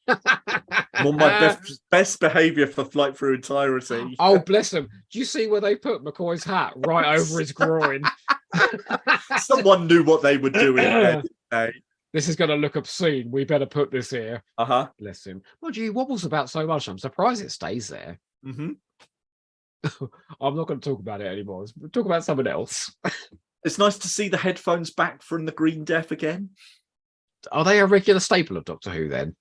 I'm on my best behaviour for Flight Through Entirety. Oh, bless them. Do you see where they put McCoy's hat right over his groin? Someone knew what they were doing there, didn't they? This is going to look obscene. We better put this here. Uh-huh. Bless him. Well, he wobbles about so much. I'm surprised it stays there. Mm-hmm. I'm not going to talk about it anymore. We'll talk about someone else. It's nice to see the headphones back from the Green Death again. Are they a regular staple of Doctor Who then?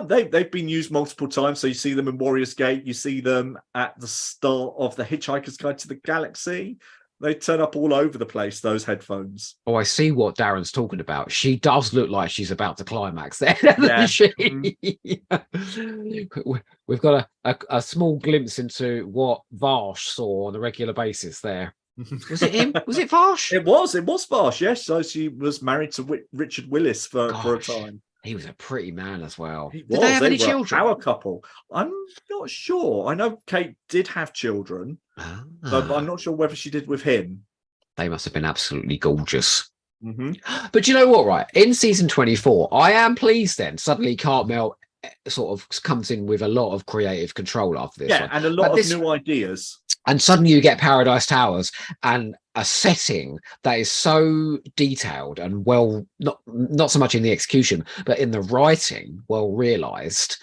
They've been used multiple times. So you see them in Warrior's Gate. You see them at the start of the Hitchhiker's Guide to the Galaxy. They turn up all over the place, those headphones. Oh, I see what Darren's talking about. She does look like she's about to climax there, doesn't she? We've got a small glimpse into what Varsh saw on a regular basis there. Was it him? Was it Varsh? It was Varsh, yes. So she was married to Richard Willis for a time. He was a pretty man as well. Did they have any were children? Our couple. I'm not sure. I know Kate did have children, but I'm not sure whether she did with him. They must have been absolutely gorgeous. Mm-hmm. But you know what, right? In season 24, I am pleased then. Suddenly Cartmel sort of comes in with a lot of creative control after this one. And a lot of new ideas. And suddenly you get Paradise Towers and a setting that is so detailed and well, not so much in the execution, but in the writing, well realized.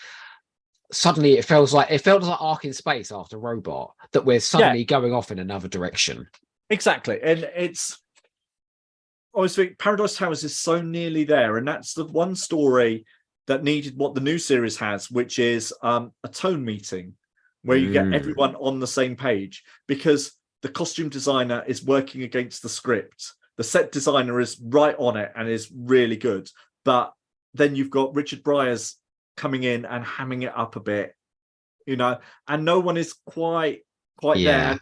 Suddenly it felt like Ark in Space after Robot, that we're suddenly going off in another direction. Exactly. And it's obviously Paradise Towers is so nearly there. And that's the one story that needed what the new series has, which is a tone meeting where you get everyone on the same page, because the costume designer is working against the script. The set designer is right on it and is really good. But then you've got Richard Briers coming in and hamming it up a bit, and no one is quite there.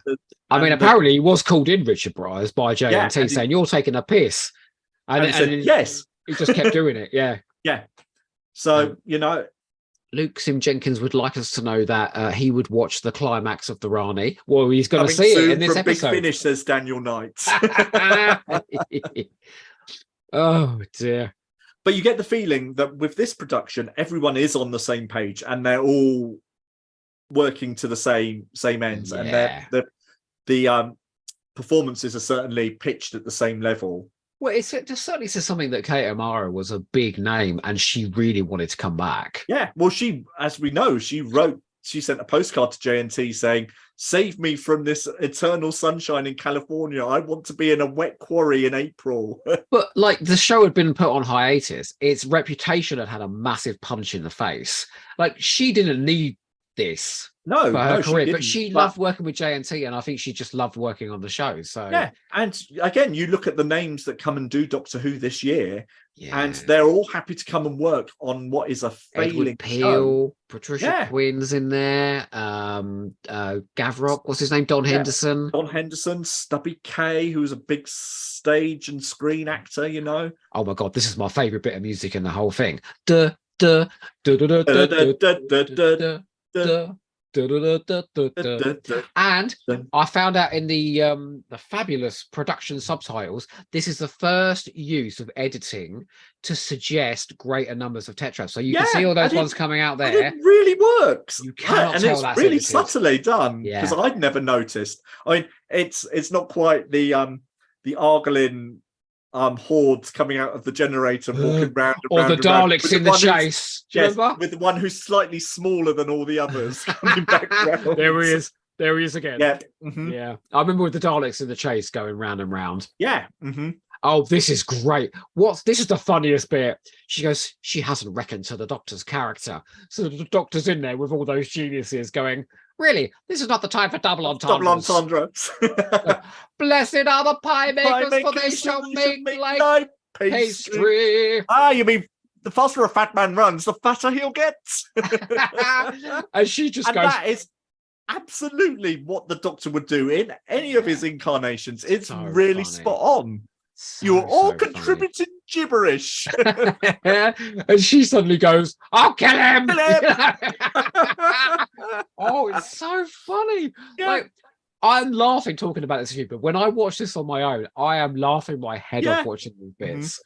I mean, apparently he was called in, Richard Briers, by JNT saying, "You're taking a piss." And he said, yes. He just kept doing it. Yeah. Yeah. So, Luke Sim Jenkins would like us to know that he would watch the climax of the Rani. Well, he's going to see it in this episode. Big Finish, says Daniel Knight. Oh, dear. But you get the feeling that with this production, everyone is on the same page and they're all working to the same ends. Yeah. And the performances are certainly pitched at the same level. Well, it just certainly says something that Kate O'Mara was a big name and she really wanted to come back. Yeah, well, she, as we know, she sent a postcard to JNT saying, "Save me from this eternal sunshine in California. I want to be in a wet quarry in April." But like the show had been put on hiatus, its reputation had a massive punch in the face. Like she didn't need this for her career, but she loved working with JNT, and I think she just loved working on the show. So yeah, and again, you look at the names that come and do Doctor Who this year, and they're all happy to come and work on what is a failing Edward Peel, show. Patricia Quinn's in there, Gavrock, what's his name? Don Henderson, Stubby K, who's a big stage and screen actor, Oh my god, this is my favorite bit of music in the whole thing. And I found out in the fabulous production subtitles, this is the first use of editing to suggest greater numbers of tetras. So you can see all those ones coming out there. It really works. You cannot and tell it's that's really edited. subtly done, because I'd never noticed. I mean, it's not quite the Argolin hordes coming out of the generator, walking round and or round the and round, Daleks in the chase. Yes, with the one who's slightly smaller than all the others coming back round. There he is again. Yeah. Yeah. I remember with the Daleks in the chase going round and round. Yeah. Oh, this is great. This is the funniest bit. She goes, she hasn't reckoned to the Doctor's character. So the Doctor's in there with all those geniuses going, really, this is not the time for double entendres. Double entendres. Blessed are the pie makers, for they shall make like pastry. You mean the faster a fat man runs, the fatter he'll get? And she just goes... that is absolutely what the Doctor would do in any of his incarnations. It's so really funny. Spot on. You're all contributing gibberish. And she suddenly goes, "I'll kill him!" Oh, it's so funny. Yeah. Like, I'm laughing talking about this, but when I watch this on my own, I am laughing my head off watching these bits.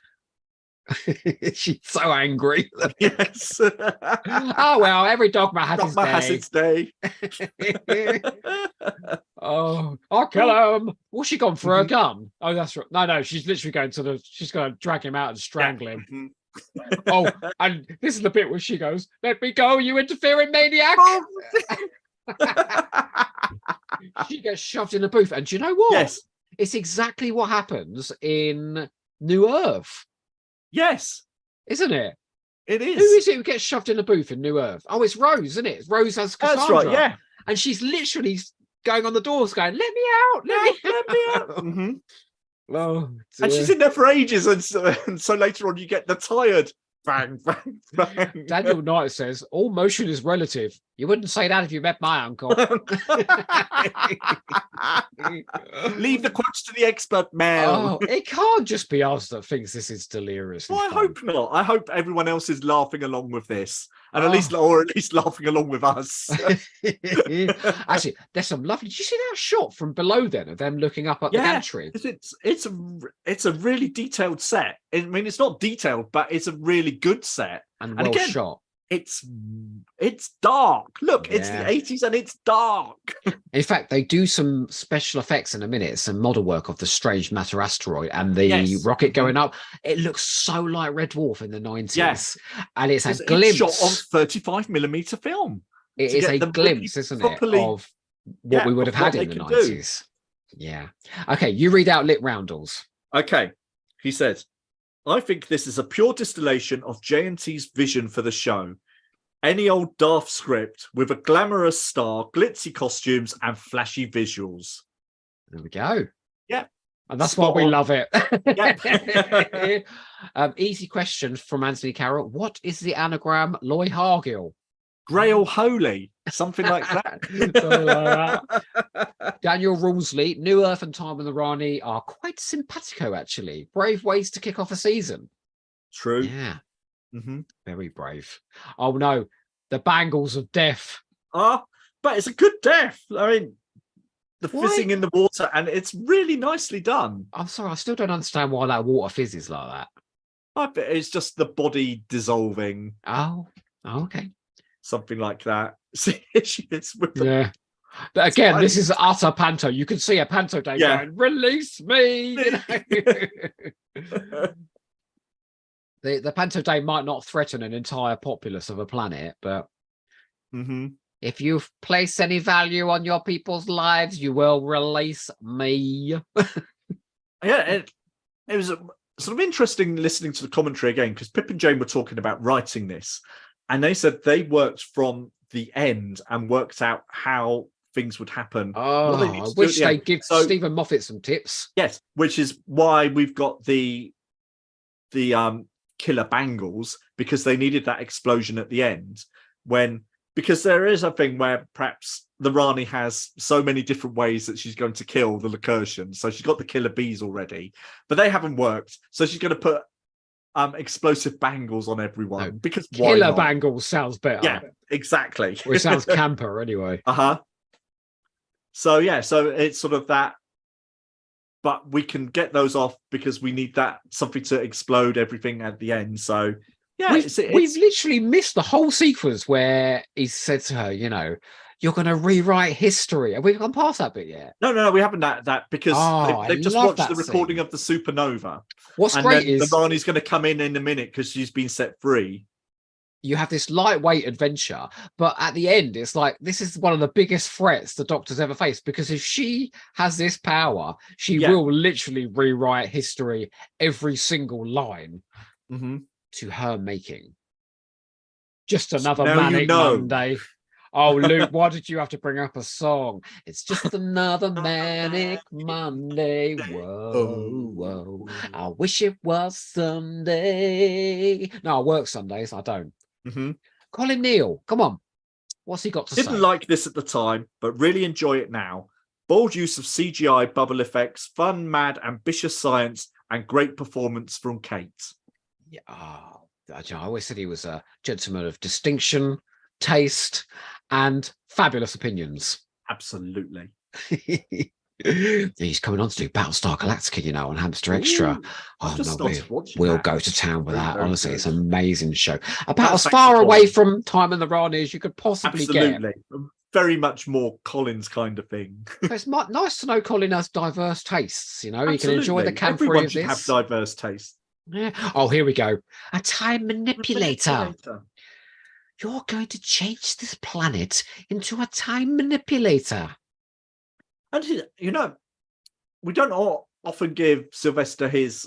She's so angry. Yes. Oh well, every dogma has its day. Oh, I'll kill him. What's she gone for? A gun? Oh, that's right. No, she's literally she's going to drag him out and strangle him. Oh, and this is the bit where she goes, "Let me go, you interfering maniac." She gets shoved in a booth. And do you know what? Yes. It's exactly what happens in New Earth, Yes. isn't it? It is. Who is it who gets shoved in a booth in New Earth? Oh, it's Rose, isn't it? Rose as Cassandra. That's right, yeah. And she's literally going on the doors going, let me out, Let me out. Mm-hmm. Oh, and she's in there for ages. And so later on, you get the tired bang, bang, bang. Daniel Knight says, all motion is relative. You wouldn't say that if you met my uncle. Leave the quotes to the expert, Mel. Oh, it can't just be us that thinks this is delirious. Well, I hope not. I hope everyone else is laughing along with this, and at least laughing along with us. Actually, there's some lovely. Did you see that shot from below then of them looking up at the gantry? It's a really detailed set. I mean, it's not detailed, but it's a really good set And well again, shot. It's dark. Look, it's the 80s and it's dark. In fact, they do some special effects in a minute, some model work of the strange matter asteroid and the rocket going up. It looks so like Red Dwarf in the 90s. Yes. And it's a glimpse. It's shot on 35mm film. It is a glimpse, isn't it, of what we would have had in the 90s. Yeah. Okay, you read out Lit Roundels. Okay. He says, I think this is a pure distillation of J&T's vision for the show. Any old daft script with a glamorous star, glitzy costumes, and flashy visuals. There we go. Yeah. And that's why we love it. Easy question from Anthony Carroll. What is the anagram Loy Hargill? Grail Holy. Something like that. Daniel Rulsley, New Earth and Time and the Rani are quite simpatico, actually. Brave ways to kick off a season. True. Yeah. Very brave. Oh, no. The Bangles of Death. But it's a good death. I mean, the fizzing in the water, and it's really nicely done. I'm sorry, I still don't understand why that water fizzes like that. I bet it's just the body dissolving. Oh, okay. Something like that. See, it's with the... Yeah. But again, this is utter panto. You can see a panto day going, release me. You know? The panto day might not threaten an entire populace of a planet, but if you place any value on your people's lives, you will release me. It was sort of interesting listening to the commentary again, because Pip and Jane were talking about writing this, and they said they worked from the end and worked out how things would happen. Oh, I wish they'd give Stephen Moffat some tips. Yes, which is why we've got the killer bangles, because they needed that explosion at the end, because there is a thing where perhaps the Rani has so many different ways that she's going to kill the Lacurtians. So she's got the killer bees already, but they haven't worked. So she's going to put explosive bangles on everyone, because killer bangles sounds better. Yeah, exactly. Or it sounds camper anyway. So it's sort of that, but we can get those off because we need that something to explode everything at the end. So we've literally missed the whole sequence where he said to her, you know, you're going to rewrite history. Have we gone past that bit yet? No, we haven't that because they've just watched the recording of the supernova. What's great is the Rani's going to come in a minute because she's been set free. You have this lightweight adventure, but at the end, it's like, this is one of the biggest threats the Doctor's ever faced, because if she has this power, she will literally rewrite history, every single line to her making. Just another manic Monday. Oh, Luke, why did you have to bring up a song? It's just another manic Monday. Whoa, whoa. I wish it was Sunday. No, I work Sundays. I don't. Colin Neal, come on. What's he got to say? Didn't like this at the time, but really enjoy it now. Bold use of CGI, bubble effects, fun, mad, ambitious science, and great performance from Kate. Yeah, I always said he was a gentleman of distinction, taste, and fabulous opinions. Absolutely. He's coming on to do Battlestar Galactica, you know, on Hamster Extra. We'll go to town with that. Honestly, it's an amazing show. About as far away from Time and the Rani as you could possibly get. Very much more Colin's kind of thing. It's nice to know Colin has diverse tastes. You know, he can enjoy the campery of this. Have diverse tastes. Yeah. Oh, here we go. A time manipulator. You're going to change this planet into a time manipulator. And you know, we don't often give Sylvester his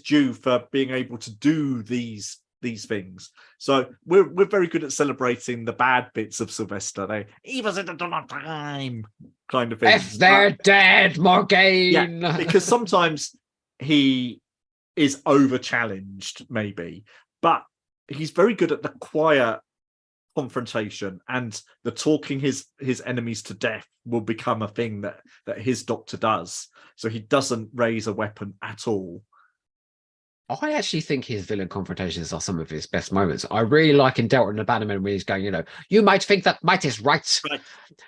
due for being able to do these things. So we're very good at celebrating the bad bits of Sylvester. He was in the dawn of time kind of thing. If they're dead, Morgaine. Yeah, because sometimes he is over challenged, maybe, but he's very good at the quiet confrontation, and the talking his enemies to death will become a thing that his doctor does. So he doesn't raise a weapon at all. I actually think his villain confrontations are some of his best moments. I really like in Delta and the Bannerman when he's going, you know, you might think that might is right,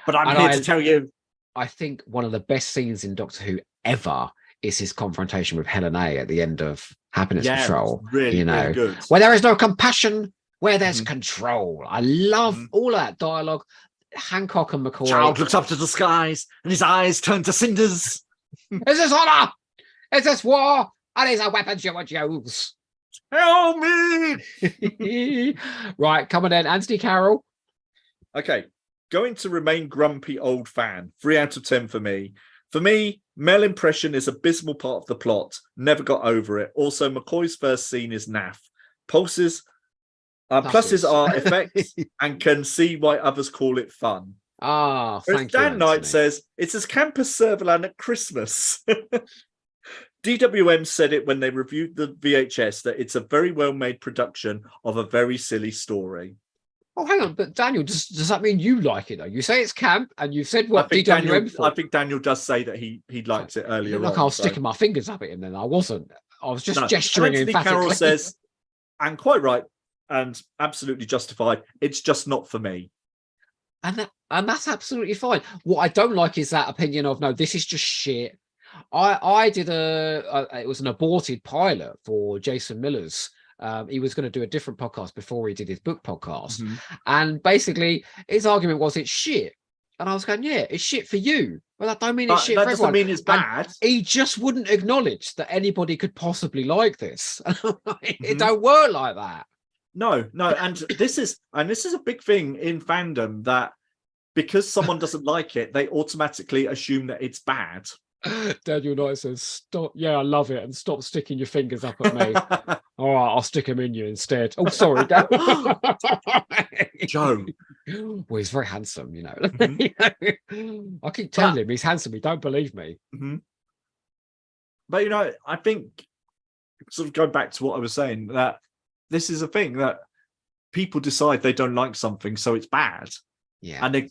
but I'm here to tell you. I think one of the best scenes in Doctor Who ever is his confrontation with Helen A at the end of Happiness Patrol. Really, you know, really good. Where there is no compassion, where there's control. I love all of that dialogue. Hancock and McCoy. Child looks up to the skies and his eyes turn to cinders. Is this honor? Is this war? And these are weapons you would use. Help me! Right, come on then, Anthony Carroll. Okay, going to remain grumpy old fan. 3 out of 10 for me. For me, male impression is abysmal part of the plot. Never got over it. Also, McCoy's first scene is naff. Pluses are effects and can see why others call it fun. Thank you, Dan Knight Anthony. says, it's as camp as Servalan at Christmas. DWM said it when they reviewed the VHS that it's a very well-made production of a very silly story. Oh, hang on, but Daniel, does that mean you like it though? You say it's camp, and you've said what I think DWM thought. I think Daniel does say that he liked it earlier. Look, I was sticking my fingers up at him. Then I wasn't. I was just gesturing Anthony emphatically. Carroll says, and quite right, and absolutely justified. It's just not for me. And that's absolutely fine. What I don't like is that opinion of no, this is just shit. I did it was an aborted pilot for Jason Miller's. He was going to do a different podcast before he did his book podcast. And basically his argument was it's shit. And I was going, yeah, it's shit for you. Well, that don't mean it's shit for everyone. That doesn't mean it's bad. And he just wouldn't acknowledge that anybody could possibly like this. It don't work like that. No. And this is a big thing in fandom, that because someone doesn't like it, they automatically assume that it's bad. Daniel Knight says, stop. Yeah, I love it. And stop sticking your fingers up at me. All right, I'll stick them in you instead. Oh, sorry. Joe. Well, he's very handsome, you know. I keep telling him he's handsome. He don't believe me. But, you know, I think, sort of going back to what I was saying, that this is a thing that people decide they don't like something, so it's bad. Yeah. And they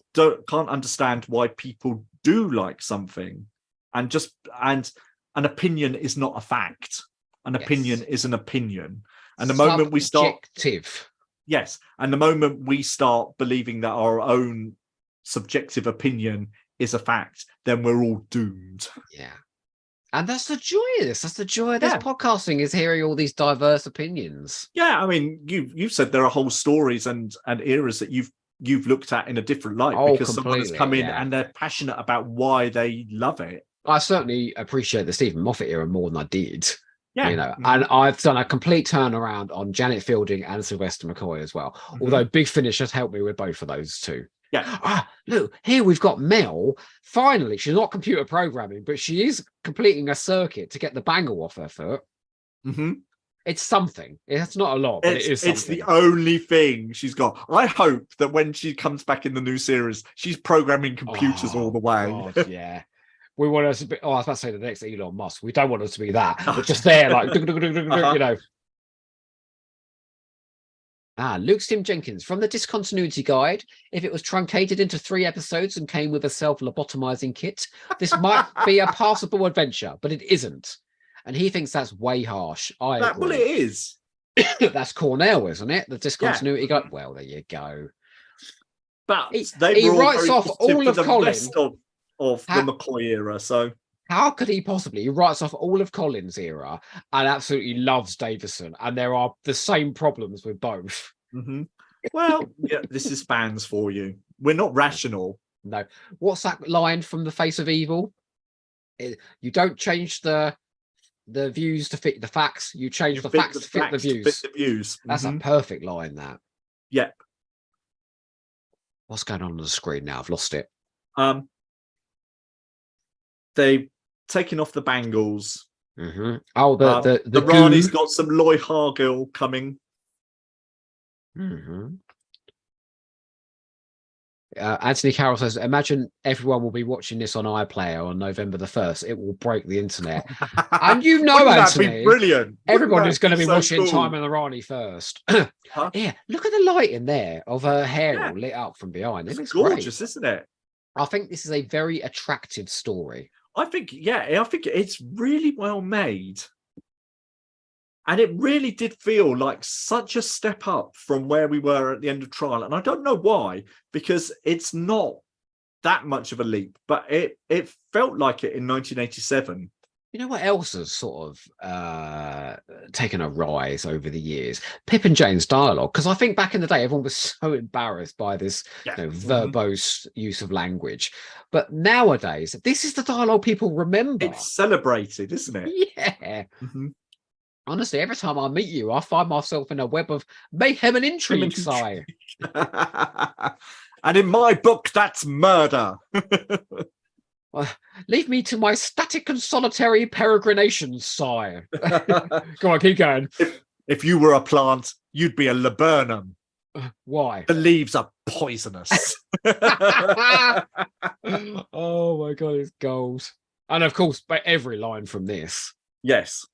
can't understand why people do like something. And an opinion is not a fact. An opinion is an opinion. And the moment we start, and the moment we start believing that our own subjective opinion is a fact, then we're all doomed. Yeah. And that's the joy of this. That's the joy of this podcasting, is hearing all these diverse opinions. Yeah, I mean, you've said there are whole stories and eras that you've looked at in a different light because someone has come in and they're passionate about why they love it. I certainly appreciate the Stephen Moffat era more than I did. Yeah. You know, and I've done a complete turnaround on Janet Fielding and Sylvester McCoy as well. Although Big Finish has helped me with both of those two. Yeah. Look, here we've got Mel. Finally, she's not computer programming, but she is completing a circuit to get the bangle off her foot. It's something. It's not a lot, but it is something. It's the only thing she's got. I hope that when she comes back in the new series, she's programming computers all the way. God, yeah. We want her to be, I was about to say the next Elon Musk. We don't want her to be that, but just there, like, you know. Luke Tim Jenkins, from the Discontinuity Guide, if it was truncated into 3 episodes and came with a self-lobotomizing kit, this might be a passable adventure, but it isn't. And he thinks that's way harsh. I agree. Well, it is. That's Cornell, isn't it? The Discontinuity Guide. Well, there you go. But he writes off all of Collins of the McCoy era. So how could he possibly? He writes off all of Collins' era and absolutely loves Davison, and there are the same problems with both. Well, yeah, this is fans for you. We're not rational. No. What's that line from The Face of Evil? You don't change the views to fit the facts. You change the facts to fit the views. That's a perfect line. That. Yep. What's going on the screen now? I've lost it. they've taken off the bangles. Mm-hmm. Oh, the Rani's got some Loy Hargill coming. Mm-hmm. Anthony Carroll says, imagine everyone will be watching this on iPlayer on November the 1st. It will break the internet. And you know, Wouldn't Anthony, that be brilliant? Everybody's going to be so watching cool? Time and the Rani first. Huh? Yeah, look at the light in there of her hair all lit up from behind. It looks gorgeous, great. Isn't it? I think this is a very attractive story. I think it's really well made. And it really did feel like such a step up from where we were at the end of Trial. And I don't know why, because it's not that much of a leap, but it felt like it in 1987. You know what else has sort of taken a rise over the years? Pip and Jane's dialogue. Because I think back in the day, everyone was so embarrassed by this verbose use of language. But nowadays, this is the dialogue people remember. It's celebrated, isn't it? Yeah. Mm-hmm. Honestly, every time I meet you, I find myself in a web of mayhem and intrigue, Si. And in my book, that's murder. Leave me to my static and solitary peregrinations, Si. Go on, keep going. If you were a plant, you'd be a laburnum. Why? The leaves are poisonous. Oh my God, it's gold. And of course, by every line from this. Yes.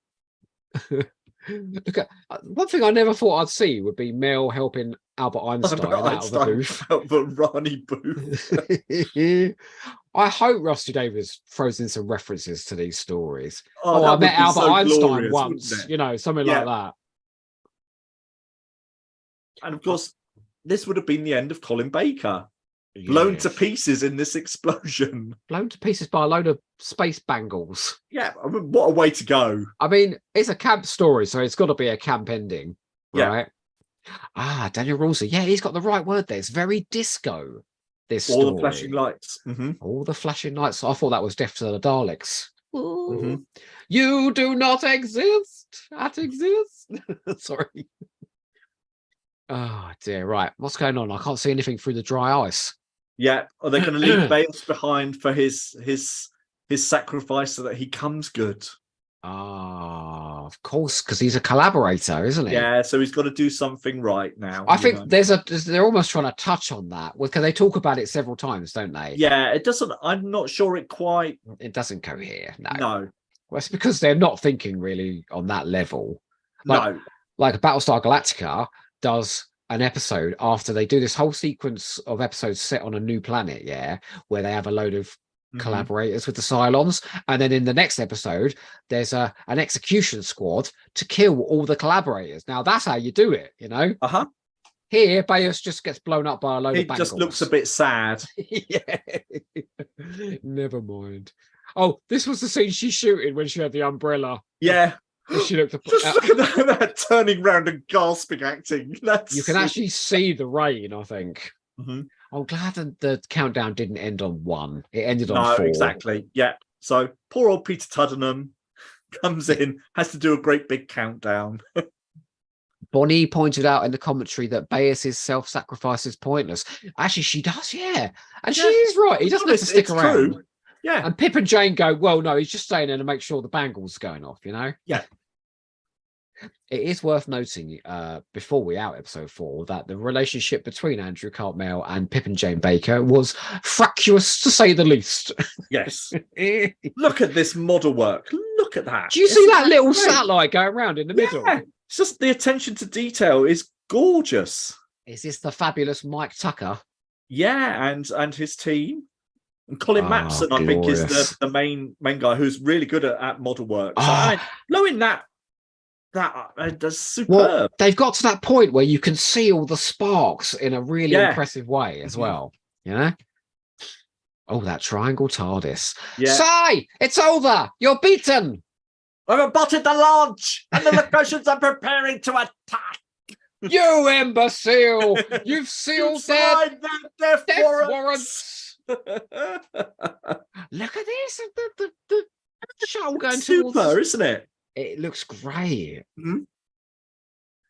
Look at one thing I never thought I'd see would be Mel helping Albert Einstein out of the booth. Out the Rani booth. I hope Rusty Davies throws in some references to these stories. Oh, I met Albert so Einstein glorious, once, you know, something like that. And of course, this would have been the end of Colin Baker. Blown to pieces in this explosion. Blown to pieces by a load of space bangles. Yeah, I mean, what a way to go. I mean, it's a camp story, so it's got to be a camp ending, right? Ah, Daniel Rawlsey. Yeah, he's got the right word there. It's very disco, this story. All the flashing lights. Mm-hmm. All the flashing lights. I thought that was Death to the Daleks. Mm-hmm. You do not exist. That exists. Sorry. Oh, dear. Right. What's going on? I can't see anything through the dry ice. Yeah, are they going to leave Bales behind for his sacrifice so that he comes good? Ah, of course, because he's a collaborator, isn't he? Yeah, so he's got to do something right now. I think they're almost trying to touch on that because they talk about it several times, don't they? Yeah, it doesn't. I'm not sure it doesn't go here. No. Well, it's because they're not thinking really on that level. No, like Battlestar Galactica does an episode after they do this whole sequence of episodes set on a new planet, where they have a load of collaborators with the Cylons, and then in the next episode there's an execution squad to kill all the collaborators. Now that's how you do it, you know. Here Bayus just gets blown up by a load of bangles. He just looks a bit sad. Yeah. Never mind. Oh, this was the scene she's shooting when she had the umbrella. Yeah. She looked just look at that turning round and gasping acting. You can actually see the rain, I think. I'm glad that the countdown didn't end on 1. It ended on 4. Exactly. Yeah. So poor old Peter Tuddenham comes in, has to do a great big countdown. Bonnie pointed out in the commentary that Bayes' self-sacrifice is pointless. Actually, she does, and she is right. He doesn't have to stick around. True. Yeah. And Pip and Jane go, well, no, he's just staying there to make sure the bangle's going off, you know? Yeah. It is worth noting, before we out episode 4, that the relationship between Andrew Cartmel and Pip and Jane Baker was fractious, to say the least. Yes. Look at this model work. Look at that. Do you see that little satellite going around in the middle? It's just the attention to detail is gorgeous. Is this the fabulous Mike Tucker? Yeah, and his team. And Colin Mapson, I think, is the main guy who's really good at model work. So knowing that's superb. Well, they've got to that point where you can see all the sparks in a really impressive way as well. You know? Oh, that triangle TARDIS. Yeah. Si, it's over. You're beaten. I've abutted the launch, and the Lacosians are preparing to attack. You imbecile! You've sealed their death warrants. Look at this. The shuttle going super, isn't it? It looks great. And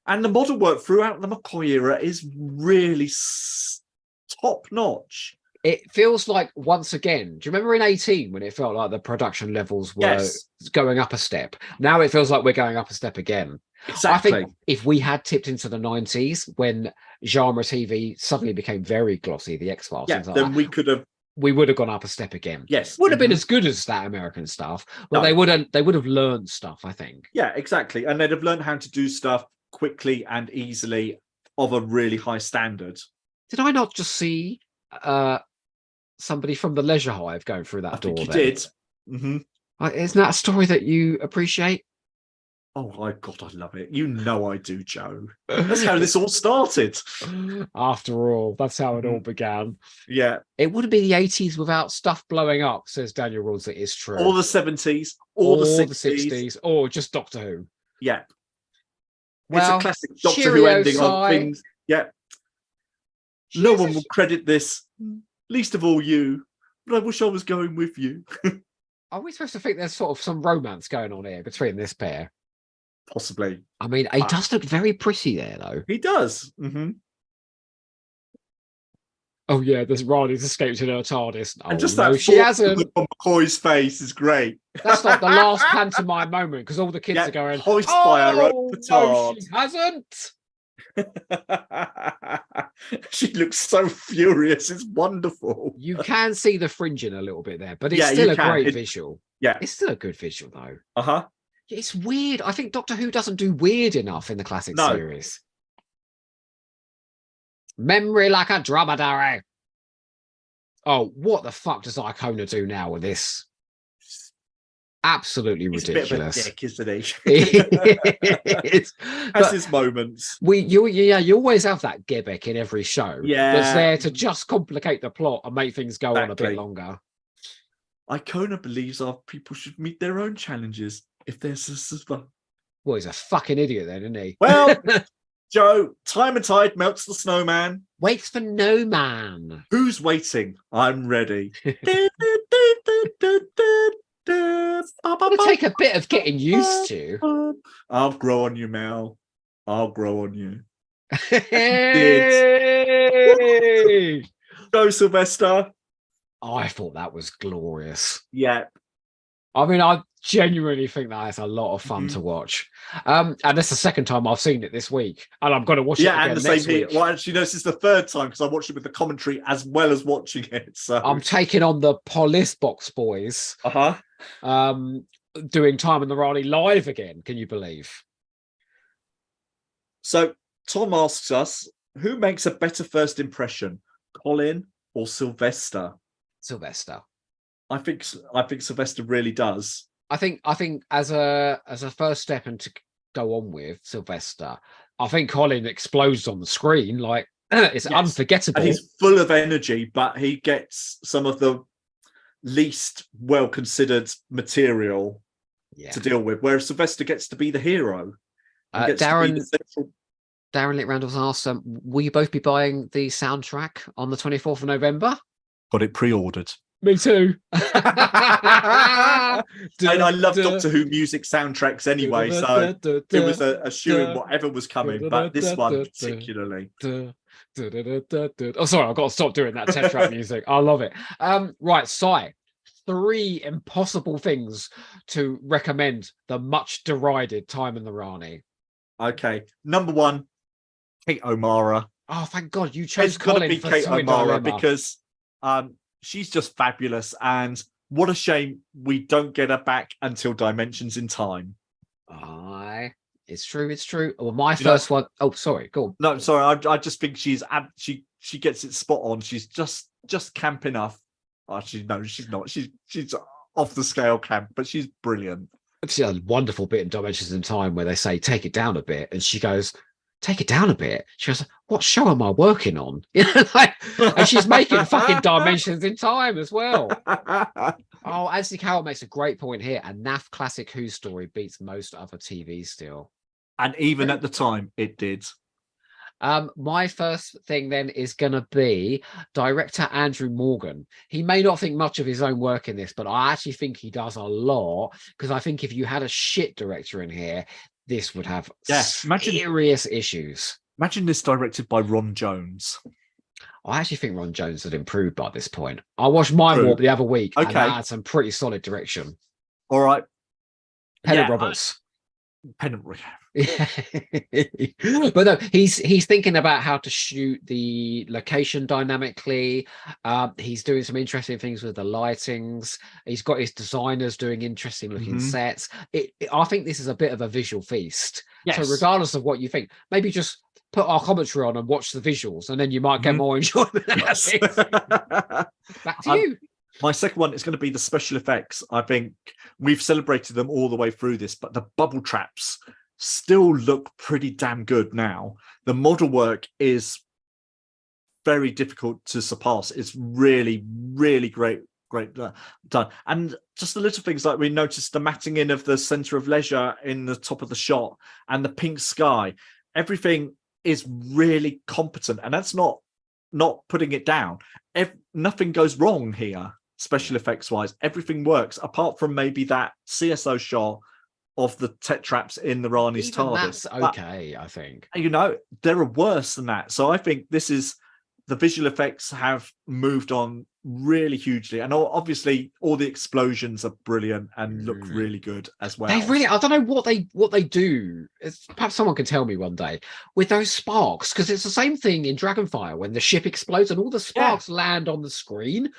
the model work throughout the McCoy era is really top notch. It feels like, once again, do you remember in 18 when it felt like the production levels were Yes. going up a step? Now it feels like we're going up a step again. Exactly. I think if we had tipped into the 90s when genre TV suddenly became very glossy, the X-Files, Yeah, things like then that, we would have gone up a step again. Yes. Would have been as good as that American stuff, but No. they would have learned stuff, I think. Yeah, exactly. And they'd have learned how to do stuff quickly and easily of a really high standard. Did I not just see somebody from the Leisure Hive going through that door? I think you then? did. Mm-hmm. Isn't that a story that you appreciate? Oh my God, I love it. You know I do, Joe. That's how this all started. After all, that's how it all began. Yeah. It wouldn't be the 80s without stuff blowing up, says Daniel Rules. It is true. All the 70s, all the 60s, or just Doctor Who. Yeah. Well, it's a classic Doctor Who ending on Si. things. Yeah. No one will credit this, least of all you. But I wish I was going with you. Are we supposed to think there's sort of some romance going on here between this pair? Possibly. I mean, he does look very pretty there, though. He does. Mm-hmm. Oh yeah, there's Rani's escaped in her TARDIS. Oh, And just no, that she hasn't. on McCoy's face is great. That's like the last pantomime moment because all the kids are going, hoist by her own no, petard. she hasn't. She looks so furious. It's wonderful. You can see the fringing a little bit there, but it's Yeah, still you a can. great visual. Yeah. It's still a good visual, though. Uh-huh. It's weird. I think Doctor Who doesn't do weird enough in the classic series. Memory like a dromedary. Oh, what the fuck does Icona do now with this? Absolutely ridiculous. A bit of a dick, isn't he? Has his moments. You always have that gimmick in every show. Yeah. That's there to just complicate the plot and make things go on a bit longer. Icona believes our people should meet their own challenges if there's a... Well, he's a fucking idiot then, isn't he? Well, Joe, time and tide melts the snowman. Waits for no man. Who's waiting? I'm ready. It'll take a bit of getting used to. I'll grow on you, Mel. I'll grow on you. Hey! Go, Sylvester. I thought that was glorious. Yeah. I mean, I genuinely think that is a lot of fun to watch. And that's the second time I've seen it this week. And I'm going to watch it again and the next same here. week. Well, actually, no, this is the third time because I watched it with the commentary as well as watching it. So I'm taking on the Police Box boys. Doing Time in the Rani live again. Can you believe? So Tom asks us, who makes a better first impression, Colin or Sylvester? Sylvester. I think Sylvester really does. I think as a first step and to go on with Sylvester, I think Colin explodes on the screen like it's unforgettable. And he's full of energy, but he gets some of the least well considered material to deal with, whereas Sylvester gets to be the hero. Darren Litt Randall's asked, will you both be buying the soundtrack on the 24th of November? Got it pre-ordered. Me too. And I love Doctor Who music soundtracks anyway, so it was a shoe in whatever was coming, but this one particularly. Oh, sorry, I've got to stop doing that Tetrap music. I love it. Right, Si, 3 impossible things to recommend the much derided Time in the Rani. Okay, number 1, Kate O'Mara. Oh, thank God you chose It's got to Colin be for Kate Twin O'Mara Dilemma. because she's just fabulous, and what a shame we don't get her back until Dimensions in Time. It's true. Well, my first one. Oh, sorry, go on. No, sorry. I just think she gets it spot on. She's just camp enough. Actually, no, she's not. She's off the scale camp, but she's brilliant. It's a wonderful bit in Dimensions in Time where they say take it down a bit, and she goes, take it down a bit. She goes, what show am I working on? And she's making fucking Dimensions in Time as well. Oh, Anthony Carroll makes a great point here. A naff classic Who story beats most other TV still. And even at the time, it did. My first thing then is going to be director Andrew Morgan. He may not think much of his own work in this, but I actually think he does a lot, because I think if you had a shit director in here, this would have serious issues. Imagine this directed by Ron Jones. I actually think Ron Jones had improved by this point. I watched Mind True. Warp the other week, and Okay. that had some pretty solid direction. All right. Pennant Yeah, Roberts. Pennant. Yeah. But no, he's thinking about how to shoot the location dynamically. He's doing some interesting things with the lightings. He's got his designers doing interesting looking sets. I think this is a bit of a visual feast. Yes. So regardless of what you think, maybe just put our commentary on and watch the visuals, and then you might get more enjoyment. Yes. Back to you. My second one is going to be the special effects. I think we've celebrated them all the way through this, but the bubble traps still look pretty damn good now. The model work is very difficult to surpass. It's really, really great done. And just the little things like we noticed the matting in of the center of leisure in the top of the shot and the pink sky. Everything is really competent, and that's not putting it down. Nothing goes wrong here, special effects wise. Everything works, apart from maybe that CSO shot of the tetraps in the Rani's Even TARDIS. that's okay, I think. You know, there are worse than that. So I think the visual effects have moved on really hugely, and obviously all the explosions are brilliant and look really good as well. They really, I don't know what they do. Perhaps someone can tell me one day with those sparks, because it's the same thing in Dragonfire when the ship explodes and all the sparks land on the screen.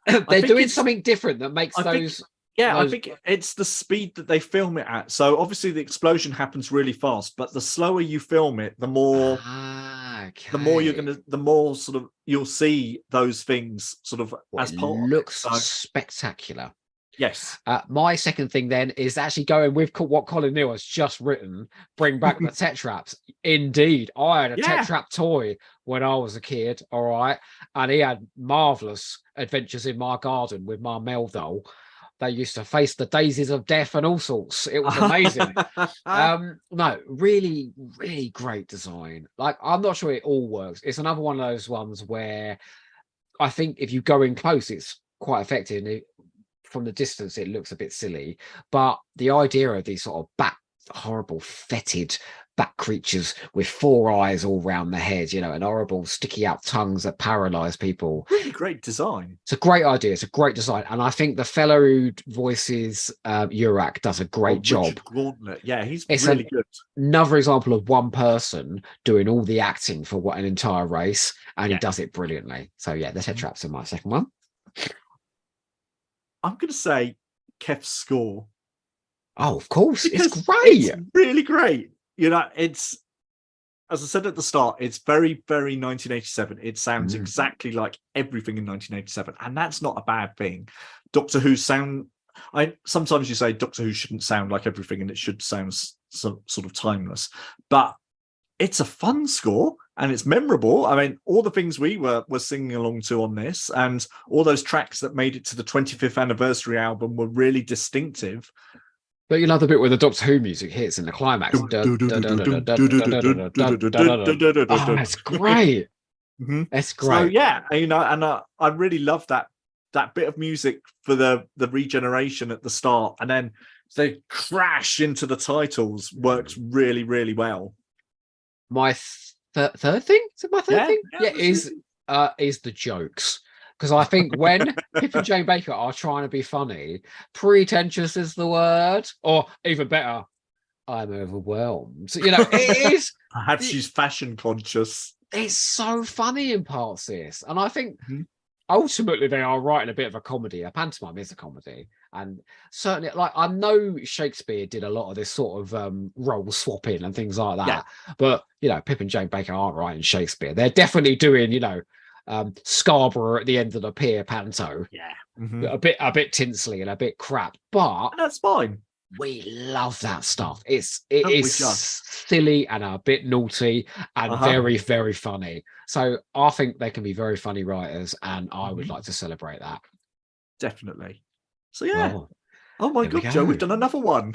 They're doing something different that makes those. I think it's the speed that they film it at. So obviously the explosion happens really fast, but the slower you film it, the more the more sort of you'll see those things sort of as part. Looks spectacular. Yes. My second thing then is actually going with what Colin Neal has just written. Bring back the tetraps. Indeed, I had a tetrap toy when I was a kid. All right, and he had marvelous adventures in my garden with my Mel doll. They used to face the daisies of death and all sorts. It was amazing. No, really, really great design. Like, I'm not sure it all works. It's another one of those ones where I think if you go in close, it's quite effective. And from the distance, it looks a bit silly. But the idea of these sort of horrible, fetid bat creatures with 4 eyes all round the head, and horrible sticky out tongues that paralyze people. Really great design. It's a great idea. It's a great design. And I think the fellow who voices Urak does a great job. Gauntlet. Yeah, he's really good. Another example of one person doing all the acting for an entire race, and he does it brilliantly. So yeah, the tetraps are my second one. I'm going to say Kef's score. Oh, of course. Because it's great. It's really great. It's, as I said at the start, it's very, very 1987. It sounds exactly like everything in 1987, and that's not a bad thing. Doctor Who sometimes you say Doctor Who shouldn't sound like everything, and it should sound sort of timeless. But it's a fun score, and it's memorable. I mean, all the things we were singing along to on this, and all those tracks that made it to the 25th anniversary album were really distinctive. But you know the bit where the Doctor Who music hits in the climax. Oh, that's great. That's great. So yeah, and I really love that bit of music for the regeneration at the start, and then they crash into the titles. Works really, really well. My third thing? Is it my third thing? Yeah, is the jokes. Because I think when Pip and Jane Baker are trying to be funny, pretentious is the word, or even better, I'm overwhelmed. It is. Perhaps she's fashion conscious. It's so funny in parts, this. And I think ultimately they are writing a bit of a comedy. A pantomime is a comedy. And certainly, I know Shakespeare did a lot of this sort of role swapping and things like that. Yeah. But, Pip and Jane Baker aren't writing Shakespeare. They're definitely doing, Scarborough at the end of the pier panto. Yeah. A bit tinsely and a bit crap. But that's fine. We love that stuff. It is silly and a bit naughty and very, very funny. So I think they can be very funny writers, and I would like to celebrate that. Definitely. So yeah. Oh my God, Joe, we've done another one.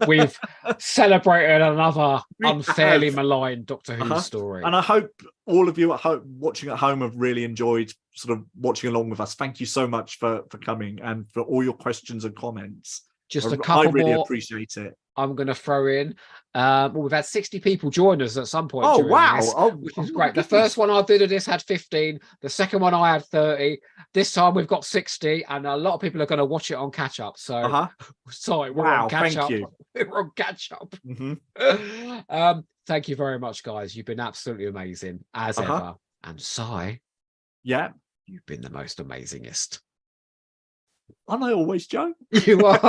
We've celebrated another unfairly maligned Doctor Who story. And I hope all of you at home watching at home have really enjoyed sort of watching along with us. Thank you so much for coming and for all your questions and comments. Just a couple I really more, appreciate it. I'm going to throw in. Well, we've had 60 people join us at some point. Oh, during wow. this, Oh, which is oh, great. The goodness. first one I did of this had 15. The second one I had 30. This time we've got 60, and a lot of people are going to watch it on catch up. So, sorry, we're Wow, on catch thank up. you. We're on catch up. Thank you very much, guys. You've been absolutely amazing as ever. And Si, yeah, you've been the most amazingest. Aren't I always, Joe? You are.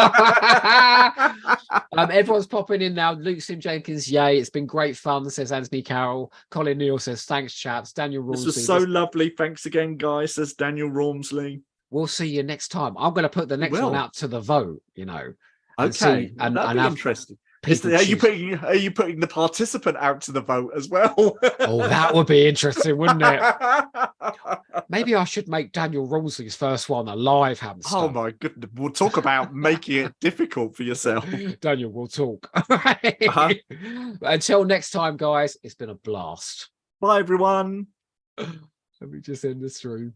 Everyone's popping in now. Luke Sim Jenkins, yay. It's been great fun, says Anthony Carroll. Colin Neal says, thanks, chaps. Daniel Rawlsley. This was so lovely. Thanks again, guys, says Daniel Rawlsley. We'll see you next time. I'm going to put the next one out to the vote, you know. Okay, that'd be interesting. Are you putting the participant out to the vote as well? Oh, that would be interesting, wouldn't it? Maybe I should make Daniel Rawlsley's first one a live hamster. Oh my goodness. We'll talk about making it difficult for yourself. Daniel, we'll talk. Until next time, guys, it's been a blast. Bye, everyone. Let me just end the stream.